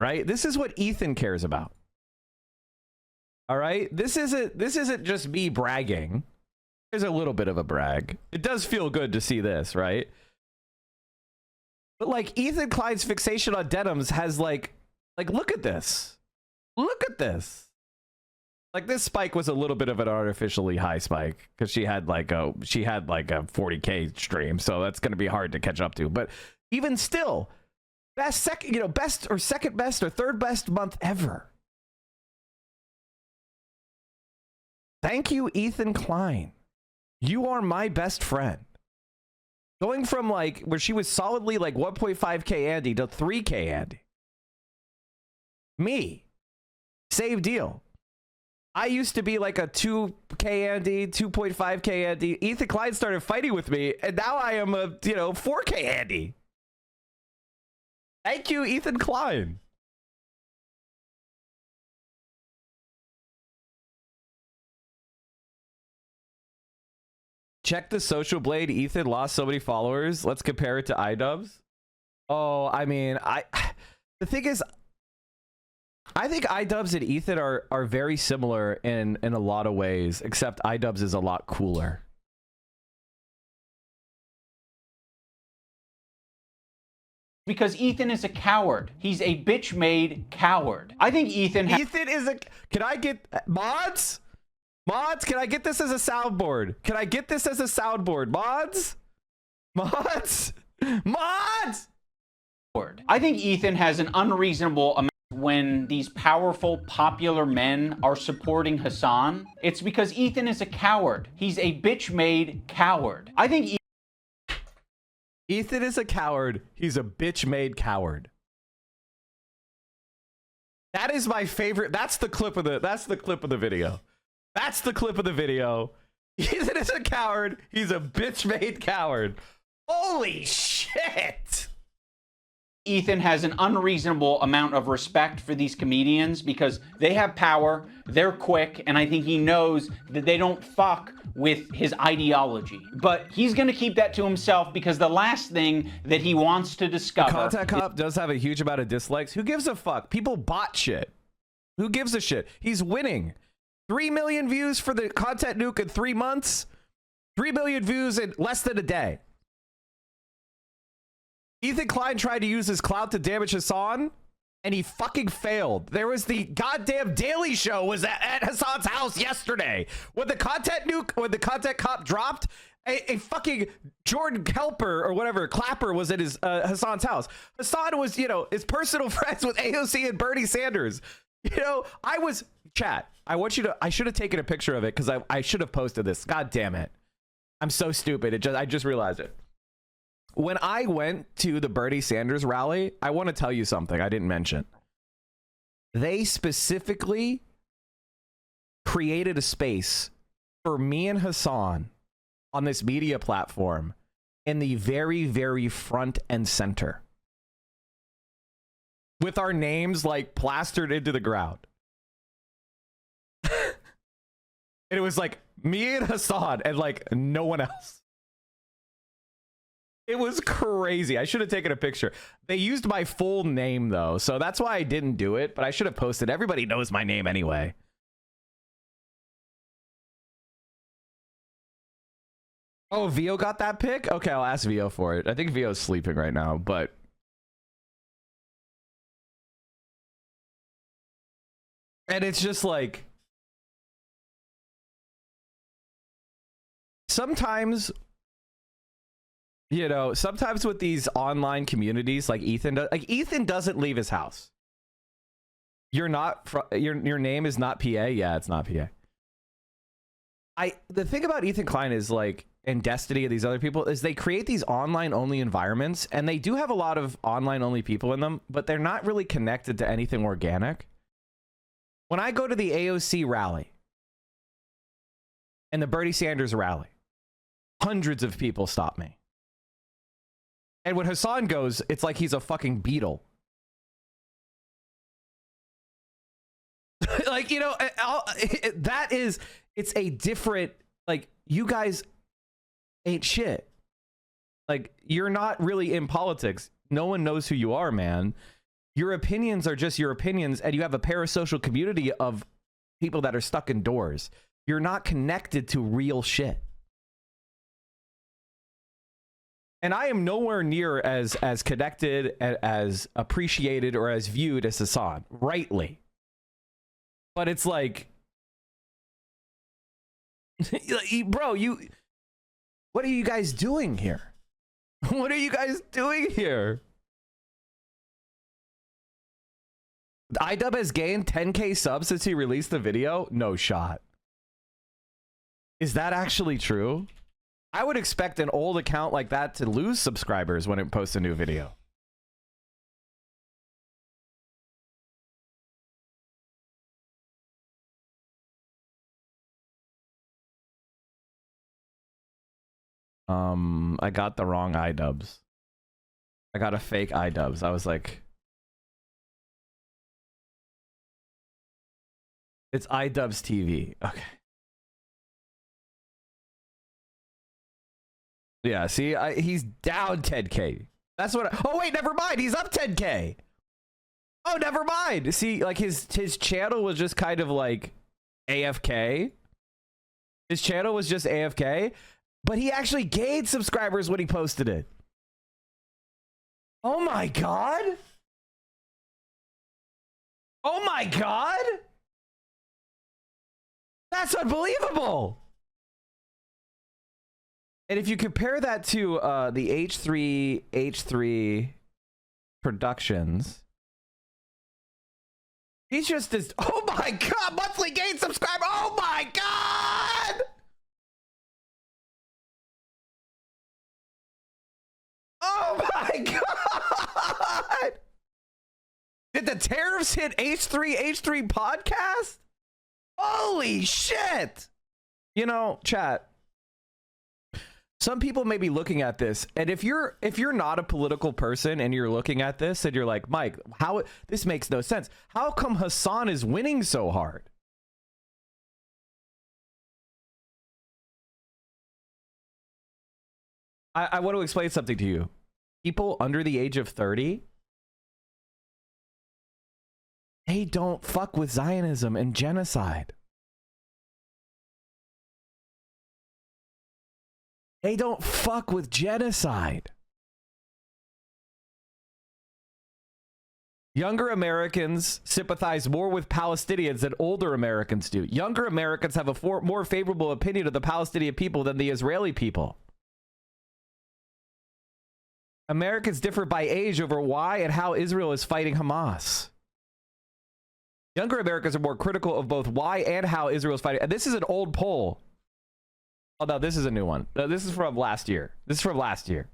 right? This is what Ethan cares about. All right? This isn't just me bragging. There's a little bit of a brag. It does feel good to see this, right? But like Ethan Klein's fixation on denims has like look at this. Look at this. Like, this spike was a little bit of an artificially high spike because she had like a 40K stream, so that's going to be hard to catch up to. But even still, best or second best or third best month ever. Thank you, Ethan Klein. You are my best friend. Going from like where she was solidly like 1.5K Andy to 3K Andy. Me. Same deal. I used to be like a 2K Andy, 2.5K Andy. Ethan Klein started fighting with me, and now I am a, 4K Andy. Thank you, Ethan Klein. Check the social blade. Ethan lost so many followers. Let's compare it to idubbbz. Oh, I mean, the thing is, I think idubbbz and Ethan are very similar in a lot of ways, except idubbbz is a lot cooler. Because Ethan is a coward. He's a bitch-made coward. I think Ethan is a... Can I get... Mods? Mods, can I get this as a soundboard? Can I get this as a soundboard? Mods? Mods? Mods? I think Ethan has an unreasonable amount when these powerful, popular men are supporting Hassan. It's because Ethan is a coward. He's a bitch-made coward. I think Ethan is a coward. He's a bitch-made coward. That is my favorite. That's the clip of the video. That's the clip of the video. Ethan is a coward. He's a bitch-made coward. Holy shit. Ethan has an unreasonable amount of respect for these comedians because they have power, they're quick, and I think he knows that they don't fuck with his ideology. But he's gonna keep that to himself because the last thing that he wants to discover... The Content Cop does have a huge amount of dislikes. Who gives a fuck? People bot shit. Who gives a shit? He's winning. 3 million views for the Content Nuke in 3 months. 3 million views in less than a day. Ethan Klein tried to use his clout to damage Hassan, and he fucking failed. There was the goddamn Daily Show was at Hassan's house yesterday. When the Content Cop dropped, a fucking Jordan Kelper or whatever, Clapper was at his Hassan's house. Hassan was, his personal friends with AOC and Bernie Sanders. I was... Chat, I should have taken a picture of it because I should have posted this. God damn it. I'm so stupid. I just realized it. When I went to the Bernie Sanders rally, I want to tell you something I didn't mention. They specifically created a space for me and Hassan on this media platform in the very, very front and center. With our names like plastered into the ground. And it was like me and Hassan and like no one else. It was crazy. I should have taken a picture. They used my full name though, so that's why I didn't do it, but I should have posted. Everybody knows my name anyway. Oh, Vio got that pic? Okay, I'll ask Vio for it. I think Vio's sleeping right now, but and it's just like sometimes, sometimes with these online communities like Ethan doesn't leave his house. You're not, your name is not PA. Yeah, it's not PA. The thing about Ethan Klein is like, and Destiny and these other people is they create these online only environments and they do have a lot of online only people in them, but they're not really connected to anything organic. When I go to the AOC rally and the Bernie Sanders rally, hundreds of people stop me. And when Hassan goes, it's like he's a fucking beetle. Like, it's a different, like, you guys ain't shit. Like, you're not really in politics. No one knows who you are, man. Your opinions are just your opinions, and you have a parasocial community of people that are stuck indoors. You're not connected to real shit. And I am nowhere near as connected, as appreciated, or as viewed as Hassan, rightly. But it's like, bro, what are you guys doing here? What are you guys doing here? Idubbbz has gained 10K subs since he released the video? No shot. Is that actually true? I would expect an old account like that to lose subscribers when it posts a new video. I got the wrong idubbbz. I got a fake idubbbz. I was like, it's idubbbzTV. Okay. Yeah, see, he's down 10K. That's what oh wait, never mind. He's up 10K. Oh, never mind. See, like his channel was just kind of like AFK. His channel was just AFK, but he actually gained subscribers when he posted it. Oh my god. Oh my god. That's unbelievable. And if you compare that to the H3 Productions, he's just as, oh my god, monthly gain subscriber. Oh my god. Oh my god. Did the tariffs hit H3 podcast? Holy shit. You know, chat. Some people may be looking at this, and if you're not a political person and you're looking at this and you're like, Mike, how this makes no sense. How come Hassan is winning so hard? I want to explain something to you. People under the age of 30, they don't fuck with Zionism and genocide. They don't fuck with genocide. Younger Americans sympathize more with Palestinians than older Americans do. Younger Americans have a more favorable opinion of the Palestinian people than the Israeli people. Americans differ by age over why and how Israel is fighting Hamas. Younger Americans are more critical of both why and how Israel is fighting. And this is an old poll. Oh no, this is a new one. This is from last year. This is from last year.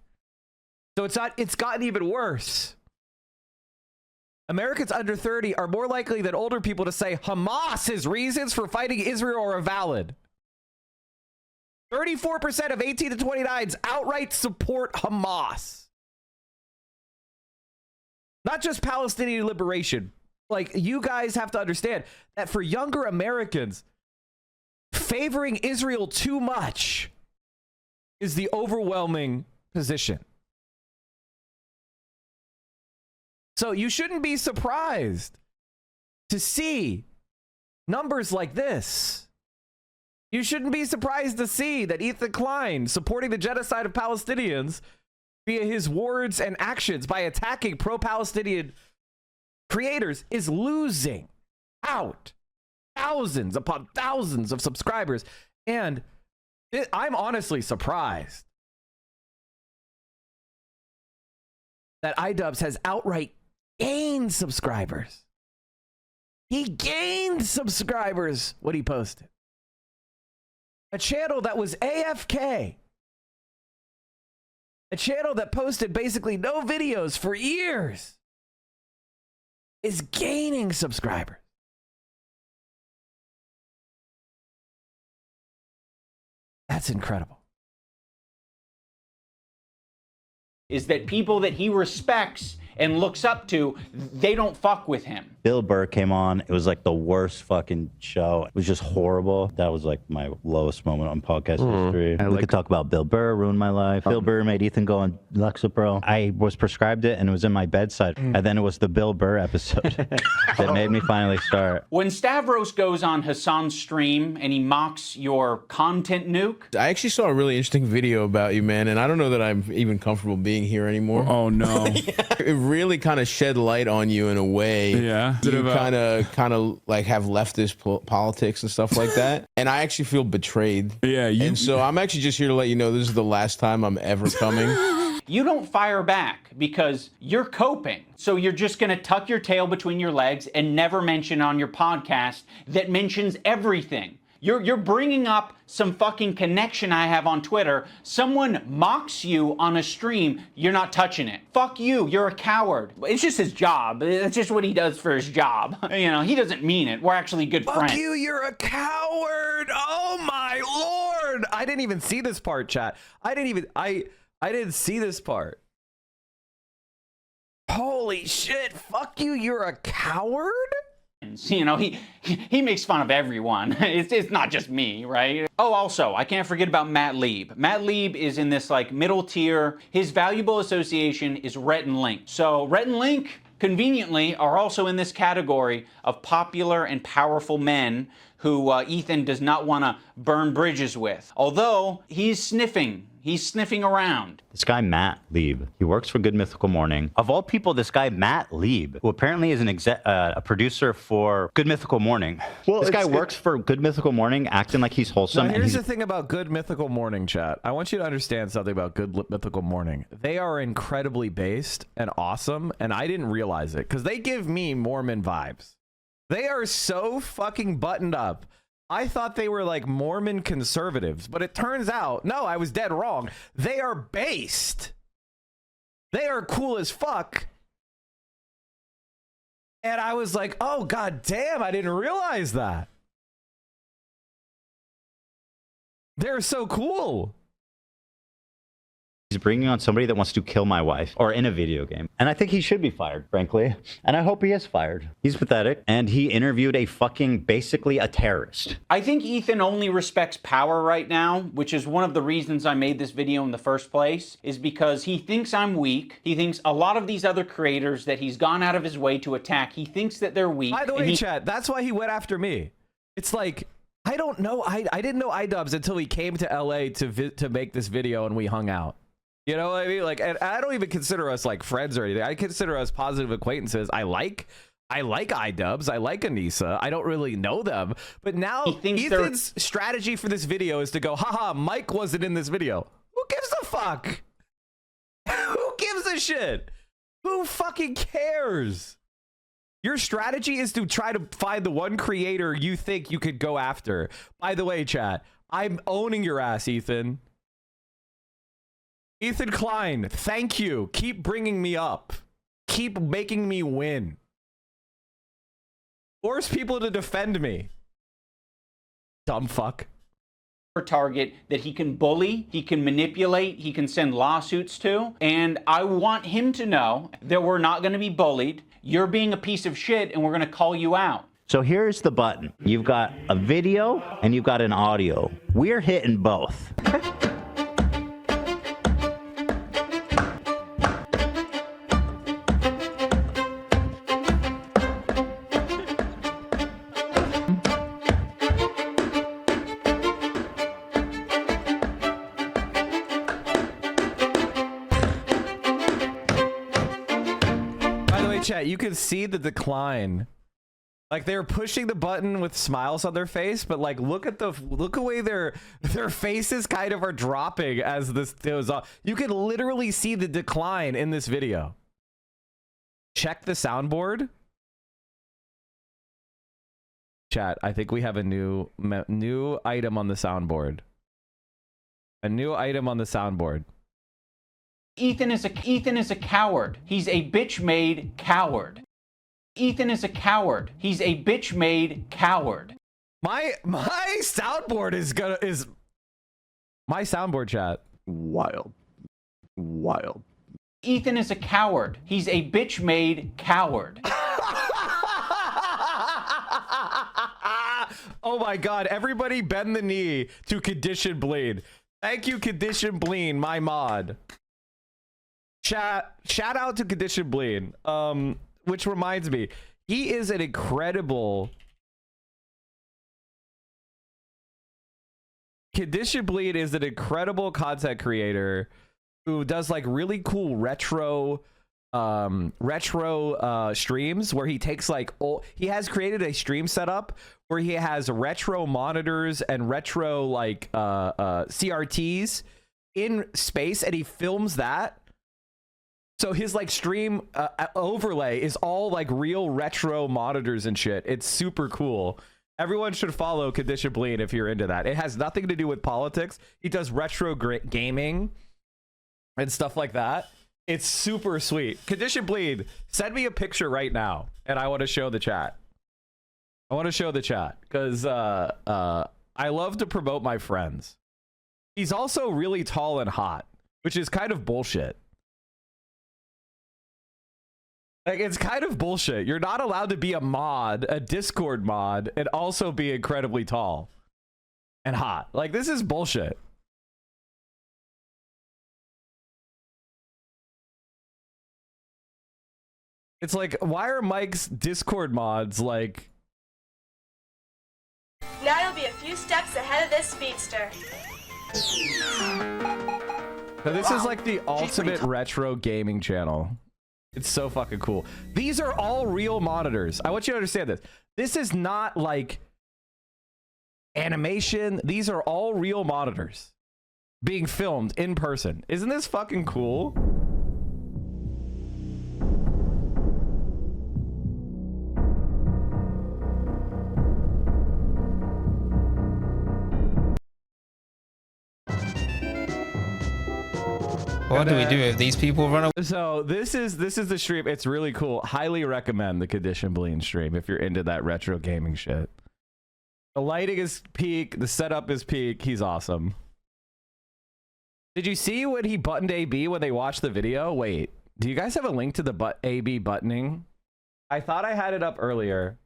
So it's gotten even worse. Americans under 30 are more likely than older people to say Hamas's reasons for fighting Israel are valid. 34% of 18 to 29s outright support Hamas. Not just Palestinian liberation. Like, you guys have to understand that for younger Americans, favoring Israel too much is the overwhelming position. So you shouldn't be surprised to see numbers like this. You shouldn't be surprised to see that Ethan Klein supporting the genocide of Palestinians via his words and actions by attacking pro-Palestinian creators is losing out thousands upon thousands of subscribers. And I'm honestly surprised that idubbbz has outright gained subscribers. He gained subscribers when he posted. A channel that was AFK. A channel that posted basically no videos for years is gaining subscribers. That's incredible. Is that people that he respects and looks up to, they don't fuck with him. Bill Burr came on. It was like the worst fucking show. It was just horrible. That was like my lowest moment on podcast history. We could talk about Bill Burr, ruined my life. Bill Burr made Ethan go on Lexapro. I was prescribed it and it was in my bedside. And then it was the Bill Burr episode that made me finally start. When Stavros goes on Hassan's stream and he mocks your content nuke. I actually saw a really interesting video about you, man, and I don't know that I'm even comfortable being here anymore. Oh no. It really kind of shed light on you in a way. Yeah. You kind of like have leftist politics and stuff like that. And I actually feel betrayed. Yeah. And so I'm actually just here to let you know this is the last time I'm ever coming. You don't fire back because you're coping. So you're just going to tuck your tail between your legs and never mention on your podcast that mentions everything. You're bringing up some fucking connection I have on Twitter. Someone mocks you on a stream, you're not touching it. Fuck you, you're a coward. It's just his job. It's just what he does for his job. You know, he doesn't mean it. We're actually good friends. Fuck you, you're a coward. Oh my lord. I didn't even see this part, chat. I didn't see this part. Holy shit. Fuck you, you're a coward? You know, he makes fun of everyone. It's not just me, right? Oh, also, I can't forget about Matt Lieb. Matt Lieb is in this like middle tier. His valuable association is Rhett and Link. So Rhett and Link, conveniently, are also in this category of popular and powerful men who Ethan does not want to burn bridges with. Although he's sniffing around. This guy, Matt Lieb, he works for Good Mythical Morning. Of all people, this guy, Matt Lieb, who apparently is a producer for Good Mythical Morning. Well, this guy works for Good Mythical Morning, acting like he's wholesome. Now, here's the thing about Good Mythical Morning, chat. I want you to understand something about Good Mythical Morning. They are incredibly based and awesome, and I didn't realize it, because they give me Mormon vibes. They are so fucking buttoned up. I thought they were like Mormon conservatives, but it turns out, no, I was dead wrong. They are based. They are cool as fuck. And I was like, oh, god damn, I didn't realize that. They're so cool. He's bringing on somebody that wants to kill my wife, or in a video game. And I think he should be fired, frankly. And I hope he is fired. He's pathetic. And he interviewed basically a terrorist. I think Ethan only respects power right now, which is one of the reasons I made this video in the first place, is because he thinks I'm weak. He thinks a lot of these other creators that he's gone out of his way to attack, he thinks that they're weak. By the way, chat, that's why he went after me. It's like, I don't know. I didn't know iDubbbz until he came to LA to make this video and we hung out. You know what I mean? Like, and I don't even consider us like friends or anything. I consider us positive acquaintances. I like iDubbbz. I like Anissa. I don't really know them, but now Ethan's strategy for this video is to go, haha, Mike wasn't in this video. Who gives a fuck? Who gives a shit? Who fucking cares? Your strategy is to try to find the one creator you think you could go after. By the way, chat, I'm owning your ass, Ethan. Ethan Klein, thank you. Keep bringing me up. Keep making me win. Force people to defend me. Dumb fuck. Target that he can bully, he can manipulate, he can send lawsuits to. And I want him to know that we're not going to be bullied. You're being a piece of shit and we're going to call you out. So here's the button. You've got a video and you've got an audio. We're hitting both. Chat, you can see the decline. Like, they're pushing the button with smiles on their face, but like, look away their faces kind of are dropping as this goes on. You can literally see the decline in this video. Check the soundboard. Chat, I think we have a new item on the soundboard. A new item on the soundboard. Ethan is a coward. He's a bitch-made coward. Ethan is a coward. He's a bitch-made coward. My soundboard is my soundboard, chat. Wild. Ethan is a coward. He's a bitch-made coward. Oh my god, everybody bend the knee to Condition Bleed. Thank you, Condition Bleed, my mod. Shout out to Condition Bleed. Which reminds me, he is an incredible Condition Bleed is an incredible content creator who does like really cool retro streams where he takes like he has created a stream setup where he has retro monitors and retro like CRTs in space, and he films that. So his like stream overlay is all like real retro monitors and shit. It's super cool. Everyone should follow Condition Bleed if you're into that. It has nothing to do with politics. He does retro gaming and stuff like that. It's super sweet. Condition Bleed, send me a picture right now, and I want to show the chat. I want to show the chat because I love to promote my friends. He's also really tall and hot, which is kind of bullshit. Like, it's kind of bullshit. You're not allowed to be a mod, a Discord mod, and also be incredibly tall and hot. Like, this is bullshit. It's like, why are Mike's Discord mods like... Now you'll be a few steps ahead of this speedster. So this is like the ultimate retro gaming channel. It's so fucking cool. These are all real monitors. I want you to understand this. This is not like animation. These are all real monitors being filmed in person. Isn't this fucking cool? What do we do if these people run away? So this is the stream. It's really cool. Highly recommend the Condition Bleed stream if you're into that retro gaming shit. The lighting is peak. The setup is peak. He's awesome. Did you see when he buttoned AB when they watched the video? Wait, do you guys have a link to the AB buttoning? I thought I had it up earlier.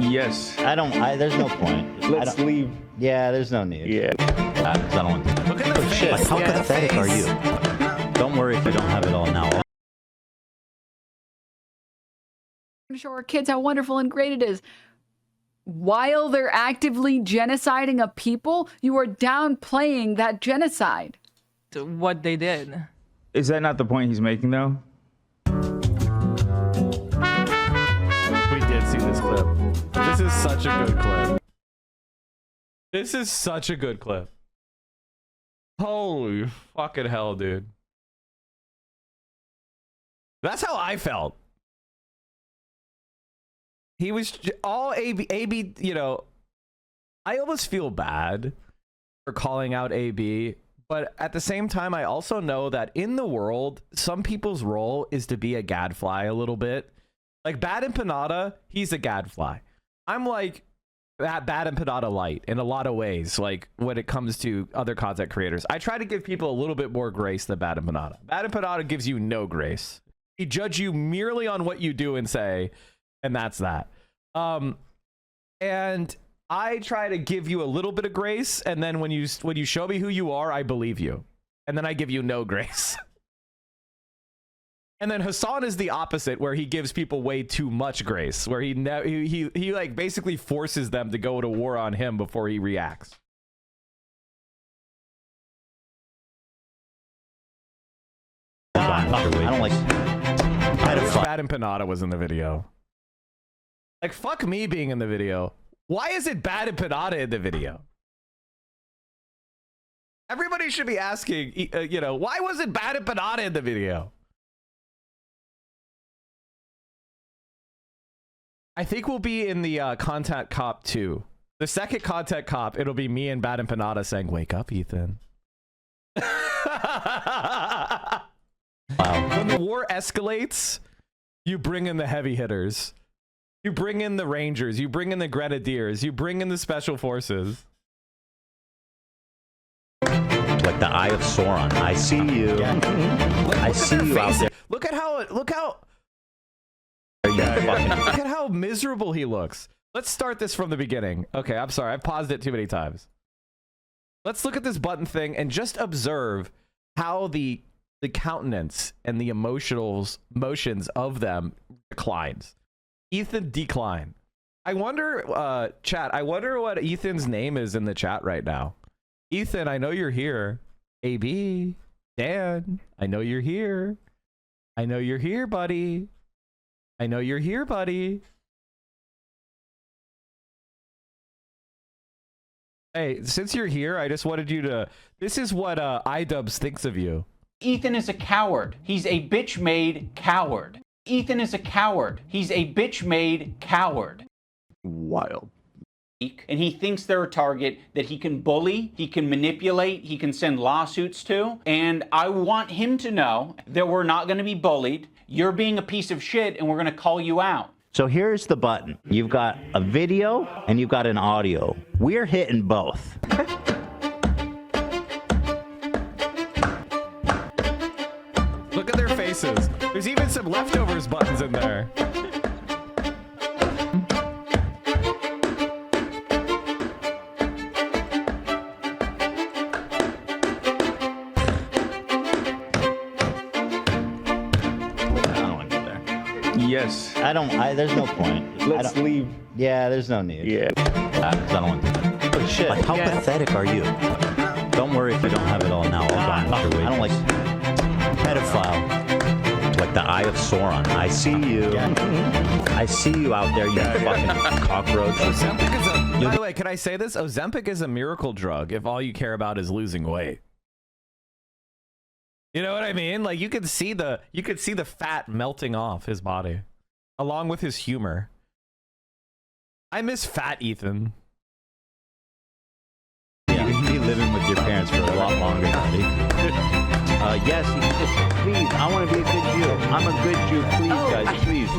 Yes. I don't. There's no point. Let's leave. Yeah, there's no need. Yeah. I don't want to. Look at the face. Like, how pathetic are you? Don't worry if you don't have it all now. To show our kids how wonderful and great it is. While they're actively genociding a people, you are downplaying that genocide. What they did. Is that not the point he's making, though? We did see this clip. This is such a good clip. This is such a good clip. Holy fucking hell, dude. That's how I felt. He was all AB, you know, I almost feel bad for calling out AB, but at the same time, I also know that in the world, some people's role is to be a gadfly a little bit. Like Bad Empanada, he's a gadfly. I'm like that Bad Empanada light in a lot of ways, like when it comes to other content creators. I try to give people a little bit more grace than Bad Empanada. Bad Empanada gives you no grace. He judges you merely on what you do and say, and that's that. And I try to give you a little bit of grace, and then when you show me who you are, I believe you, and then I give you no grace. And then Hassan is the opposite, where he gives people way too much grace, where he like basically forces them to go to war on him before he reacts. I don't like. I wish Bad Empanada was in the video. Like, fuck me being in the video. Why is it Bad Empanada in the video? Everybody should be asking, you know, why was it Bad Empanada in the video? I think we'll be in the Content Cop 2. The second Content Cop, it'll be me and Bad Empanada saying, wake up, Ethan. Wow. When the war escalates, you bring in the heavy hitters. You bring in the Rangers. You bring in the Grenadiers. You bring in the Special Forces. Like the Eye of Sauron. I see you. Yeah. I see you out there. Look at how. Look Yeah, at how miserable he looks. Let's start this from the beginning. Okay, I'm sorry. I've paused it too many times. Let's look at this button thing and just observe how the countenance and the motions of them declines. Ethan Decline. I wonder, chat, I wonder what Ethan's name is in the chat right now. Ethan, I know you're here. AB, Dan, I know you're here. I know you're here, buddy. I know you're here, buddy. Hey, since you're here, I just wanted you to... This is what iDubbbz thinks of you. Ethan is a coward. He's a bitch-made coward. Ethan is a coward. He's a bitch-made coward. Wild. And he thinks they're a target that he can bully, he can manipulate, he can send lawsuits to. And I want him to know that we're not going to be bullied. You're being a piece of shit, and we're going to call you out. So here's the button. You've got a video and you've got an audio. We're hitting both. Look at their faces. There's even some leftovers buttons in there. Yes. There's no point. Let's leave. Yeah, there's no need. Yeah. Because I don't want to do that. But shit. Like, how pathetic are you? Don't worry if you don't have it all now. I don't like pedophile. Like the Eye of Sauron. I see you. I see you out there, you fucking cockroach. Ozempic is a... By the way, can I say this? Ozempic is a miracle drug if all you care about is losing weight. You know what I mean? Like you could see the fat melting off his body, along with his humor. I miss fat Ethan. Yeah, you can be living with your parents for a lot longer, buddy. Yes, please. I want to be a good Jew. I'm a good Jew. Please, guys, please.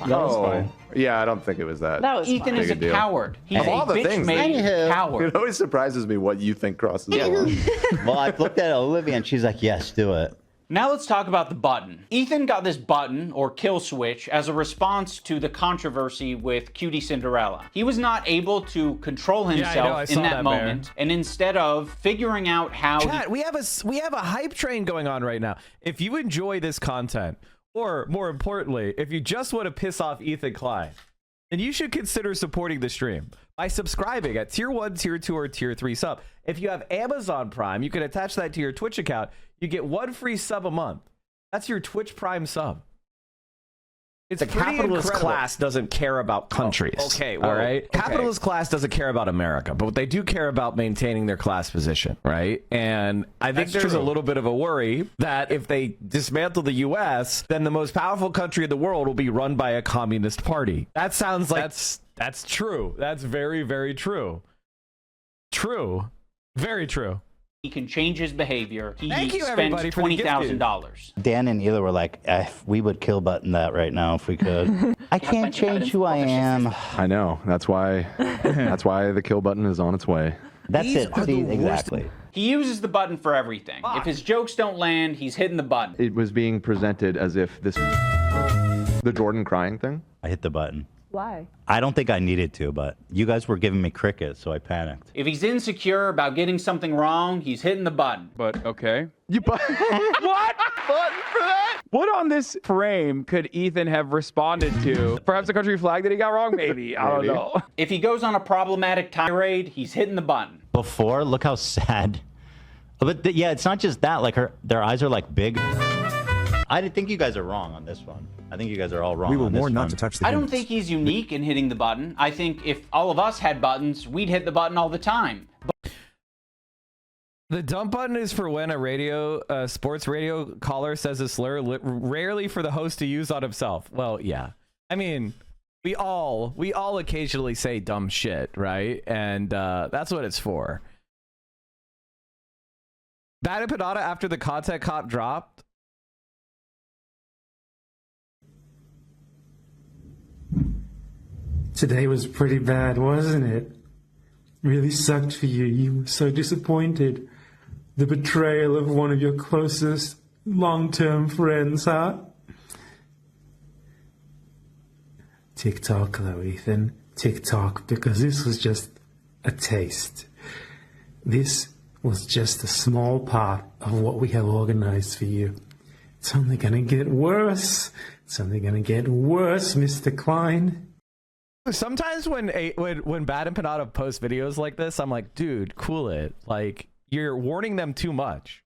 That's fine. Yeah, I don't think it was that. That was Ethan is a coward. He's of all a the things, bitch-made coward. it always surprises me what you think crosses the line. Well, I looked at Olivia and she's like, yes, do it. Now let's talk about the button. Ethan got this button, or kill switch, as a response to the controversy with Cutie Cinderella. He was not able to control himself in that moment, and instead of figuring out how... Chat, we have a hype train going on right now. If you enjoy this content, or more importantly, if you just want to piss off Ethan Klein, then you should consider supporting the stream by subscribing at tier 1, tier 2, or tier 3 sub. If you have Amazon Prime, you can attach that to your Twitch account. You get 1 free sub a month. That's your Twitch Prime sub. It's the capitalist class doesn't care about countries. Oh, okay, well, all right. Okay. Capitalist class doesn't care about America, but they do care about maintaining their class position, right? And I think there's a little bit of a worry that if they dismantle the U.S., then the most powerful country in the world will be run by a communist party. That sounds like that's true. That's very, very true. True. Very true. He can change his behavior. He Thank you, spent everybody, for the $20,000. Dan and Hila were like, we would kill button that right now if we could. I can't change who I am. I know. That's why the kill button is on its way. That's it. See, exactly. He uses the button for everything. If his jokes don't land, he's hitting the button. It was being presented as if the Jordan crying thing. I hit the button. Why? I don't think I needed to, but you guys were giving me crickets, so I panicked. If he's insecure about getting something wrong, he's hitting the button. But okay. What? Button for that? What on this frame could Ethan have responded to? Perhaps the country flag that he got wrong? Maybe. I don't know. If he goes on a problematic tirade, he's hitting the button. Before, look how sad. But yeah, it's not just that. Like their eyes are like big. I think you guys are wrong on this one. I think you guys are all wrong. We were warned not to touch the I don't think he's unique in hitting the button. I think if all of us had buttons, we'd hit the button all the time. The dump button is for when a sports radio caller says a slur, rarely for the host to use on himself. Well, yeah. I mean, we all occasionally say dumb shit, right? And that's what it's for. Bad and Panada, after the content cop dropped, today was pretty bad, wasn't it? Really sucked for you. You were so disappointed. The betrayal of one of your closest long-term friends, huh? Tick-tock, though, Ethan. Tick-tock, because this was just a taste. This was just a small part of what we have organized for you. It's only gonna get worse. It's only gonna get worse, Mr. Klein. sometimes when Bad and Panada post videos like this, I'm like, dude, cool it. Like, you're warning them too much.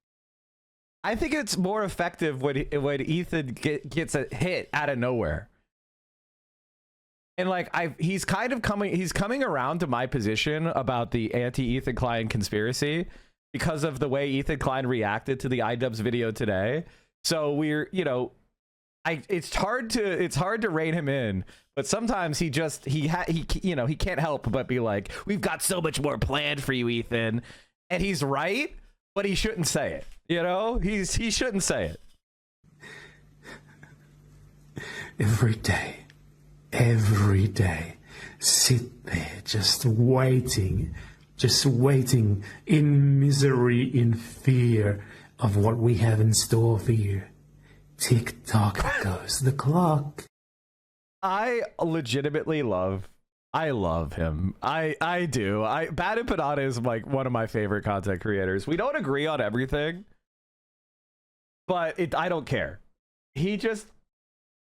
I think it's more effective when Ethan gets a hit out of nowhere. And like he's coming around to my position about the anti-Ethan Klein conspiracy because of the way Ethan Klein reacted to the idubbbz video today. So we're, you know, it's hard to rein him in, but sometimes he can't help but be like, we've got so much more planned for you, Ethan. And he's right, but he shouldn't say it. You know, he shouldn't say it. Every day, sit there just waiting in misery, in fear of what we have in store for you. Tick tock goes the clock. I legitimately love him. I do. Bad and Panada is like one of my favorite content creators. We don't agree on everything, but I don't care. He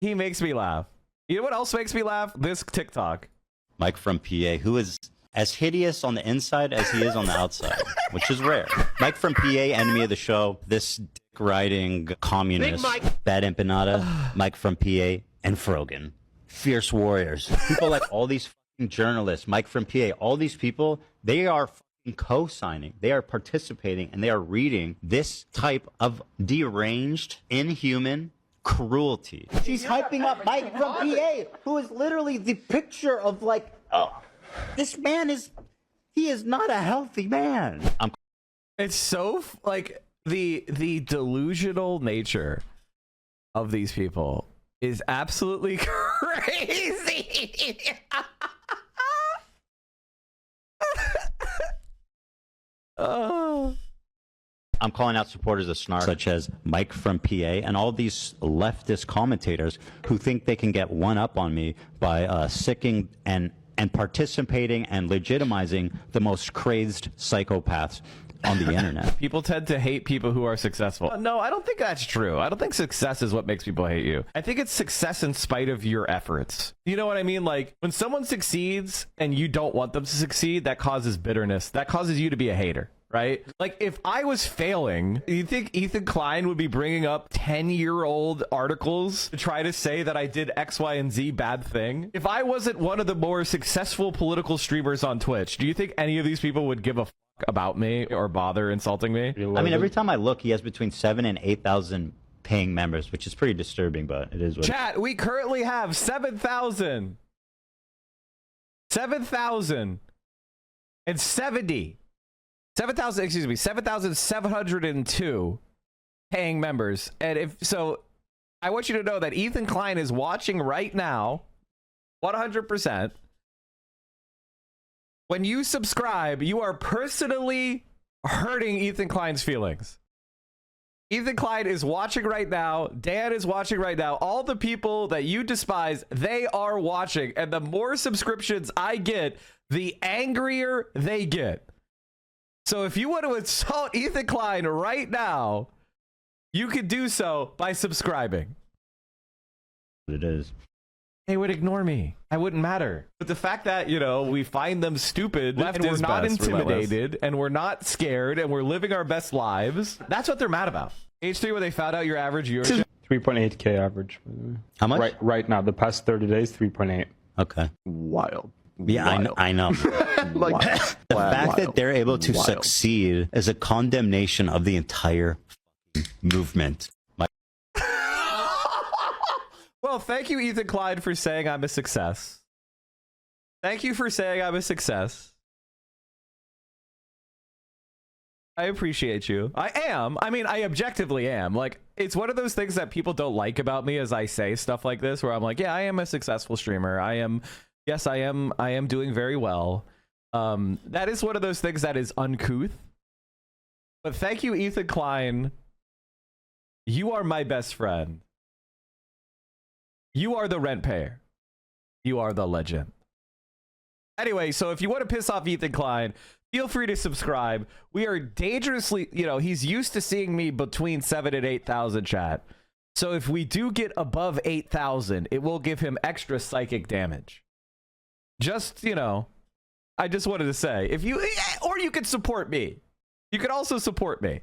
makes me laugh. You know what else makes me laugh? This TikTok. Mike from PA, who is as hideous on the inside as he is on the outside, which is rare. Mike from PA, enemy of the show. This dick-riding communist. Bad Empanada, Mike from PA, and Frogan. Fierce warriors. People like all these fucking journalists, Mike from PA, all these people, they are fucking co-signing. They are participating, and they are reading this type of deranged, inhuman cruelty. She's hyping up Mike from PA, who is literally the picture of like, oh, this man he is not a healthy man. It's so like the delusional nature of these people is absolutely crazy. Oh. I'm calling out supporters of Snark, such as Mike from PA, and all these leftist commentators who think they can get one up on me by sicking and participating and legitimizing the most crazed psychopaths on the internet. People tend to hate people who are successful. No, I don't think that's true. I don't think success is what makes people hate you. I think it's success in spite of your efforts. You know what I mean? Like when someone succeeds and you don't want them to succeed, that causes bitterness. That causes you to be a hater. Right? Like if I was failing, you think Ethan Klein would be bringing up 10-year-old articles to try to say that I did X, Y, and Z bad thing? If I wasn't one of the more successful political streamers on Twitch, do you think any of these people would give a fuck about me or bother insulting me? I mean, every time I look, he has between 7,000 and 8,000 paying members, which is pretty disturbing, but it is what Chat, we currently have 7,070 7,702 paying members. And if so, I want you to know that Ethan Klein is watching right now 100%. When you subscribe, you are personally hurting Ethan Klein's feelings. Ethan Klein is watching right now. Dan is watching right now. All the people that you despise, they are watching. And the more subscriptions I get, the angrier they get. So if you want to insult Ethan Klein right now, you could do so by subscribing. It is. They would ignore me. I wouldn't matter. But the fact that, you know, we find them stupid and we're not intimidated and we're not scared and we're living our best lives, that's what they're mad about. H3, when they found out your average viewership? 3.8K average. How much? Right now, the past 30 days, 3.8. Okay. Wild. Yeah, I know. Like, the fact that they're able to succeed is a condemnation of the entire movement. Well, thank you, Ethan Klein, for saying I'm a success. Thank you for saying I'm a success. I appreciate you. I am. I mean, I objectively am. Like, it's one of those things that people don't like about me as I say stuff like this, where I'm like, yeah, I am a successful streamer. Yes, I am doing very well. That is one of those things that is uncouth. But thank you, Ethan Klein. You are my best friend. You are the rent payer. You are the legend. Anyway, so if you want to piss off Ethan Klein, feel free to subscribe. We are dangerously, you know, he's used to seeing me between 7,000 and 8,000, chat. So if we do get above 8,000, it will give him extra psychic damage. Just, you know, I just wanted to say, if you, or you could support me. You could also support me.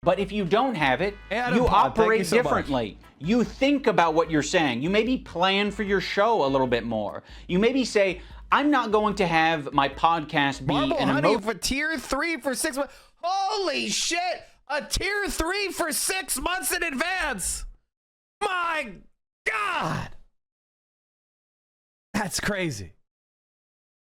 But if you don't have it, Adam you Pod, thank you operate so much. differently. You think about what you're saying. You maybe plan for your show a little bit more. You maybe say, I'm not going to have my podcast be Marble an Honey for tier 3 for 6 months. Holy shit! A tier 3 for 6 months in advance! My God! That's crazy.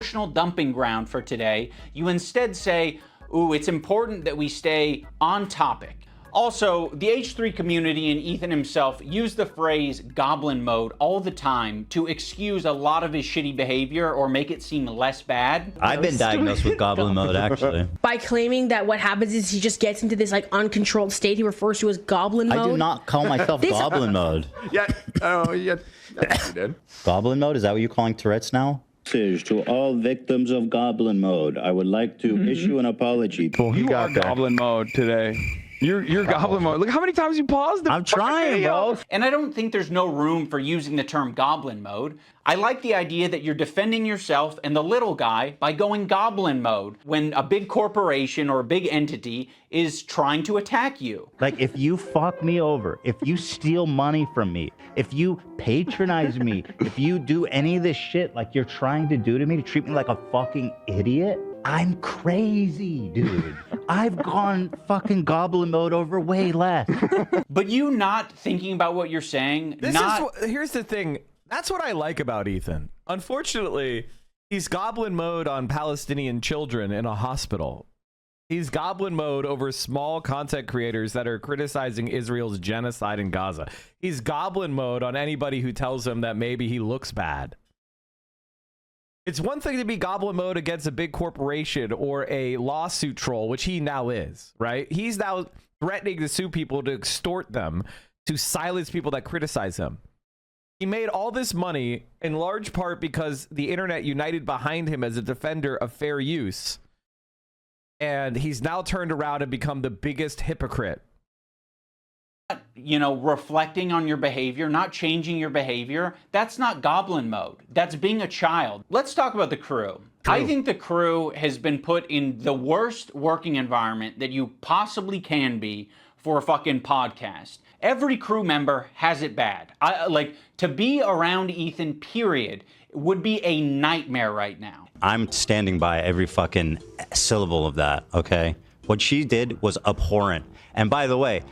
emotional dumping ground for today. You instead say, ooh, it's important that we stay on topic. Also, the H3 community and Ethan himself use the phrase goblin mode all the time to excuse a lot of his shitty behavior or make it seem less bad. I've been diagnosed with goblin mode, actually. By claiming that what happens is he just gets into this like uncontrolled state he refers to as goblin mode. I do not call myself goblin mode. Yeah, oh, yeah, you did. Goblin mode? Is that what you're calling Tourette's now? To all victims of goblin mode, I would like to issue an apology. You are goblin mode today. You're goblin mode. Look how many times you paused. I'm trying, bro. And I don't think there's no room for using the term goblin mode. I like the idea that you're defending yourself and the little guy by going goblin mode when a big corporation or a big entity is trying to attack you. Like, if you fuck me over, if you steal money from me, if you patronize me, if you do any of this shit like you're trying to do to me, to treat me like a fucking idiot, I'm crazy, dude. I've gone fucking goblin mode over way less. But you not thinking about what you're saying, Here's the thing. That's what I like about Ethan. Unfortunately, he's goblin mode on Palestinian children in a hospital. He's goblin mode over small content creators that are criticizing Israel's genocide in Gaza. He's goblin mode on anybody who tells him that maybe he looks bad. It's one thing to be goblin mode against a big corporation or a lawsuit troll, which he now is, right? He's now threatening to sue people to extort them, to silence people that criticize him. He made all this money in large part because the internet united behind him as a defender of fair use. And he's now turned around and become the biggest hypocrite. You know, reflecting on your behavior, not changing your behavior, that's not goblin mode. That's being a child. Let's talk about the crew. I think the crew has been put in the worst working environment that you possibly can be for a fucking podcast. Every crew member has it bad. Like, to be around Ethan, period, would be a nightmare right now. I'm standing by every fucking syllable of that, okay? What she did was abhorrent. And by the way,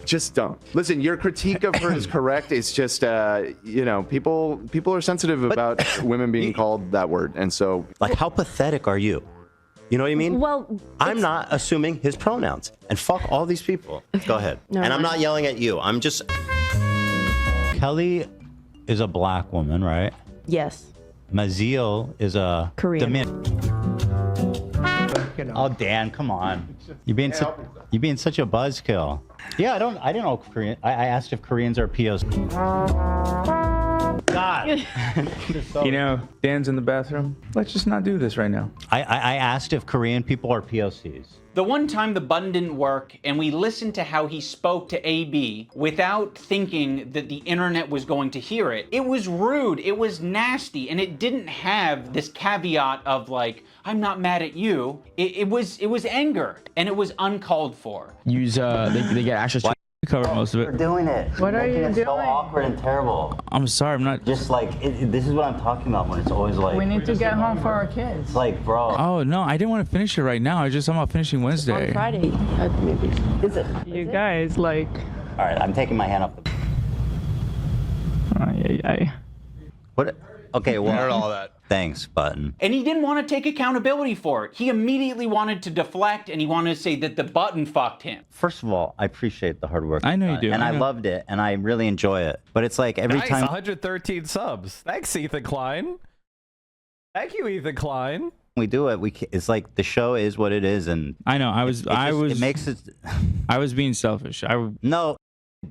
just don't listen. Your critique of her is correct. It's just you know, people are sensitive about women being called that word, and so like, how pathetic are you? You know what I mean? Well, I'm not assuming his pronouns, and fuck all these people. Go ahead. No, and I'm not yelling at you. I'm just. Kelly is a black woman, right? Yes. Maziel is a Korean. Oh, Dan, come on. You're being such a buzzkill. Yeah, I didn't know Korean. I asked if Koreans are POC. God. You know, Dan's in the bathroom. Let's just not do this right now. I asked if Korean people are POCs. The one time the button didn't work and we listened to how he spoke to AB without thinking that the internet was going to hear it, it was rude, it was nasty, and it didn't have this caveat of like, I'm not mad at you. It was anger, and it was uncalled for. Use they get access to cover most of it. You're doing it. What are you doing? So awkward and terrible. I'm sorry, I'm not. Just like this is what I'm talking about when it's always like. We need to get home for our kids. It's like, bro. Oh no, I didn't want to finish it right now. I just I'm about finishing Wednesday. On Friday, maybe. Is it? You guys like. All right, I'm taking my hand off the. What? Okay, well, I heard all that. Thanks, Button. And he didn't want to take accountability for it. He immediately wanted to deflect, and he wanted to say that the button fucked him. First of all, I appreciate the hard work. I know you do. And I loved it, and I really enjoy it. But it's like every nice, time. 113 subs. Thanks, Ethan Klein. Thank you, Ethan Klein. We do it. It's like the show is what it is, and I know. It makes it. I was being selfish. No,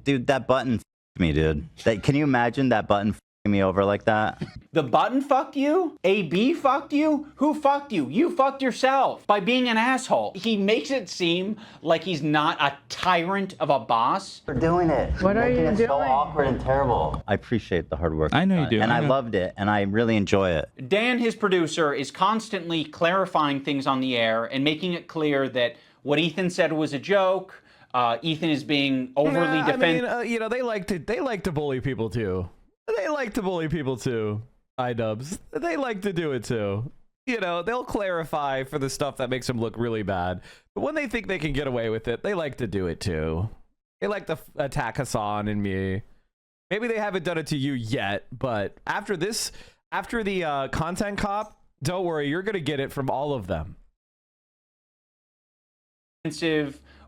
dude, that button f***ed me, dude. Can you imagine that button me over like that. The button fucked you? AB fucked you? Who fucked you? You fucked yourself by being an asshole. He makes it seem like he's not a tyrant of a boss. For doing it. What are you doing? So awkward and terrible. I appreciate the hard work. I know you do. And I loved it, and I really enjoy it. Dan, his producer, is constantly clarifying things on the air and making it clear that what Ethan said was a joke. Ethan is being overly defensive. I mean, you know, they like to bully people too. They like to bully people too. Idubbbz. They like to do it too. You know, they'll clarify for the stuff that makes them look really bad. But when they think they can get away with it, they like to do it too. They like to attack Hassan and me. Maybe they haven't done it to you yet, but after the content cop, don't worry, you're gonna get it from all of them.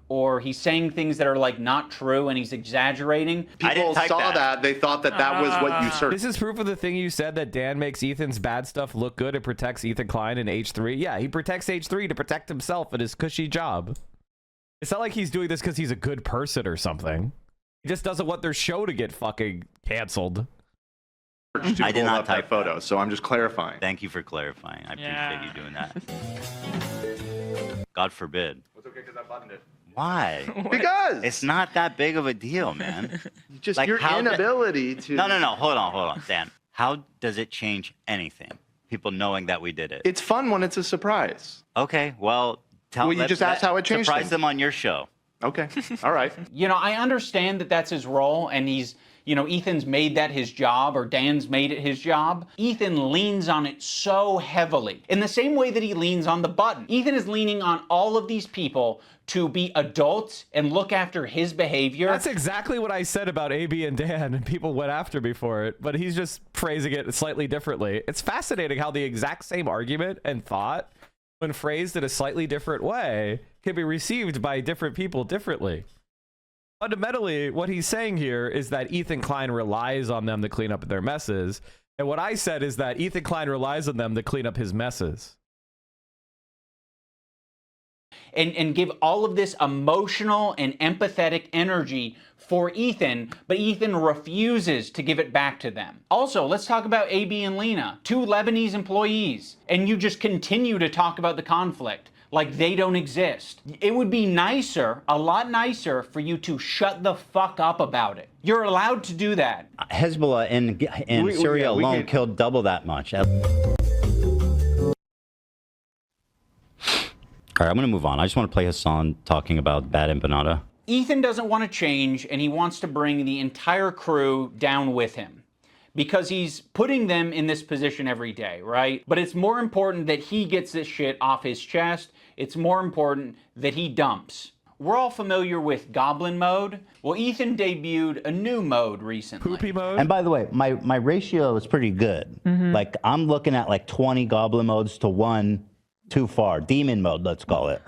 Or he's saying things that are like not true and he's exaggerating. People saw that. They thought that that was what you searched. This is proof of the thing you said, that Dan makes Ethan's bad stuff look good and protects Ethan Klein in H3. Yeah, he protects H3 to protect himself and his cushy job. It's not like he's doing this because he's a good person or something. He just doesn't want their show to get fucking canceled. I did not type that photo, so I'm just clarifying. Thank you for clarifying. I appreciate you doing that. God forbid. It's okay because I buttoned it. Why? Because it's not that big of a deal, man. Just like your inability to. No. Hold on, Dan. How does it change anything? People knowing that we did it. It's fun when it's a surprise. Okay, well, you just asked how it changed. Surprise them on your show. Okay, all right. You know, I understand that that's his role, and he's. You know, Ethan's made that his job, or Dan's made it his job. Ethan leans on it so heavily, in the same way that he leans on the button. Ethan is leaning on all of these people to be adults and look after his behavior. That's exactly what I said about AB and Dan, and people went after me for it, but he's just phrasing it slightly differently. It's fascinating how the exact same argument and thought, when phrased in a slightly different way, can be received by different people differently. Fundamentally, what he's saying here is that Ethan Klein relies on them to clean up their messes. And what I said is that Ethan Klein relies on them to clean up his messes. And give all of this emotional and empathetic energy for Ethan, but Ethan refuses to give it back to them. Also, let's talk about AB and Lena, 2 Lebanese employees, and you just continue to talk about the conflict like they don't exist. It would be nicer, a lot nicer, for you to shut the fuck up about it. You're allowed to do that. Hezbollah in Syria alone killed double that much. All right, I'm going to move on. I just want to play Hassan talking about bad empanada. Ethan doesn't want to change, and he wants to bring the entire crew down with him, because he's putting them in this position every day, right? But it's more important that he gets this shit off his chest. It's more important that he dumps. We're all familiar with Goblin Mode. Well, Ethan debuted a new mode recently. Poopy Mode? And by the way, my ratio is pretty good. Like, I'm looking at like 20 Goblin Modes to 1 too far. Demon Mode, let's call it.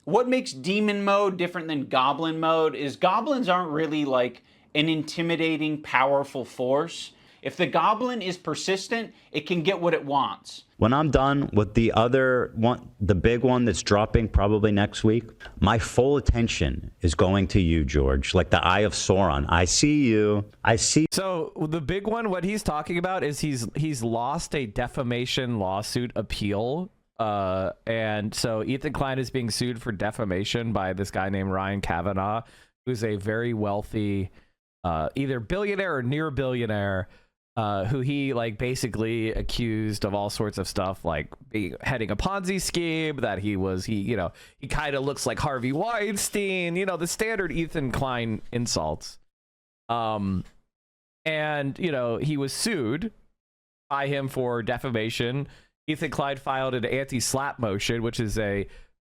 What makes Demon Mode different than Goblin Mode is goblins aren't really like an intimidating, powerful force. If the goblin is persistent, it can get what it wants. When I'm done with the other one, the big one that's dropping probably next week, my full attention is going to you, George, like the Eye of Sauron. I see you. I see. So the big one, what he's talking about is he's lost a defamation lawsuit appeal. And so Ethan Klein is being sued for defamation by this guy named Ryan Kavanaugh, who's a very wealthy, either billionaire or near billionaire, who he like basically accused of all sorts of stuff, like heading a Ponzi scheme, that he kind of looks like Harvey Weinstein, the standard Ethan Klein insults. And he was sued by him for defamation. Ethan Klein filed an anti-slap motion, which is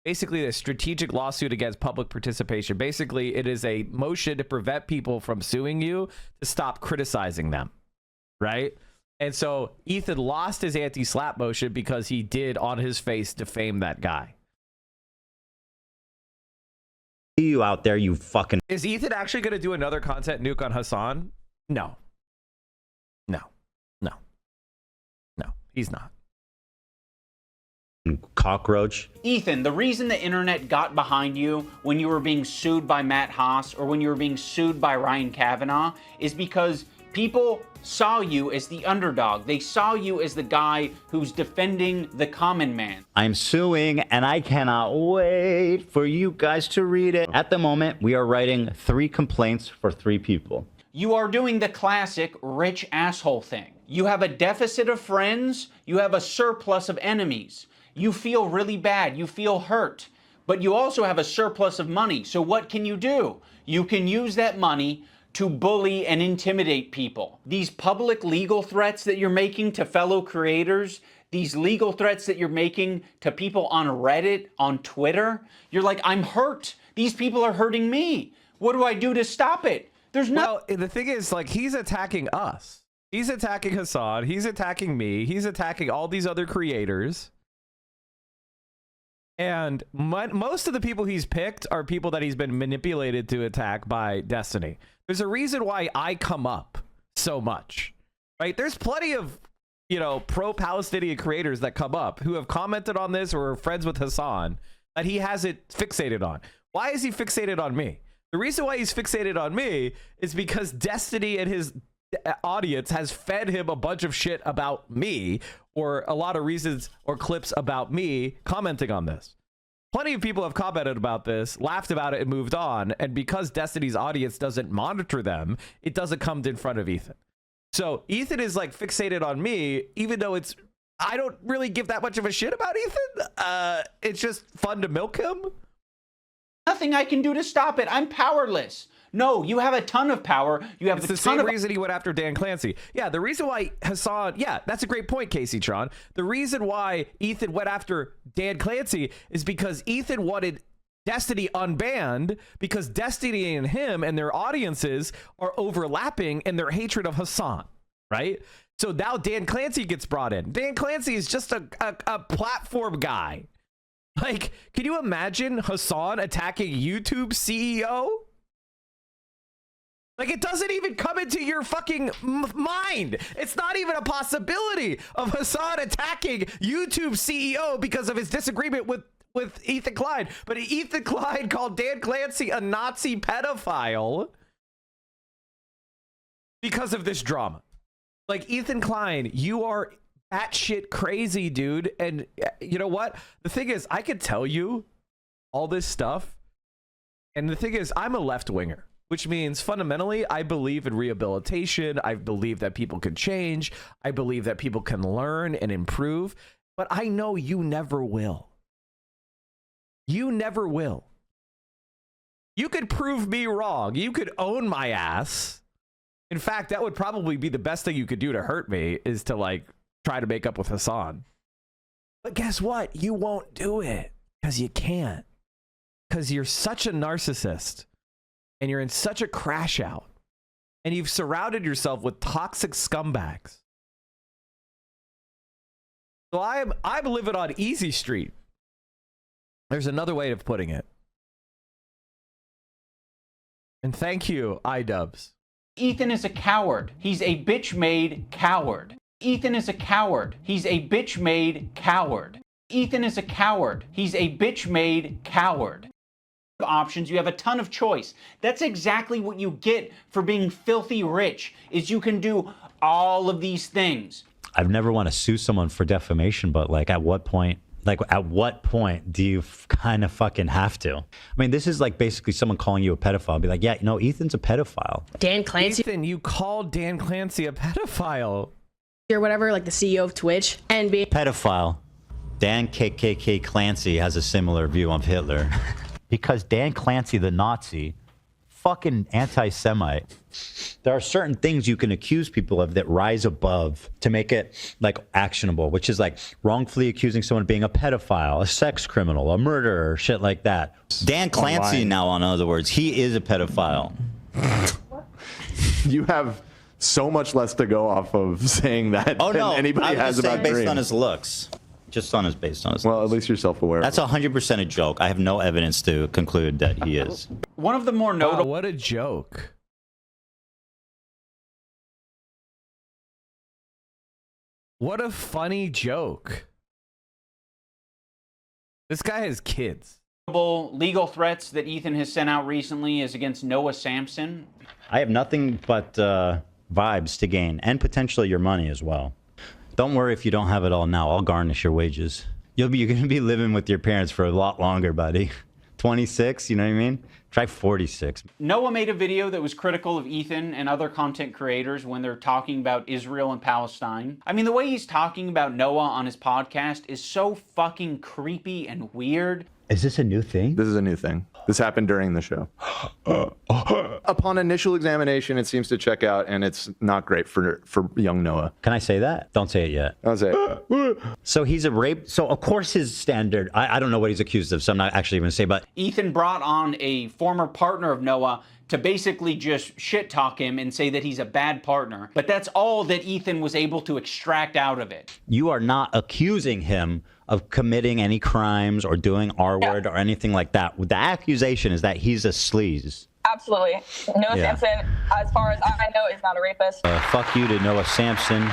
basically a strategic lawsuit against public participation. Basically, it is a motion to prevent people from suing you, to stop criticizing them, right? And so Ethan lost his anti-slap motion because he did, on his face, defame that guy. You out there, you fucking... Is Ethan actually going to do another content nuke on Hassan? No. No, he's not. Cockroach. Ethan, the reason the internet got behind you when you were being sued by Matt Haas or when you were being sued by Ryan Kavanaugh is because People saw you as the underdog. They saw you as the guy who's defending the common man. I'm suing, and I cannot wait for you guys to read it. At the moment, we are writing 3 complaints for 3 people. You are doing the classic rich asshole thing. You have a deficit of friends, you have a surplus of enemies. You feel really bad, you feel hurt, but you also have a surplus of money. So what can you do? You can use that money to bully and intimidate people. These public legal threats that you're making to fellow creators, these legal threats that you're making to people on Reddit, on Twitter, you're like, I'm hurt. These people are hurting me. What do I do to stop it? There's no. Well, the thing is, like, he's attacking us. He's attacking Hassan. He's attacking me. He's attacking all these other creators. And most of the people he's picked are people that he's been manipulated to attack by Destiny. There's a reason why I come up so much, right? There's plenty of, you know, pro-Palestinian creators that come up who have commented on this or are friends with Hassan that he has it fixated on. Why is he fixated on me? The reason why he's fixated on me is because Destiny and his audience has fed him a bunch of shit about me, or a lot of reasons or clips about me commenting on this. Plenty of people have commented about this, laughed about it, and moved on. And because Destiny's audience doesn't monitor them, it doesn't come in front of Ethan. So Ethan is like fixated on me, even though I don't really give that much of a shit about Ethan. It's just fun to milk him. Nothing I can do to stop it. I'm powerless. No, you have a ton of power. You have it's the same reason he went after Dan Clancy. Yeah, the reason why Hassan, yeah, that's a great point, Casey Tron. The reason why Ethan went after Dan Clancy is because Ethan wanted Destiny unbanned, because Destiny and him and their audiences are overlapping in their hatred of Hassan, right? So now Dan Clancy gets brought in. Dan Clancy is just a platform guy. Like, can you imagine Hassan attacking YouTube CEO? Like, it doesn't even come into your fucking mind. It's not even a possibility of Hassan attacking YouTube CEO because of his disagreement with Ethan Klein. But Ethan Klein called Dan Clancy a Nazi pedophile because of this drama. Like, Ethan Klein, you are batshit crazy, dude. And you know what? The thing is, I could tell you all this stuff. And the thing is, I'm a left-winger, which means fundamentally, I believe in rehabilitation. I believe that people can change. I believe that people can learn and improve. But I know you never will. You never will. You could prove me wrong. You could own my ass. In fact, that would probably be the best thing you could do to hurt me, is to like try to make up with Hassan. But guess what? You won't do it because you can't. Because you're such a narcissist. And you're in such a crash out, and you've surrounded yourself with toxic scumbags. So I'm living on easy street. There's another way of putting it. And thank you, idubbbz. Ethan is a coward. He's a bitch-made coward. Ethan is a coward. He's a bitch-made coward. Ethan is a coward. He's a bitch-made coward. Options, you have a ton of choice. That's exactly what you get for being filthy rich, is you can do all of these things. I've never want to sue someone for defamation, but like at what point do you kind of fucking have to? I mean, this is like basically someone calling you a pedophile. Be like, yeah, no, Ethan's a pedophile. Dan Clancy. Ethan, you called Dan Clancy a pedophile. Or whatever, like the CEO of Twitch, and being pedophile. Dan KKK Clancy has a similar view of Hitler. Because Dan Clancy, the Nazi, fucking anti-Semite. There are certain things you can accuse people of that rise above to make it like actionable, which is like wrongfully accusing someone of being a pedophile, a sex criminal, a murderer, shit like that. Dan Clancy now, in other words, he is a pedophile. You have so much less to go off of saying that than anybody has about based Dream. on his looks. Just based on his Well, at least you're self-aware. That's 100% a joke. I have no evidence to conclude that he is. One of the more notable... Wow, what a joke. What a funny joke. This guy has kids. Legal threats that Ethan has sent out recently is against Noah Sampson. I have nothing but vibes to gain, and potentially your money as well. Don't worry if you don't have it all now. I'll garnish your wages. You're going to be living with your parents for a lot longer, buddy. 26, you know what I mean? Try 46. Noah made a video that was critical of Ethan and other content creators when they're talking about Israel and Palestine. I mean, the way he's talking about Noah on his podcast is so fucking creepy and weird. Is this a new thing? This is a new thing. This happened during the show. Upon initial examination, it seems to check out, and it's not great for young Noah. Can I say that? Don't say it yet. I'll say it. So he's a rape. So of course his standard, I don't know what he's accused of, so I'm not actually going to say, but Ethan brought on a former partner of Noah to basically just shit talk him and say that he's a bad partner. But that's all that Ethan was able to extract out of it. you are not accusing him of committing any crimes or doing R-word or anything like that. The accusation is that he's a sleaze. Absolutely. Noah Sampson, as far as I know, is not a rapist. Fuck you to Noah Sampson,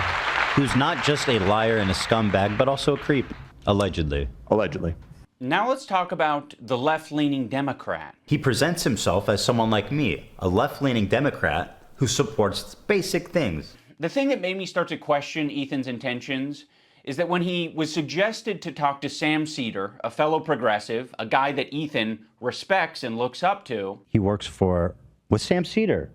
who's not just a liar and a scumbag, but also a creep, allegedly. Allegedly. Now let's talk about the left-leaning Democrat. He presents himself as someone like me, a left-leaning Democrat who supports basic things. The thing that made me start to question Ethan's intentions is that when he was suggested to talk to Sam Seder, a fellow progressive, a guy that Ethan respects and looks up to. He works with Sam Seder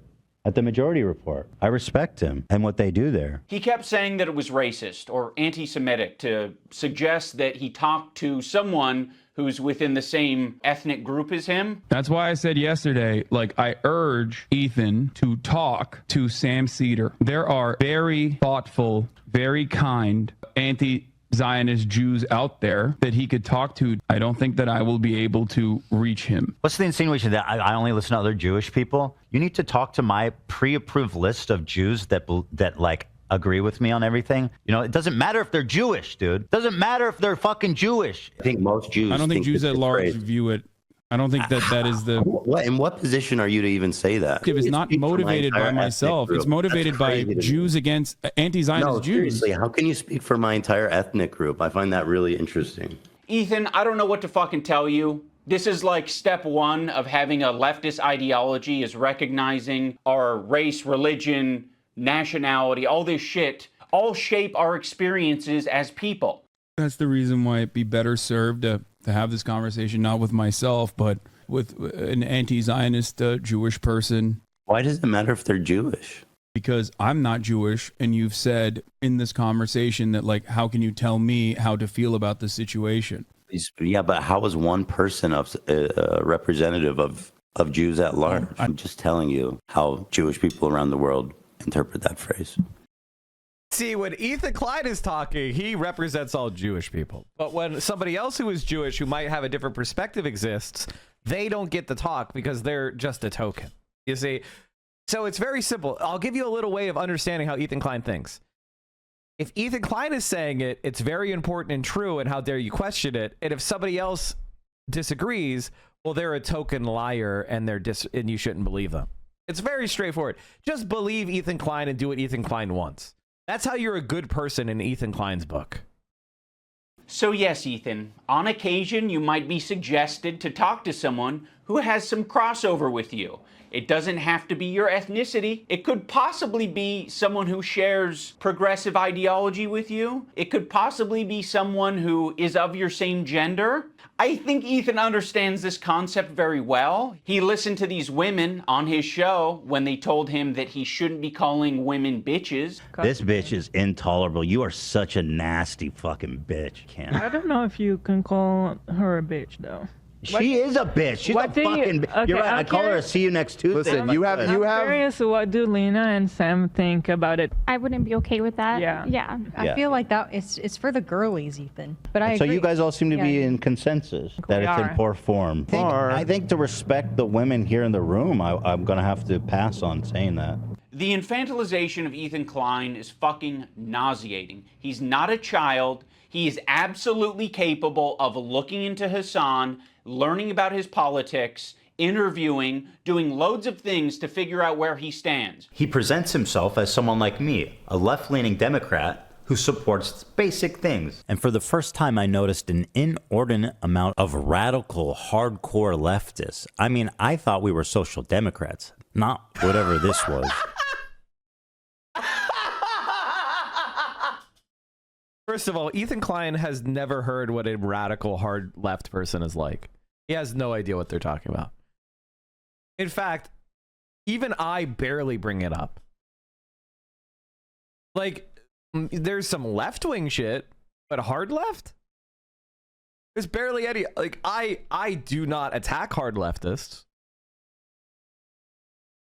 at the Majority Report. I respect him and what they do there. He kept saying that it was racist or anti-Semitic to suggest that he talked to someone who's within the same ethnic group as him. That's why I said yesterday, like, I urge Ethan to talk to Sam Seder. There are very thoughtful, very kind anti-Zionist Jews out there that he could talk to. I don't think that I will be able to reach him. What's the insinuation that I only listen to other Jewish people? You need to talk to my pre-approved list of Jews that like agree with me on everything. You know, it doesn't matter if they're Jewish, dude. It doesn't matter if they're fucking Jewish. I think most Jews. I don't think Jews at large view it. I don't think that is the. In what position are you to even say that? It's not motivated by myself. It's motivated by Jews against anti-Zionist Jews. Seriously, how can you speak for my entire ethnic group? I find that really interesting. Ethan, I don't know what to fucking tell you. This is like step one of having a leftist ideology, is recognizing our race, religion, nationality, all this shit, all shape our experiences as people. That's the reason why it'd be better served to have this conversation not with myself, but with an anti-Zionist Jewish person. Why does it matter if they're Jewish? Because I'm not Jewish, and you've said in this conversation that, like, how can you tell me how to feel about the situation? Yeah, but how is one person a representative of Jews at large? I'm just telling you how Jewish people around the world interpret that phrase. See, when Ethan Klein is talking, he represents all Jewish people. But when somebody else who is Jewish, who might have a different perspective exists, they don't get to talk because they're just a token. You see? So it's very simple. I'll give you a little way of understanding how Ethan Klein thinks. If Ethan Klein is saying it, it's very important and true, and how dare you question it. And if somebody else disagrees, well, they're a token liar, and and you shouldn't believe them. It's very straightforward. Just believe Ethan Klein and do what Ethan Klein wants. That's how you're a good person in Ethan Klein's book. So yes, Ethan, on occasion you might be suggested to talk to someone who has some crossover with you. It doesn't have to be your ethnicity. It could possibly be someone who shares progressive ideology with you. It could possibly be someone who is of your same gender. I think Ethan understands this concept very well. He listened to these women on his show when they told him that he shouldn't be calling women bitches. This bitch is intolerable. You are such a nasty fucking bitch, Ken. I don't know if you can call her a bitch, though. She is a bitch. She's a fucking. You're right. I call her a see you next Tuesday. Listen, I'm curious, what do Lena and Sam think about it? I wouldn't be okay with that. Yeah. I feel like that it's for the girlies, Ethan. But I So agree. you guys all seem to be in consensus that it's in poor form. I think to respect the women here in the room, I'm going to have to pass on saying that. The infantilization of Ethan Klein is fucking nauseating. He's not a child. He is absolutely capable of looking into Hassan, learning about his politics, interviewing, doing loads of things to figure out where he stands. He presents himself as someone like me, a left-leaning Democrat who supports basic things. And for the first time, I noticed an inordinate amount of radical, hardcore leftists. I mean, I thought we were social democrats, not whatever this was. First of all, Ethan Klein has never heard what a radical hard left person is like. He has no idea what they're talking about. In fact, even I barely bring it up. Like, there's some left-wing shit, but hard left? There's barely any. Like, I do not attack hard leftists.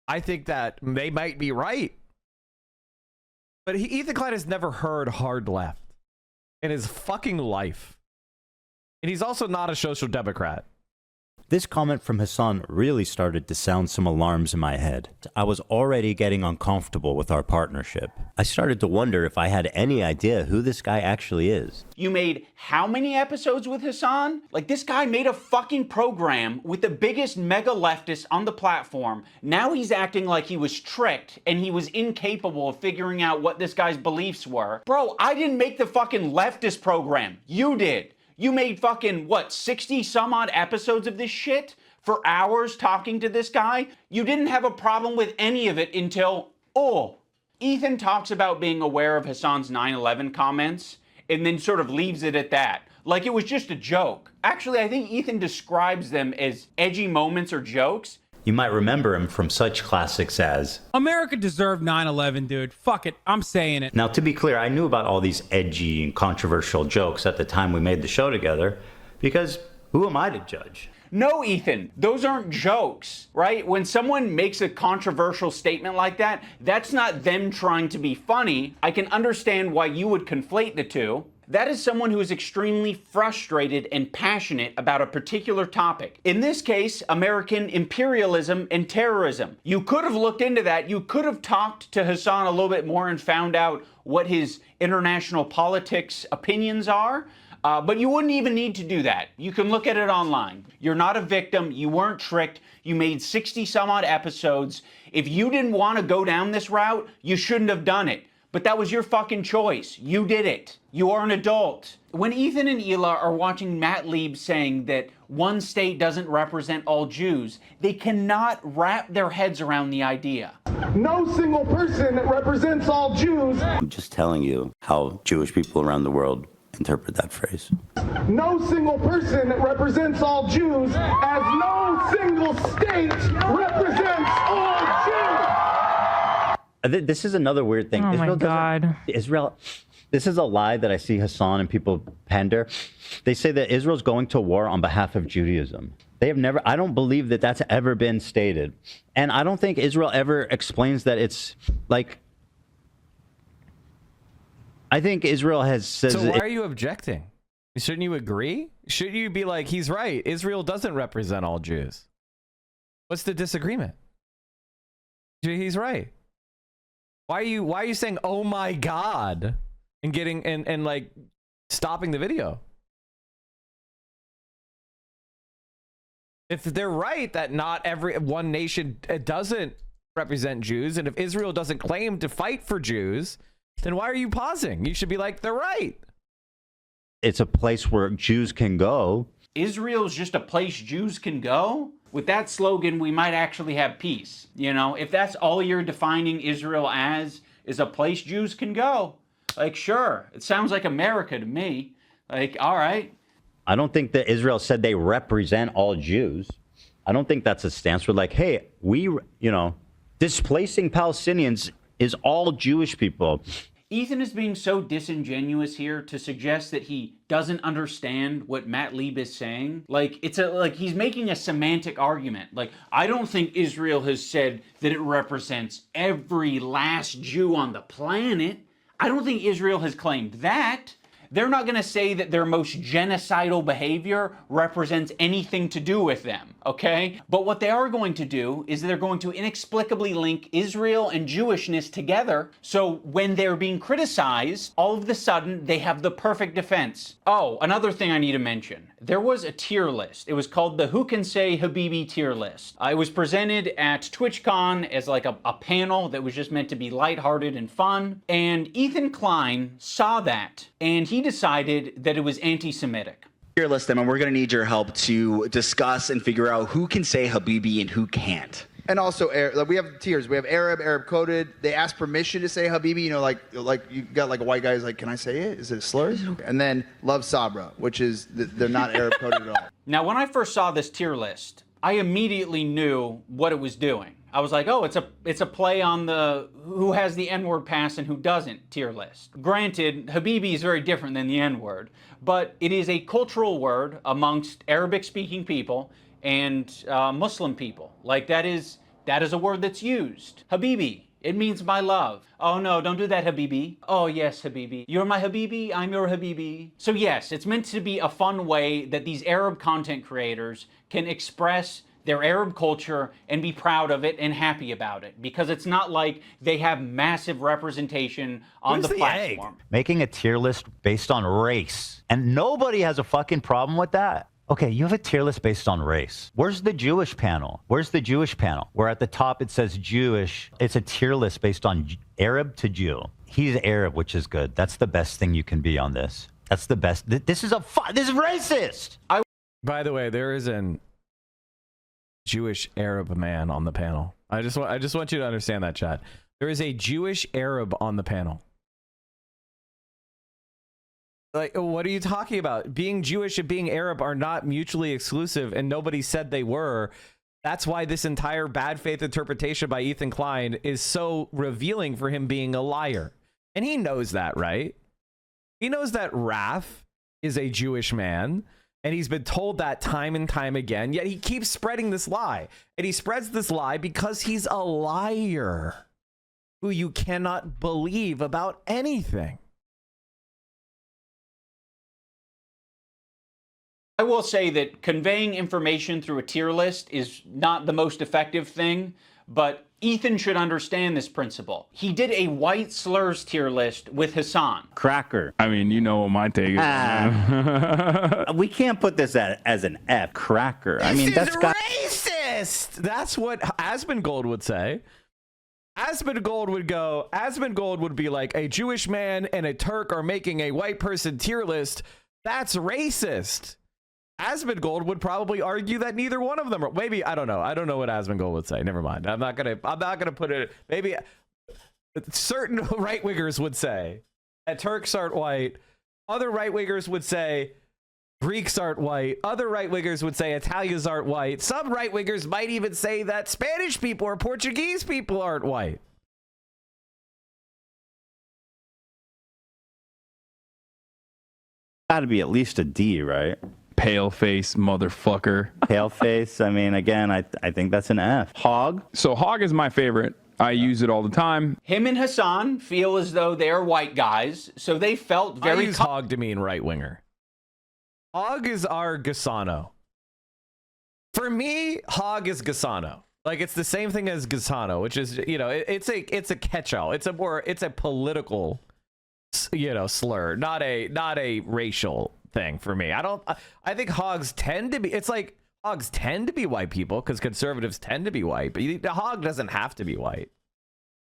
I think that they might be right. But Ethan Klein has never heard hard left in his fucking life. And he's also not a social democrat. This comment from Hassan really started to sound some alarms in my head. I was already getting uncomfortable with our partnership. I started to wonder if I had any idea who this guy actually is. You made how many episodes with Hassan? Like, this guy made a fucking program with the biggest mega leftist on the platform. Now he's acting like he was tricked and he was incapable of figuring out what this guy's beliefs were. Bro, I didn't make the fucking leftist program. You did. You made fucking, what, 60 some odd episodes of this shit for hours talking to this guy? You didn't have a problem with any of it until, Ethan talks about being aware of Hassan's 9/11 comments and then sort of leaves it at that. Like it was just a joke. Actually, I think Ethan describes them as edgy moments or jokes. You might remember him from such classics as America deserved 9/11, dude. Fuck it. I'm saying it. Now, to be clear, I knew about all these edgy and controversial jokes at the time we made the show together, because who am I to judge? No, Ethan, those aren't jokes, right? When someone makes a controversial statement like that, that's not them trying to be funny. I can understand why you would conflate the two. That is someone who is extremely frustrated and passionate about a particular topic. In this case, American imperialism and terrorism. You could have looked into that. You could have talked to Hassan a little bit more and found out what his international politics opinions are. But you wouldn't even need to do that. You can look at it online. You're not a victim. You weren't tricked. You made 60 some odd episodes. If you didn't want to go down this route, you shouldn't have done it. But that was your fucking choice. You did it. You are an adult. When Ethan and Hila are watching Matt Lieb saying that one state doesn't represent all Jews, they cannot wrap their heads around the idea. No single person represents all Jews. I'm just telling you how Jewish people around the world interpret that phrase. No single person represents all Jews, as no single state represents all Jews. This is another weird thing. Oh my God. Israel, this is a lie that I see Hassan and people pander. They say that Israel's going to war on behalf of Judaism. They have never, I don't believe that that's ever been stated. And I don't think Israel ever explains that it's like, I think Israel has said. So why are you objecting? Shouldn't you agree? Shouldn't you be like, he's right, Israel doesn't represent all Jews? What's the disagreement? He's right. Why are you saying, oh my God, and getting and like stopping the video? If they're right that not every one nation doesn't represent Jews, and if Israel doesn't claim to fight for Jews, then why are you pausing? You should be like, they're right. It's a place where Jews can go. Israel's just a place Jews can go? With that slogan, we might actually have peace. You know, if that's all you're defining Israel as, is a place Jews can go. Like, sure, it sounds like America to me. Like, all right. I don't think that Israel said they represent all Jews. I don't think that's a stance. We're like, hey, displacing Palestinians is all Jewish people. Ethan is being so disingenuous here to suggest that he doesn't understand what Matt Lieb is saying. Like, he's making a semantic argument. Like, I don't think Israel has said that it represents every last Jew on the planet. I don't think Israel has claimed that. They're not going to say that their most genocidal behavior represents anything to do with them, okay? But what they are going to do is they're going to inexplicably link Israel and Jewishness together, so when they're being criticized, all of a sudden they have the perfect defense. Oh, another thing I need to mention. There was a tier list. It was called the Who Can Say Habibi tier list. It was presented at TwitchCon as like a panel that was just meant to be lighthearted and fun. And Ethan Klein saw that, and he decided that it was anti-Semitic. Tier list them, and we're going to need your help to discuss and figure out who can say Habibi and who can't. And also, like, we have tiers. We have Arab coded. They ask permission to say Habibi. You know, like you got like a white guy who's like, can I say it? Is it a slur? And then Love Sabra, which is they're not Arab coded at all. Now, when I first saw this tier list, I immediately knew what it was doing. I was like, oh, it's a play on the who has the N-word pass and who doesn't tier list. Granted, Habibi is very different than the N-word, but it is a cultural word amongst Arabic-speaking people and Muslim people. Like, that is a word that's used. Habibi, it means my love. Oh no, don't do that, Habibi. Oh yes, Habibi. You're my Habibi, I'm your Habibi. So yes, it's meant to be a fun way that these Arab content creators can express their Arab culture and be proud of it and happy about it. Because it's not like they have massive representation on the platform. Making a tier list based on race. And nobody has a fucking problem with that. Okay, you have a tier list based on race. Where's the Jewish panel? Where's the Jewish panel? Where at the top it says Jewish. It's a tier list based on Arab to Jew. He's Arab, which is good. That's the best thing you can be on this. That's the best. This is racist. By the way, there is an Jewish Arab man on the panel. I just want you to understand that, chat. There is a Jewish Arab on the panel. Like, what are you talking about? Being Jewish and being Arab are not mutually exclusive, and nobody said they were. That's why this entire bad faith interpretation by Ethan Klein is so revealing for him being a liar. And he knows that, right? He knows that Raph is a Jewish man, and he's been told that time and time again, yet he keeps spreading this lie. And he spreads this lie because he's a liar who you cannot believe about anything. I will say that conveying information through a tier list is not the most effective thing, but Ethan should understand this principle. He did a white slurs tier list with Hassan. Cracker. I mean, you know what my take is. We can't put this as an F. Cracker. I mean, that's racist. That's what Asmongold would say. Asmongold would be like, a Jewish man and a Turk are making a white person tier list. That's racist. Asmongold would probably argue that neither one of them are. Maybe, I don't know. I don't know what Asmongold would say. Never mind. I'm not gonna put it. Maybe certain right wingers would say that Turks aren't white. Other right wingers would say Greeks aren't white. Other right wingers would say Italians aren't white. Some right wingers might even say that Spanish people or Portuguese people aren't white. Got to be at least a D, right? Pale face motherfucker. Pale face. I mean, again, I think that's an F. Hog. So Hog is my favorite. I use it all the time. Him and Hassan feel as though they're white guys, so they felt very. I use Hog to mean right winger. Hog is our Gasano. For me, Hog is Gasano. Like, it's the same thing as Gasano, which is, you know, it's a catch-all. It's a political, you know, slur, not a racial thing for me. I think hogs tend to be, it's like hogs tend to be white people because conservatives tend to be white, but the hog doesn't have to be white.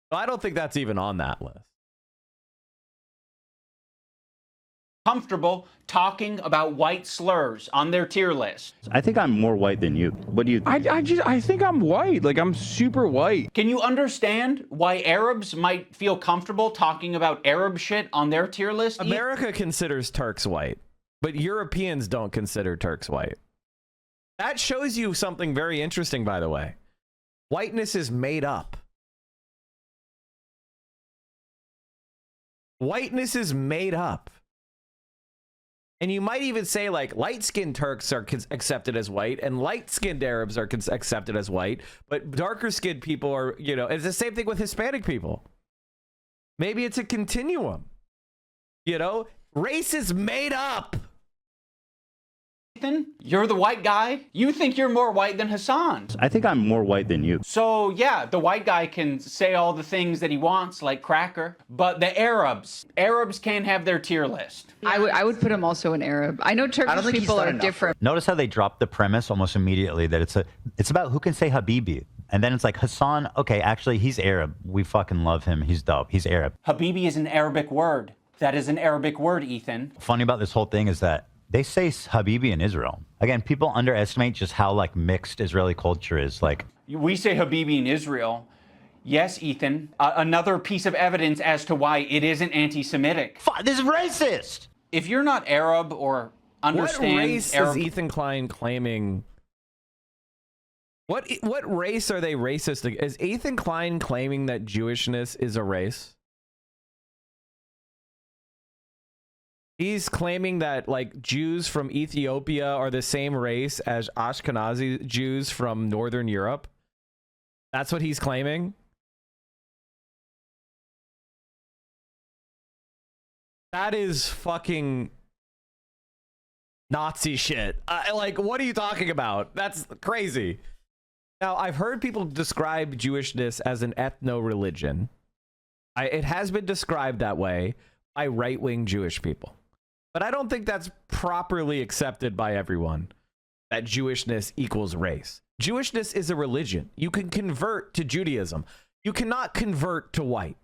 So I don't think that's even on that list. Comfortable talking about white slurs on their tier list. I think I'm more white than you. What do you think? I think I'm white. Like, I'm super white. Can you understand why Arabs might feel comfortable talking about Arab shit on their tier list? America considers Turks white, but Europeans don't consider Turks white. That shows you something very interesting, by the way. Whiteness is made up. Whiteness is made up. And you might even say, like, light-skinned Turks are accepted as white, and light-skinned Arabs are accepted as white, but darker-skinned people are, you know, it's the same thing with Hispanic people. Maybe it's a continuum. You know, race is made up. Ethan, you're the white guy. You think you're more white than Hassan. I think I'm more white than you. So yeah, the white guy can say all the things that he wants, like cracker, but the Arabs can't have their tier list. I would put him also in Arab. I know Turkish people are different. Notice how they dropped the premise almost immediately that it's about who can say Habibi. And then it's like, Hassan, okay, actually he's Arab. We fucking love him. He's dope. He's Arab. Habibi is an Arabic word. That is an Arabic word, Ethan. Funny about this whole thing is that they say Habibi in Israel. Again, people underestimate just how like mixed Israeli culture is. Like, We say Habibi in Israel. Yes, Ethan. Another piece of evidence as to why it isn't anti-Semitic. This is racist. If you're not Arab or understand what race Arab... is Ethan Klein claiming? What race are they racist against? Is Ethan Klein claiming that Jewishness is a race? He's claiming that like Jews from Ethiopia are the same race as Ashkenazi Jews from Northern Europe. That's what he's claiming. That is fucking Nazi shit. Like, what are you talking about? That's crazy. Now, I've heard people describe Jewishness as an ethno-religion. It has been described that way by right-wing Jewish people. But I don't think that's properly accepted by everyone, that Jewishness equals race. Jewishness is a religion. You can convert to Judaism. You cannot convert to white.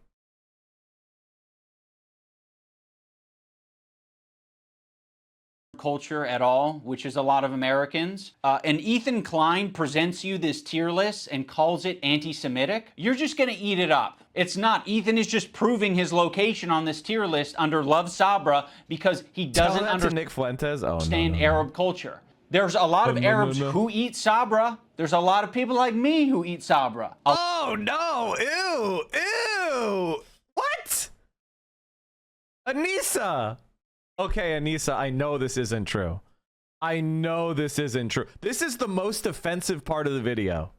Culture at all, which is a lot of Americans, and Ethan Klein presents you this tier list and calls it anti-Semitic, you're just gonna eat it up. It's not. Ethan is just proving his location on this tier list under Love Sabra because he doesn't understand Nick Fuentes? Oh, no. Arab culture. There's a lot of Arabs who eat Sabra. There's a lot of people like me who eat Sabra. Oh no! Ew! What? Anissa! Okay, Anissa, I know this isn't true. I know this isn't true. This is the most offensive part of the video.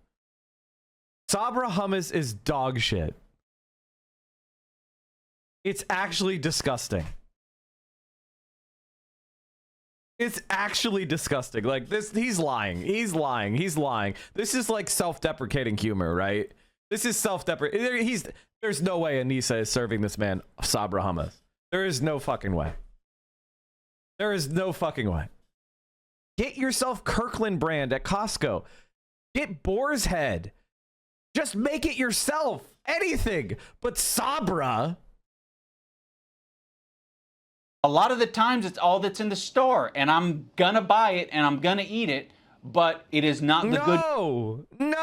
Sabra hummus is dog shit. It's actually disgusting. It's actually disgusting. Like this, he's lying. He's lying. He's lying. This is like self-deprecating humor, right? This is self-deprecating. There's no way Anissa is serving this man Sabra hummus. There is no fucking way. There is no fucking way. Get yourself Kirkland brand at Costco. Get Boar's Head. Just make it yourself. Anything. But Sabra. A lot of the times it's all that's in the store and I'm gonna buy it and I'm gonna eat it, but it is not the good. No!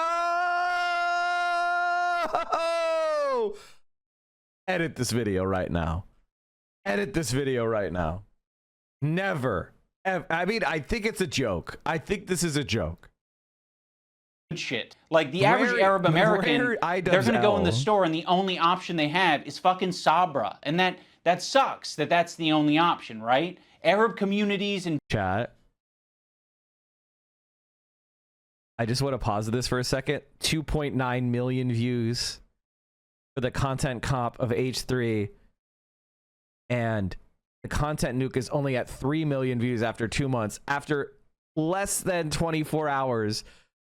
Edit this video right now. Edit this video right now. Never. I mean, I think it's a joke. I think this is a joke. Shit. Like the average Arab American, they're gonna go in the store and the only option they have is fucking Sabra. And that sucks that that's the only option, right? Arab communities and chat. I just want to pause this for a second. 2.9 million views for the content comp of H3. And the content nuke is only at 3 million views after 2 months. After less than 24 hours,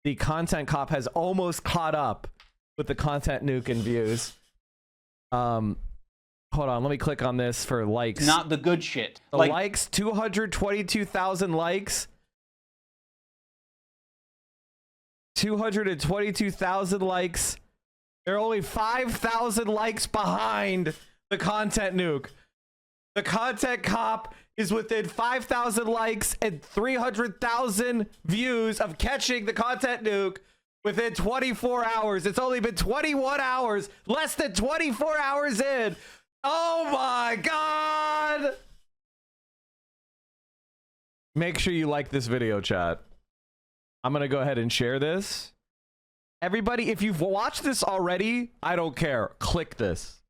the content cop has almost caught up with the content nuke in views. Hold on, let me click on this for likes. Not the good shit. The likes, 222,000 likes. 222,000 likes. They're only 5,000 likes behind the content nuke. The content cop is within 5,000 likes and 300,000 views of catching the content nuke within 24 hours. It's only been 21 hours, less than 24 hours in. Oh my God. Make sure you like this video, chat. I'm going to go ahead and share this. Everybody, if you've watched this already, I don't care. Click this.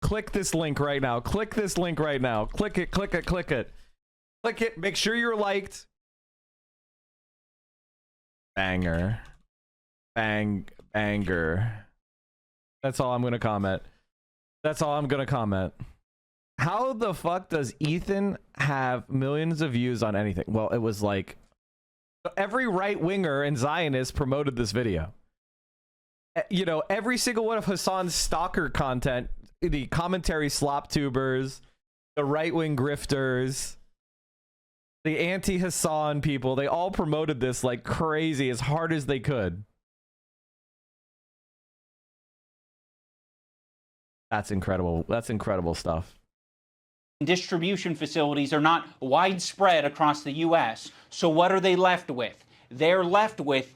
Click this link right now. Click this link right now. Click it, click it, click it. Click it. Make sure you're liked. Banger. Banger. That's all I'm going to comment. That's all I'm going to comment. How the fuck does Ethan have millions of views on anything? Well, it was like every right-winger and Zionist promoted this video. You know, every single one of Hassan's stalker content, the commentary slop tubers, the right-wing grifters, the anti-Hassan people, they all promoted this like crazy, as hard as they could. That's incredible. That's incredible stuff. Distribution facilities are not widespread across the U.S. So what are they left with? They're left with...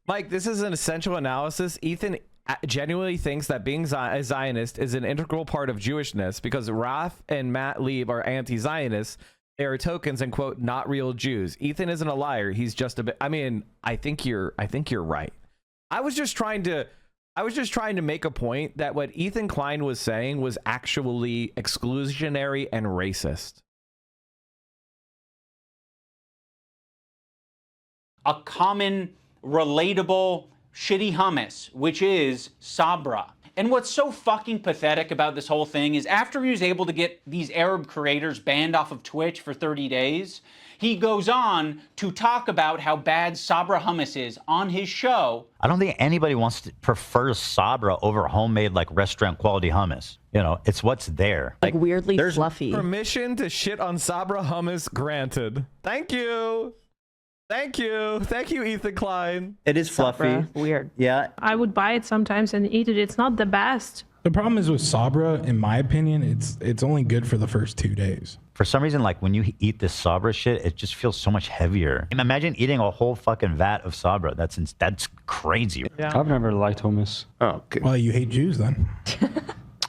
Mike, this is an essential analysis. Ethan genuinely thinks that being a Zionist is an integral part of Jewishness because Raph and Matt Lieb are anti-Zionists. They are tokens and quote not real Jews. Ethan isn't a liar. He's just a bit. I mean, I think you're right. I was just trying to make a point that what Ethan Klein was saying was actually exclusionary and racist. A common, relatable, shitty hummus, which is Sabra. And what's so fucking pathetic about this whole thing is after he was able to get these Arab creators banned off of Twitch for 30 days, he goes on to talk about how bad Sabra hummus is on his show. I don't think anybody prefers Sabra over homemade like restaurant quality hummus. You know, it's what's there. Like weirdly fluffy. Permission to shit on Sabra hummus granted. Thank you. Thank you, Ethan Klein. It is fluffy. Weird. Yeah. I would buy it sometimes and eat it. It's not the best. The problem is with Sabra, in my opinion, it's only good for the first 2 days. For some reason, like when you eat this Sabra shit, it just feels so much heavier. Imagine eating a whole fucking vat of Sabra. That's crazy. Yeah. I've never liked hummus. Oh, okay. Well, you hate Jews then.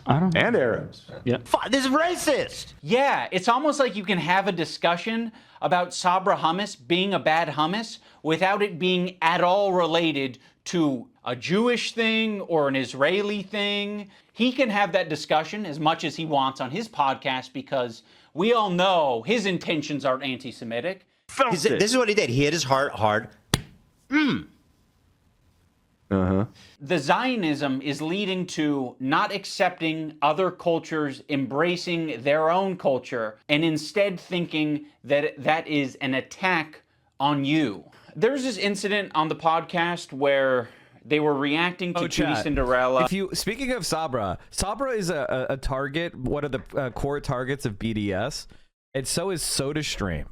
I don't know. And Arabs. Yeah. This is racist. Yeah, it's almost like you can have a discussion about Sabra hummus being a bad hummus without it being at all related to a Jewish thing or an Israeli thing. He can have that discussion as much as he wants on his podcast because we all know his intentions aren't anti-Semitic. This is what he did. He hit his heart hard. The Zionism is leading to not accepting other cultures, embracing their own culture, and instead thinking that that is an attack on you. There's this incident on the podcast where they were reacting to Judy Cinderella. Speaking of Sabra is a target, one of the core targets of BDS, and so is SodaStream.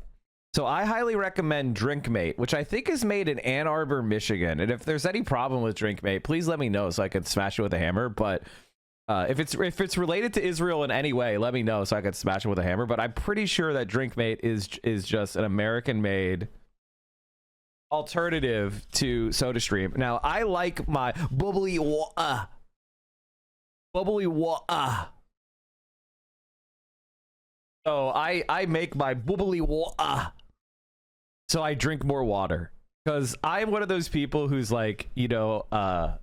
So I highly recommend DrinkMate, which I think is made in Ann Arbor, Michigan. And if there's any problem with DrinkMate, please let me know so I can smash it with a hammer. But if it's related to Israel in any way, let me know so I can smash it with a hammer. But I'm pretty sure that DrinkMate is just an American-made alternative to SodaStream. Now I like my bubbly water. So I make my bubbly water. So I drink more water because I'm one of those people who's like, you know, I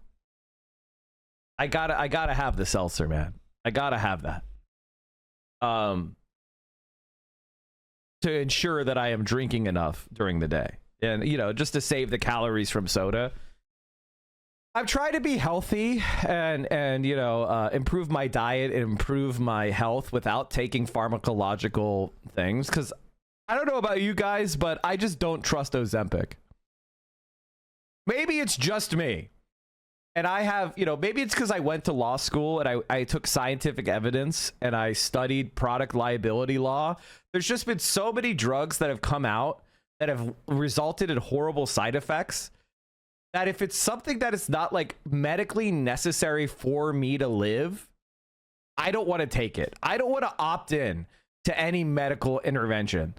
gotta have the seltzer, man. I gotta have that. To ensure that I am drinking enough during the day, and you know, just to save the calories from soda. I've tried to be healthy and you know, improve my diet and improve my health without taking pharmacological things because I don't know about you guys, but I just don't trust Ozempic. Maybe it's just me. And I have, you know, maybe it's because I went to law school and I took scientific evidence and I studied product liability law. There's just been so many drugs that have come out that have resulted in horrible side effects that if it's something that is not like medically necessary for me to live, I don't want to take it. I don't want to opt in to any medical intervention.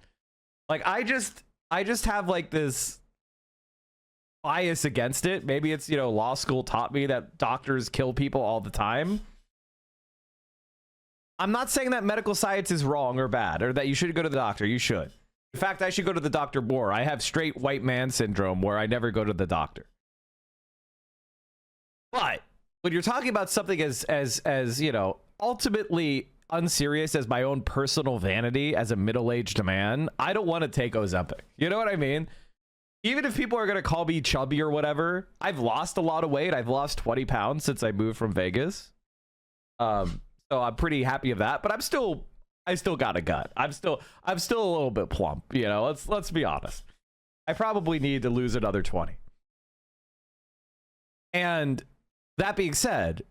Like I just have like this bias against it. Maybe it's, you know, law school taught me that doctors kill people all the time. I'm not saying that medical science is wrong or bad or that you should go to the doctor. You should. In fact, I should go to the doctor more. I have straight white man syndrome where I never go to the doctor. But when you're talking about something as you know, ultimately unserious as my own personal vanity as a middle-aged man, I don't want to take Ozempic. You know what I mean? Even if people are going to call me chubby or whatever, I've lost a lot of weight. I've lost 20 pounds since I moved from Vegas. So I'm pretty happy of that, but I still got a gut. I'm still a little bit plump, you know. Let's be honest. I probably need to lose another 20. And that being said,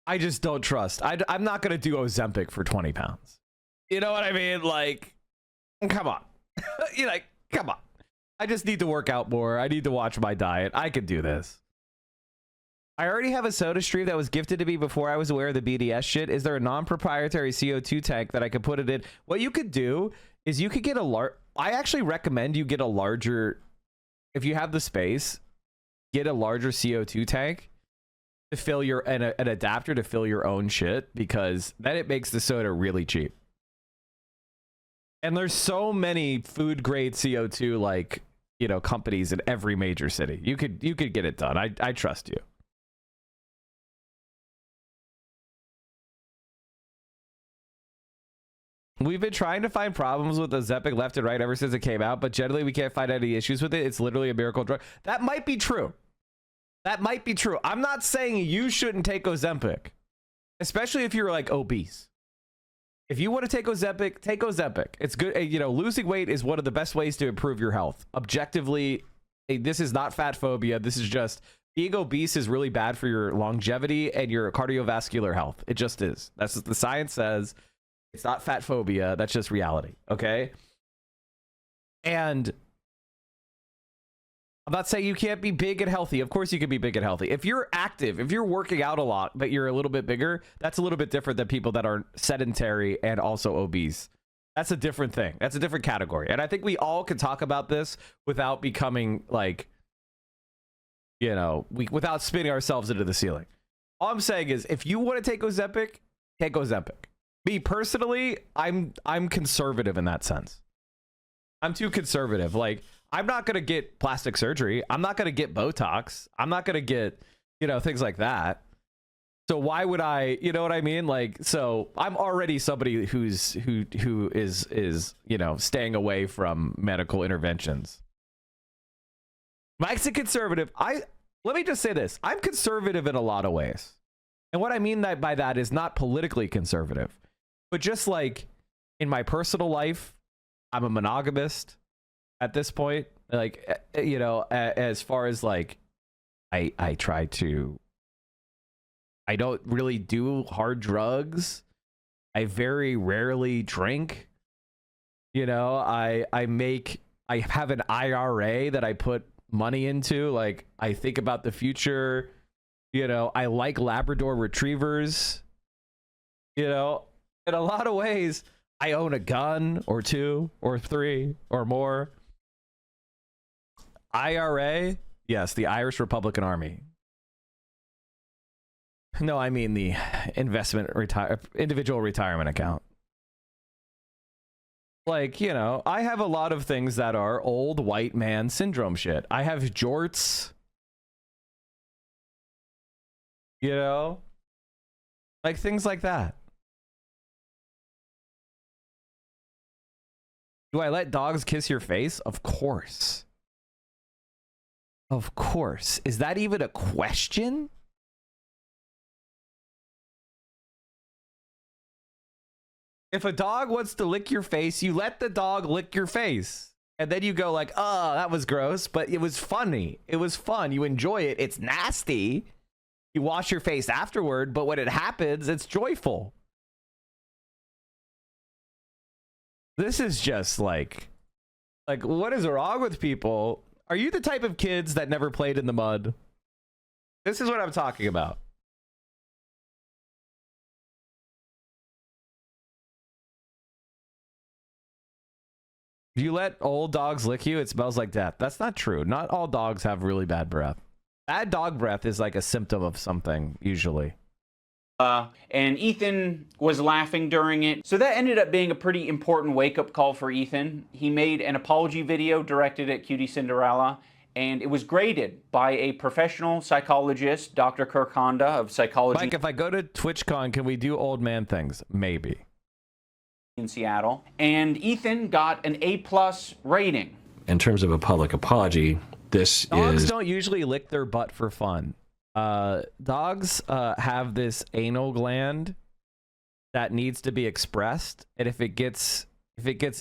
I just don't trust. I'm not going to do Ozempic for 20 pounds. You know what I mean? Like, come on. You're like, come on. I just need to work out more. I need to watch my diet. I could do this. I already have a soda stream that was gifted to me before I was aware of the BDS shit. Is there a non-proprietary CO2 tank that I could put it in? What you could do is you could get a I actually recommend you get a larger, if you have the space, get a larger CO2 tank to fill your an adapter to fill your own shit, because then it makes the soda really cheap. And there's so many food grade CO2 like, you know, companies in every major city. You could get it done. I trust you. We've been trying to find problems with Ozempic left and right ever since it came out, but generally we can't find any issues with it. It's literally a miracle drug. That might be true. That might be true. I'm not saying you shouldn't take Ozempic, especially if you're like obese. If you want to take Ozempic, take Ozempic. It's good. You know, losing weight is one of the best ways to improve your health. Objectively, this is not fat phobia. This is just being obese is really bad for your longevity and your cardiovascular health. It just is. That's what the science says. It's not fat phobia. That's just reality. Okay. And I'm not saying you can't be big and healthy. Of course you can be big and healthy. If you're active, if you're working out a lot, but you're a little bit bigger, that's a little bit different than people that are sedentary and also obese. That's a different thing. That's a different category. And I think we all can talk about this without becoming like, you know, without spinning ourselves into the ceiling. All I'm saying is if you want to take Ozempic, take Ozempic. Me personally, I'm conservative in that sense. I'm too conservative. Like, I'm not going to get plastic surgery. I'm not going to get Botox. I'm not going to get, you know, things like that. So why would I, you know what I mean? Like, so I'm already somebody who is, you know, staying away from medical interventions. Mike's a conservative. Let me just say this. I'm conservative in a lot of ways. And what I mean by that is not politically conservative, but just like in my personal life, I'm a monogamist. At this point, like, you know, as far as like, I don't really do hard drugs. I very rarely drink. You know, I have an IRA that I put money into. Like, I think about the future. You know, I like Labrador retrievers. You know, in a lot of ways, I own a gun or two or three or more. IRA? Yes, the Irish Republican Army. No, I mean the individual retirement account. Like, you know, I have a lot of things that are old white man syndrome shit. I have jorts. You know? Like things like that. Do I let dogs kiss your face? Of course. Of course. Is that even a question? If a dog wants to lick your face, you let the dog lick your face. And then you go like, oh, that was gross, but it was funny. It was fun. You enjoy it. It's nasty. You wash your face afterward, but when it happens, it's joyful. This is just like what is wrong with people? Are you the type of kids that never played in the mud? This is what I'm talking about. If you let old dogs lick you, it smells like death. That's not true. Not all dogs have really bad breath. Bad dog breath is like a symptom of something, usually. And Ethan was laughing during it. So that ended up being a pretty important wake-up call for Ethan. He made an apology video directed at Cutie Cinderella, and it was graded by a professional psychologist, Dr. Kirk Honda of Psychology. Mike, if I go to TwitchCon, can we do old man things? Maybe. In Seattle. And Ethan got an A+ rating. In terms of a public apology, Dogs don't usually lick their butt for fun. Dogs have this anal gland that needs to be expressed, and if it gets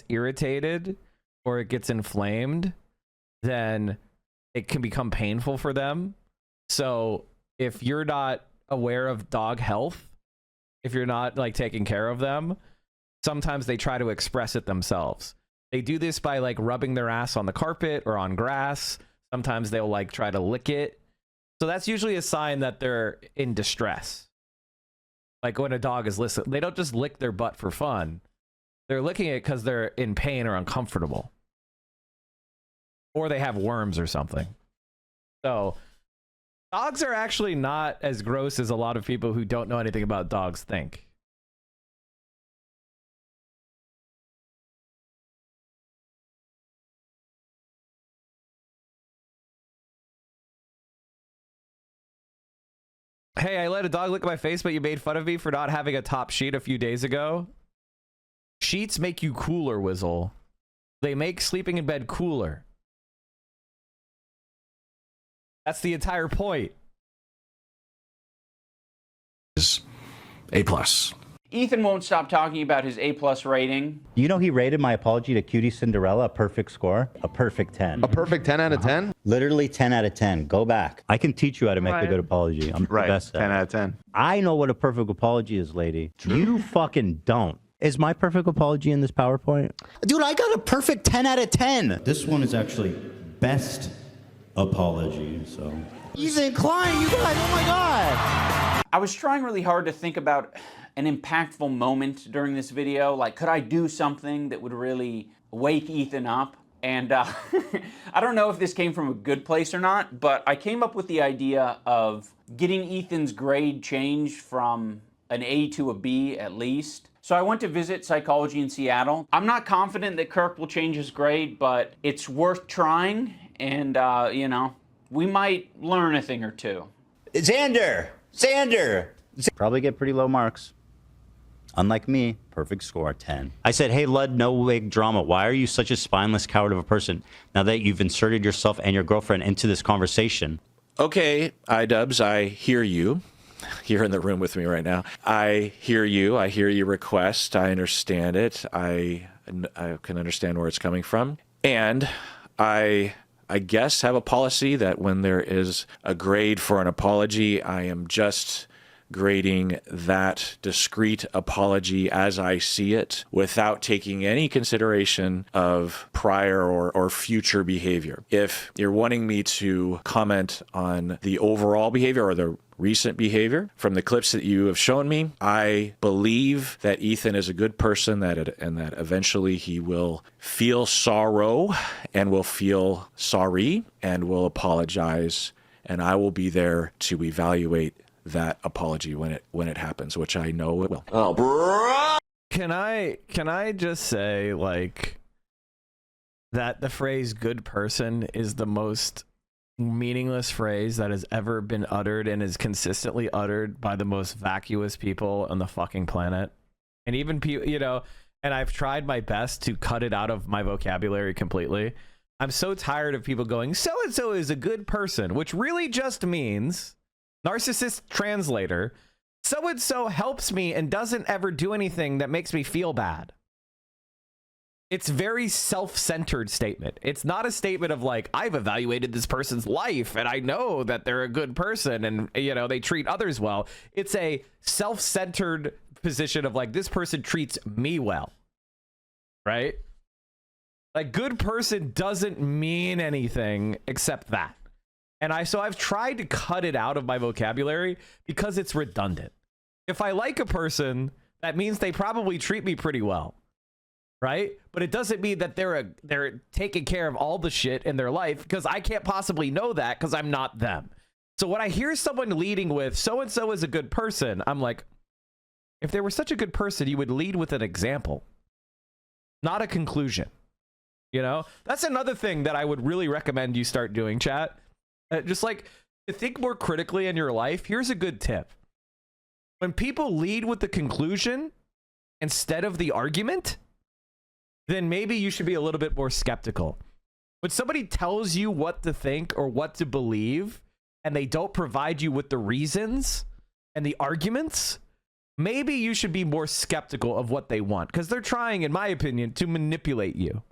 irritated or it gets inflamed, then it can become painful for them. So if you're not aware of dog health, if you're not like taking care of them, sometimes they try to express it themselves. They do this by like rubbing their ass on the carpet or on grass. Sometimes they'll like try to lick it. So that's usually a sign that they're in distress. Like when a dog is listening, they don't just lick their butt for fun. They're licking it because they're in pain or uncomfortable. Or they have worms or something. So Dogs are actually not as gross as a lot of people who don't know anything about dogs think. Hey, I let a dog lick my face, but you made fun of me for not having a top sheet a few days ago. Sheets make you cooler, Wizzle. They make sleeping in bed cooler. That's the entire point. A+. Ethan won't stop talking about his A+ rating. You know, he rated my apology to Cutie Cinderella a perfect score, a perfect 10. A perfect 10 out of 10? Literally 10 out of 10. Go back. I can teach you how to make a good apology. I'm the best at 10 it. out of 10. I know what a perfect apology is, lady. You fucking don't. Is my perfect apology in this PowerPoint? Dude, I got a perfect 10 out of 10. This one is actually best apology, so. Ethan Klein, you guys, oh my God. I was trying really hard to think about an impactful moment during this video. Like, could I do something that would really wake Ethan up? And I don't know if this came from a good place or not, but I came up with the idea of getting Ethan's grade changed from an A to a B at least. So I went to visit psychology in Seattle. I'm not confident that Kirk will change his grade, but it's worth trying. And, you know, we might learn a thing or two. Xander! Probably get pretty low marks. Unlike me, perfect score, 10. I said, hey, Lud, no wig drama. Why are you such a spineless coward of a person now that you've inserted yourself and your girlfriend into this conversation? Okay, idubbbz, I hear you. You're in the room with me right now. I hear you. I hear your request. I understand it. I can understand where it's coming from. And I guess have a policy that when there is a grade for an apology, I am just grading that discrete apology as I see it without taking any consideration of prior or future behavior. If you're wanting me to comment on the overall behavior or the recent behavior from the clips that you have shown me, I believe that Ethan is a good person and that eventually he will feel sorrow and will feel sorry and will apologize, and I will be there to evaluate that apology when it happens, which I know it will. Oh, bro. Can I just say, like, that the phrase good person is the most meaningless phrase that has ever been uttered and is consistently uttered by the most vacuous people on the fucking planet. And even people, you know, and I've tried my best to cut it out of my vocabulary completely. I'm so tired of people going, so-and-so is a good person, which really just means, narcissist translator, so-and-so helps me and doesn't ever do anything that makes me feel bad. It's very self-centered statement. It's not a statement of like, I've evaluated this person's life and I know that they're a good person and, you know, they treat others well. It's a self-centered position of like, this person treats me well, right? Like, good person doesn't mean anything except that. And so I've tried to cut it out of my vocabulary because it's redundant. If I like a person, that means they probably treat me pretty well, right? But it doesn't mean that they're taking care of all the shit in their life, because I can't possibly know that because I'm not them. So when I hear someone leading with so-and-so is a good person, I'm like, if they were such a good person, you would lead with an example, not a conclusion. You know, that's another thing that I would really recommend you start doing, chat. Just like to think more critically in your life. Here's a good tip. When people lead with the conclusion instead of the argument, then maybe you should be a little bit more skeptical. When somebody tells you what to think or what to believe, and they don't provide you with the reasons and the arguments, maybe you should be more skeptical of what they want, because they're trying, in my opinion, to manipulate you.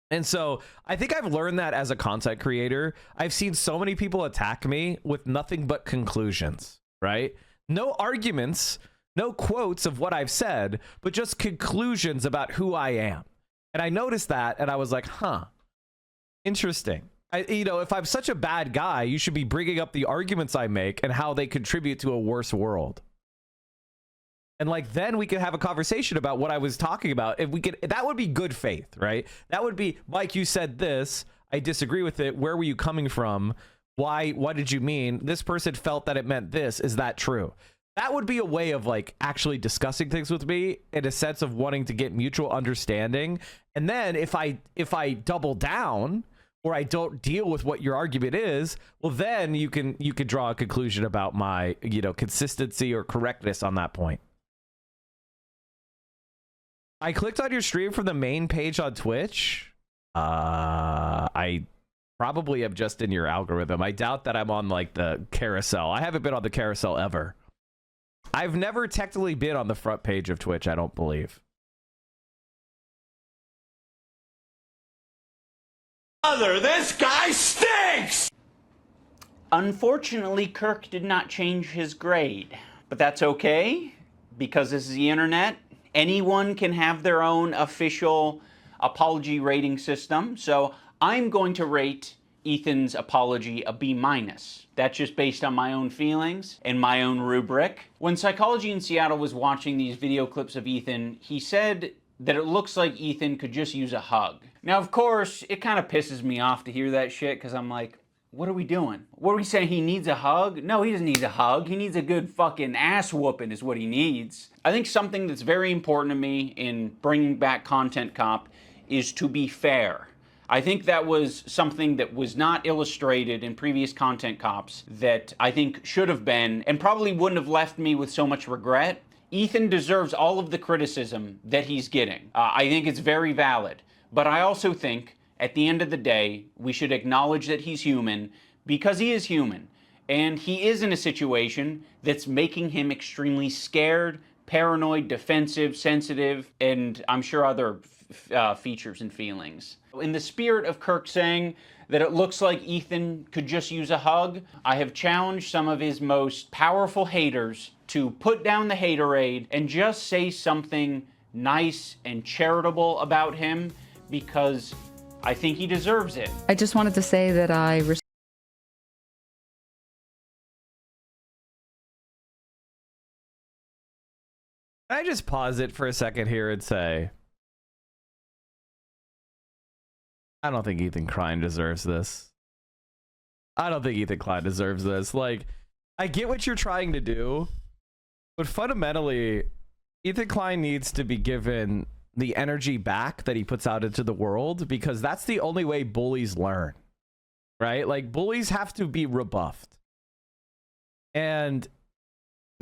And so I think I've learned that as a content creator. I've seen so many people attack me with nothing but conclusions, right? No arguments, no quotes of what I've said, but just conclusions about who I am. And I noticed that and I was like, huh, interesting. You know, if I'm such a bad guy, you should be bringing up the arguments I make and how they contribute to a worse world. And like, then we could have a conversation about what I was talking about. If we could, that would be good faith, right? That would be, Mike, you said this, I disagree with it. Where were you coming from? why, what did you mean? This person felt that it meant this. Is that true? That would be a way of like actually discussing things with me in a sense of wanting to get mutual understanding. And then if I double down or I don't deal with what your argument is, well, then you can draw a conclusion about my, you know, consistency or correctness on that point. I clicked on your stream from the main page on Twitch. I probably am just in your algorithm. I doubt that I'm on like the carousel. I haven't been on the carousel ever. I've never technically been on the front page of Twitch, I don't believe. This guy stinks! Unfortunately, Kirk did not change his grade. But that's okay, because this is the internet. Anyone can have their own official apology rating system. So I'm going to rate Ethan's apology a B-. That's just based on my own feelings and my own rubric. When Psychology in Seattle was watching these video clips of Ethan, he said that it looks like Ethan could just use a hug. Now, of course, it kind of pisses me off to hear that shit, because I'm like, what are we doing? What are we saying? He needs a hug? No, he doesn't need a hug. He needs a good fucking ass whooping is what he needs. I think something that's very important to me in bringing back Content Cop is to be fair. I think that was something that was not illustrated in previous Content Cops that I think should have been, and probably wouldn't have left me with so much regret. Ethan deserves all of the criticism that he's getting. I think it's very valid. But I also think, at the end of the day, we should acknowledge that he's human, because he is human. And he is in a situation that's making him extremely scared, paranoid, defensive, sensitive, and I'm sure other features and feelings. In the spirit of Kirk saying that it looks like Ethan could just use a hug, I have challenged some of his most powerful haters to put down the haterade and just say something nice and charitable about him, because I think he deserves it. I just wanted to say that I Can I just pause it for a second here and say, I don't think Ethan Klein deserves this. I don't think Ethan Klein deserves this. Like, I get what you're trying to do, but fundamentally, Ethan Klein needs to be given the energy back that he puts out into the world, because that's the only way bullies learn, right? Like, bullies have to be rebuffed. And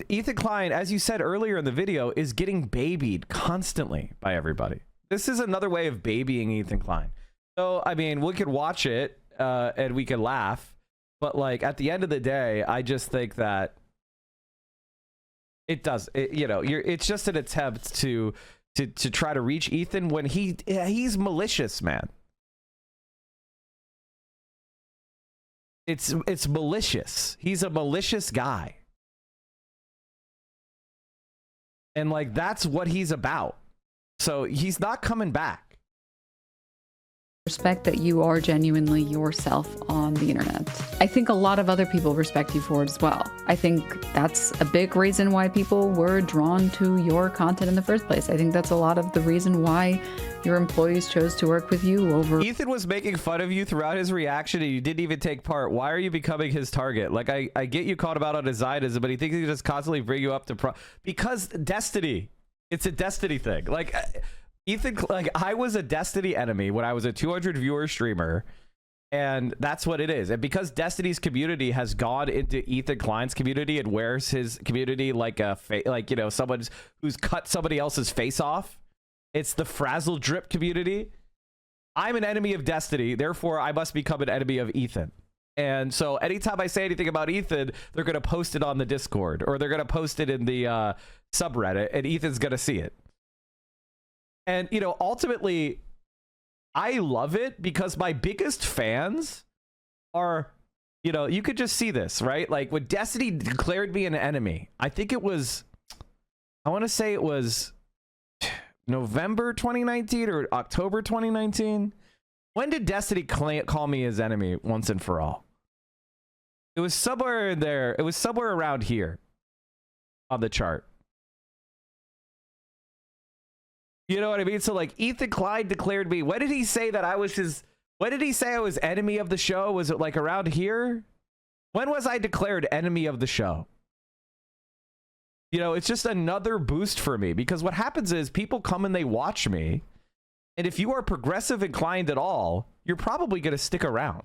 Ethan Klein, as you said earlier in the video, is getting babied constantly by everybody. This is another way of babying Ethan Klein. So, I mean, we could watch it and we could laugh, but like at the end of the day, I just think that it's just an attempt to try to reach Ethan when he's malicious, man. It's malicious. He's a malicious guy. And like, that's what he's about. So he's not coming back. respect that you are genuinely yourself on the internet. I think a lot of other people respect you for it as well. I think that's a big reason why people were drawn to your content in the first place. I think that's a lot of the reason why your employees chose to work with you over. Ethan was making fun of you throughout his reaction and you didn't even take part. Why are you becoming his target? Like, I get you called him out on his Zionism, but he thinks he just constantly bring you up to because Destiny. It's a Destiny thing. Like, Ethan, like, I was a Destiny enemy when I was a 200 viewer streamer, and that's what it is. And because Destiny's community has gone into Ethan Klein's community and wears his community like a someone who's cut somebody else's face off, it's the frazzle drip community. I'm an enemy of Destiny, therefore I must become an enemy of Ethan. And so anytime I say anything about Ethan, they're gonna post it on the Discord or they're gonna post it in the subreddit, and Ethan's gonna see it. And, you know, ultimately, I love it because my biggest fans are, you know, you could just see this, right? Like, when Destiny declared me an enemy, I think it was, I want to say it was November 2019 or October 2019. When did Destiny call me his enemy once and for all? It was somewhere in there. It was somewhere around here on the chart. You know what I mean? So, like, Ethan Klein declared me. When did he say that I was his... When did he say I was enemy of the show? Was it, like, around here? When was I declared enemy of the show? You know, it's just another boost for me, because what happens is people come and they watch me. And if you are progressive inclined at all, you're probably going to stick around.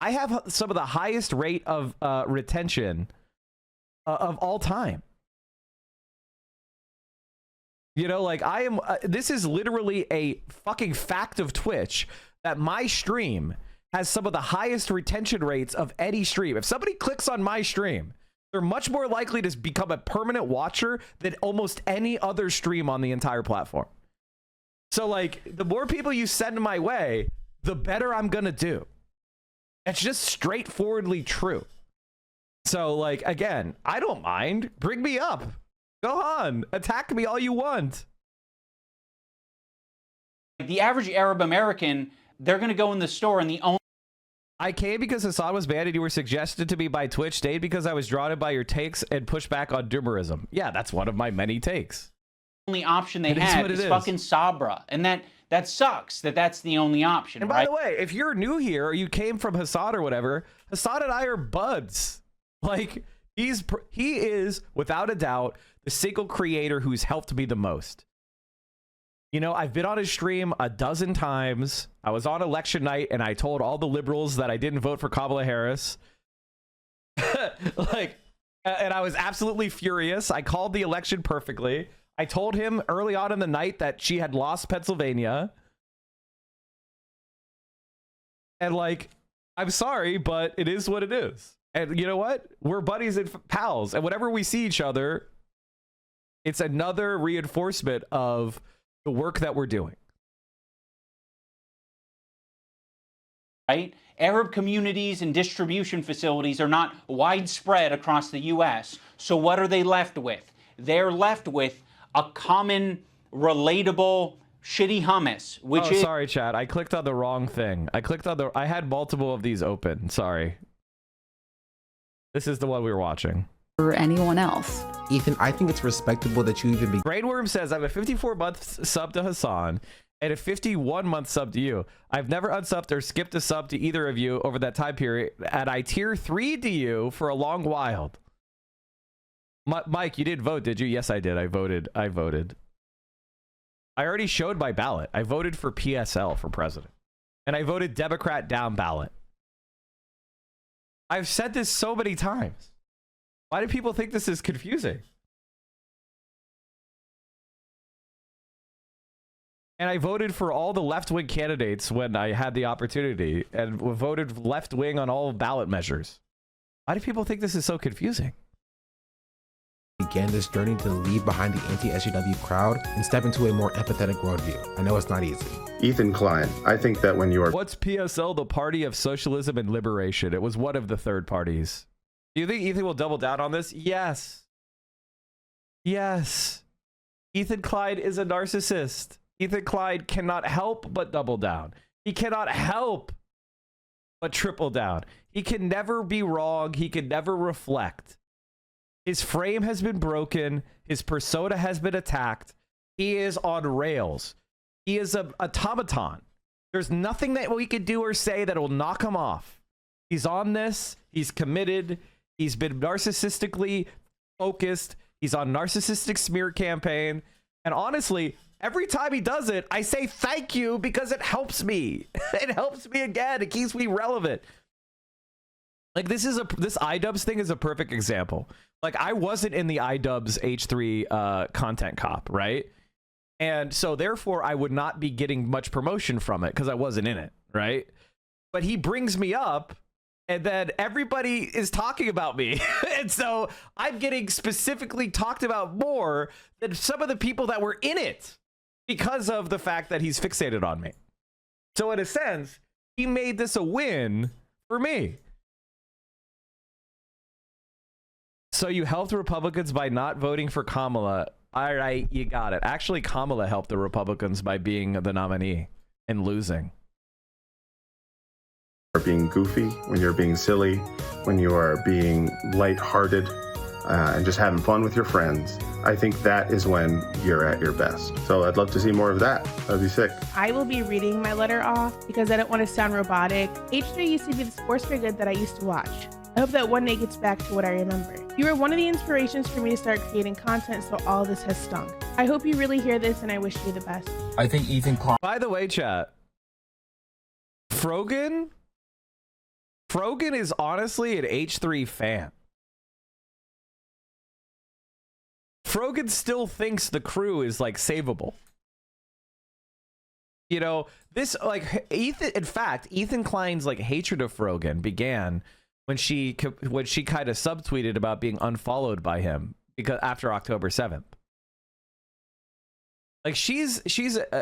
I have some of the highest rate of retention of all time. You know, like I am, this is literally a fucking fact of Twitch that my stream has some of the highest retention rates of any stream. If somebody clicks on my stream, they're much more likely to become a permanent watcher than almost any other stream on the entire platform. So like, the more people you send my way, the better I'm gonna do. It's just straightforwardly true. So like, again, I don't mind. Bring me up. Go on. Attack me all you want. The average Arab American, they're going to go in the store and the only... I came because Hassan was banned and you were suggested to me by Twitch. Stayed because I was drawn in by your takes and pushed back on doomerism. Yeah, that's one of my many takes. only option they have is fucking Sabra. And that sucks that that's the only option, And by the way, if you're new here or you came from Hassan or whatever, Hassan and I are buds. Like, he is, without a doubt, the single creator who's helped me the most. You know, I've been on his stream a dozen times. I was on election night and I told all the liberals that I didn't vote for Kamala Harris. Like, and I was absolutely furious. I called the election perfectly. I told him early on in the night that she had lost Pennsylvania. And like, I'm sorry, but it is what it is. And you know what? We're buddies and pals. And whenever we see each other, it's another reinforcement of the work that we're doing. Right? Arab communities and distribution facilities are not widespread across the U.S. So what are they left with? They're left with a common, relatable, shitty hummus, which is... Sorry, chat. I clicked on the wrong thing. I had multiple of these open. Sorry. This is the one we were watching. Or anyone else. Ethan, I think it's respectable that you even be... Brainworm says, I'm a 54-month sub to Hassan and a 51-month sub to you. I've never unsubbed or skipped a sub to either of you over that time period, and I tier 3 to you for a long while. Mike, you did vote, did you? Yes, I did. I voted. I already showed my ballot. I voted for PSL for president. And I voted Democrat down ballot. I've said this so many times. Why do people think this is confusing? And I voted for all the left-wing candidates when I had the opportunity and voted left-wing on all ballot measures. Why do people think this is so confusing? Began this journey to leave behind the anti-SJW crowd and step into a more empathetic worldview. I know it's not easy. Ethan Klein, I think that when you are... What's PSL, the Party of Socialism and Liberation? It was one of the third parties. Do you think Ethan will double down on this? Yes. Yes. Ethan Klein is a narcissist. Ethan Klein cannot help but double down. He cannot help but triple down. He can never be wrong. He can never reflect. His frame has been broken. His persona has been attacked. He is on rails. He is an automaton. There's nothing that we could do or say that will knock him off. He's on this. He's committed. He's been narcissistically focused. He's on narcissistic smear campaign. And honestly, every time he does it, I say thank you because it helps me. It helps me again. It keeps me relevant. Like this iDubbbz thing is a perfect example. Like I wasn't in the iDubbbz H3 content cop, right? And so therefore I would not be getting much promotion from it because I wasn't in it, right? But he brings me up and then everybody is talking about me. And so I'm getting specifically talked about more than some of the people that were in it because of the fact that he's fixated on me. So in a sense, he made this a win for me. So you helped Republicans by not voting for Kamala. All right, you got it. Actually, Kamala helped the Republicans by being the nominee and losing. Are being goofy, when you're being silly, when you are being lighthearted, and just having fun with your friends, I think that is when you're at your best. So I'd love to see more of that. That'd be sick. I will be reading my letter off because I don't want to sound robotic. H3 used to be the sports figure that I used to watch. I hope that one day gets back to what I remember. You were one of the inspirations for me to start creating content, so all this has stung. I hope you really hear this, and I wish you the best. I think Ethan Klein. By the way, chat, Frogan is honestly an H3 fan. Frogan still thinks the crew is like savable. You know, this like Ethan. In fact, Ethan Klein's like hatred of Frogan began when she kind of subtweeted about being unfollowed by him because after October 7th. Like she's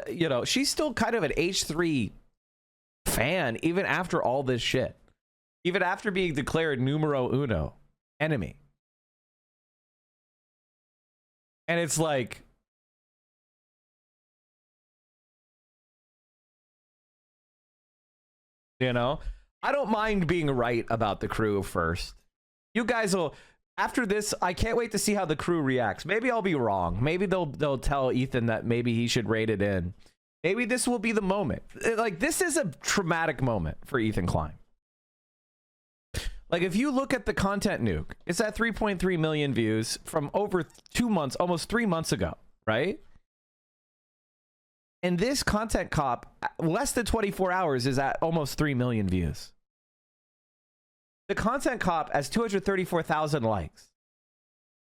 you know, she's still kind of an H3 fan even after all this shit. Even after being declared numero uno enemy. And it's like, you know, I don't mind being right about the crew first. You guys will, after this, I can't wait to see how the crew reacts. Maybe I'll be wrong. Maybe they'll tell Ethan that maybe he should rate it in. Maybe this will be the moment. Like, this is a traumatic moment for Ethan Klein. Like, if you look at the content nuke, it's at 3.3 million views from over 2 months, almost 3 months ago, right? And this content cop, less than 24 hours, is at almost 3 million views. The content cop has 234,000 likes.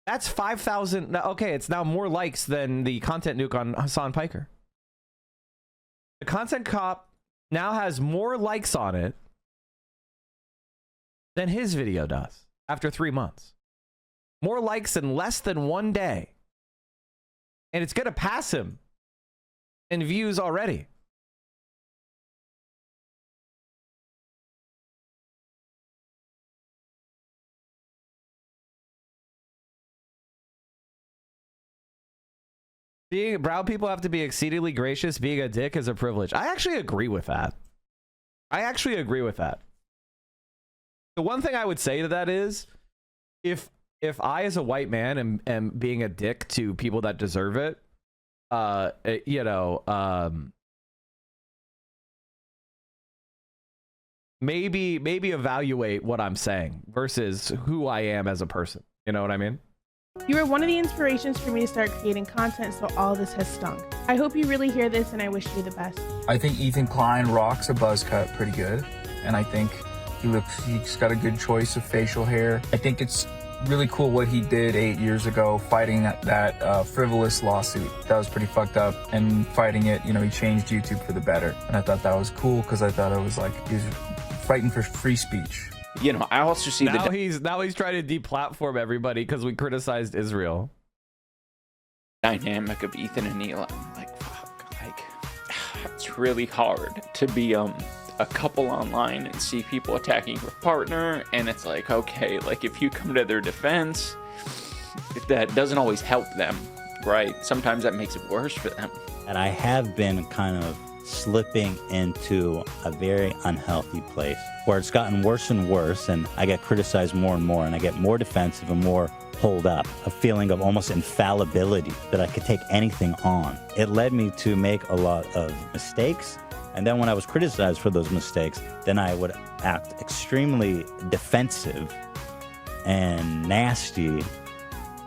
That's 5,000. Okay, it's now more likes than the content nuke on Hassan Piker. The content cop now has more likes on it than his video does after 3 months. More likes in less than 1 day. And it's going to pass him in views already. Brown people have to be exceedingly gracious. Being a dick is a privilege. I actually agree with that. The one thing I would say to that is, if I as a white man am being a dick to people that deserve it, you know, maybe evaluate what I'm saying versus who I am as a person. You know what I mean? You were one of the inspirations for me to start creating content, so all this has stung. I hope you really hear this, and I wish you the best. I think Ethan Klein rocks a buzz cut pretty good, and I think he's got a good choice of facial hair. I think it's really cool what he did 8 years ago, fighting that frivolous lawsuit. That was pretty fucked up, and fighting it, you know, he changed YouTube for the better. And I thought that was cool because I thought it was like he was fighting for free speech. You know, I also see now he's trying to deplatform everybody because we criticized Israel. Dynamic of Ethan and Eli. Like, fuck, like it's really hard to be a couple online and see people attacking your partner, and it's like, okay, like if you come to their defense, that doesn't always help them, right? Sometimes that makes it worse for them. And I have been kind of slipping into a very unhealthy place where it's gotten worse and worse, and I get criticized more and more, and I get more defensive and more hold up, a feeling of almost infallibility that I could take anything on. It led me to make a lot of mistakes. And then when I was criticized for those mistakes, then I would act extremely defensive and nasty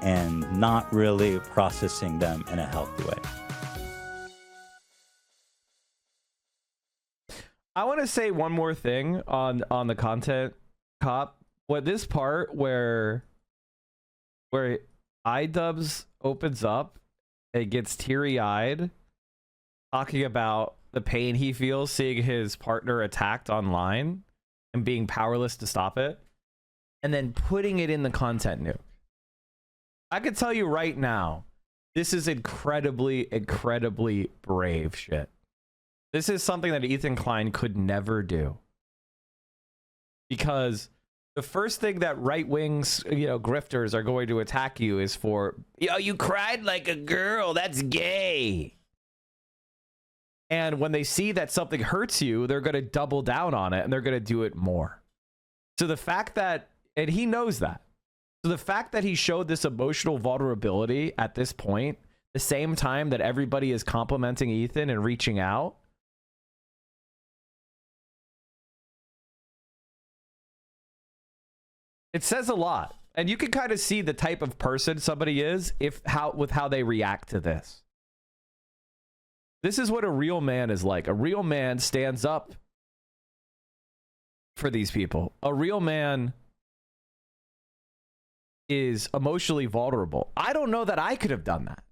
and not really processing them in a healthy way. I want to say one more thing on the content cop. What this part where idubbbz opens up and gets teary-eyed talking about the pain he feels seeing his partner attacked online and being powerless to stop it, and then putting it in the content nuke. I could tell you right now, this is incredibly brave shit. This is something that Ethan Klein could never do. Because the first thing that right-wings, you know, grifters are going to attack you is for, yo, you cried like a girl, that's gay. And when they see that something hurts you, they're going to double down on it and they're going to do it more. So the fact that, and he knows that. So the fact that he showed this emotional vulnerability at this point, the same time that everybody is complimenting Ethan and reaching out, It says a lot. And you can kind of see the type of person somebody is with how they react to this. This is what a real man is like. A real man stands up for these people. A real man is emotionally vulnerable. I don't know that I could have done that,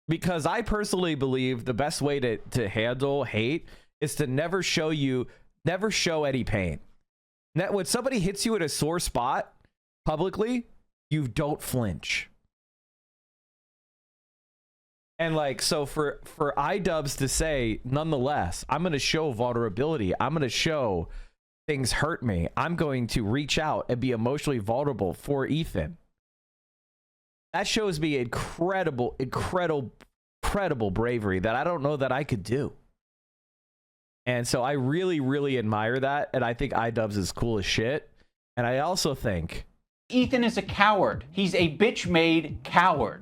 because I personally believe the best way to handle hate is to never show any pain. When somebody hits you at a sore spot publicly, you don't flinch. And like, so for idubbbz to say, nonetheless, I'm going to show vulnerability. I'm going to show things hurt me. I'm going to reach out and be emotionally vulnerable for Ethan. That shows me incredible bravery that I don't know that I could do. And so I really, really admire that. And I think idubbbz is cool as shit. And I also think Ethan is a coward. He's a bitch-made coward.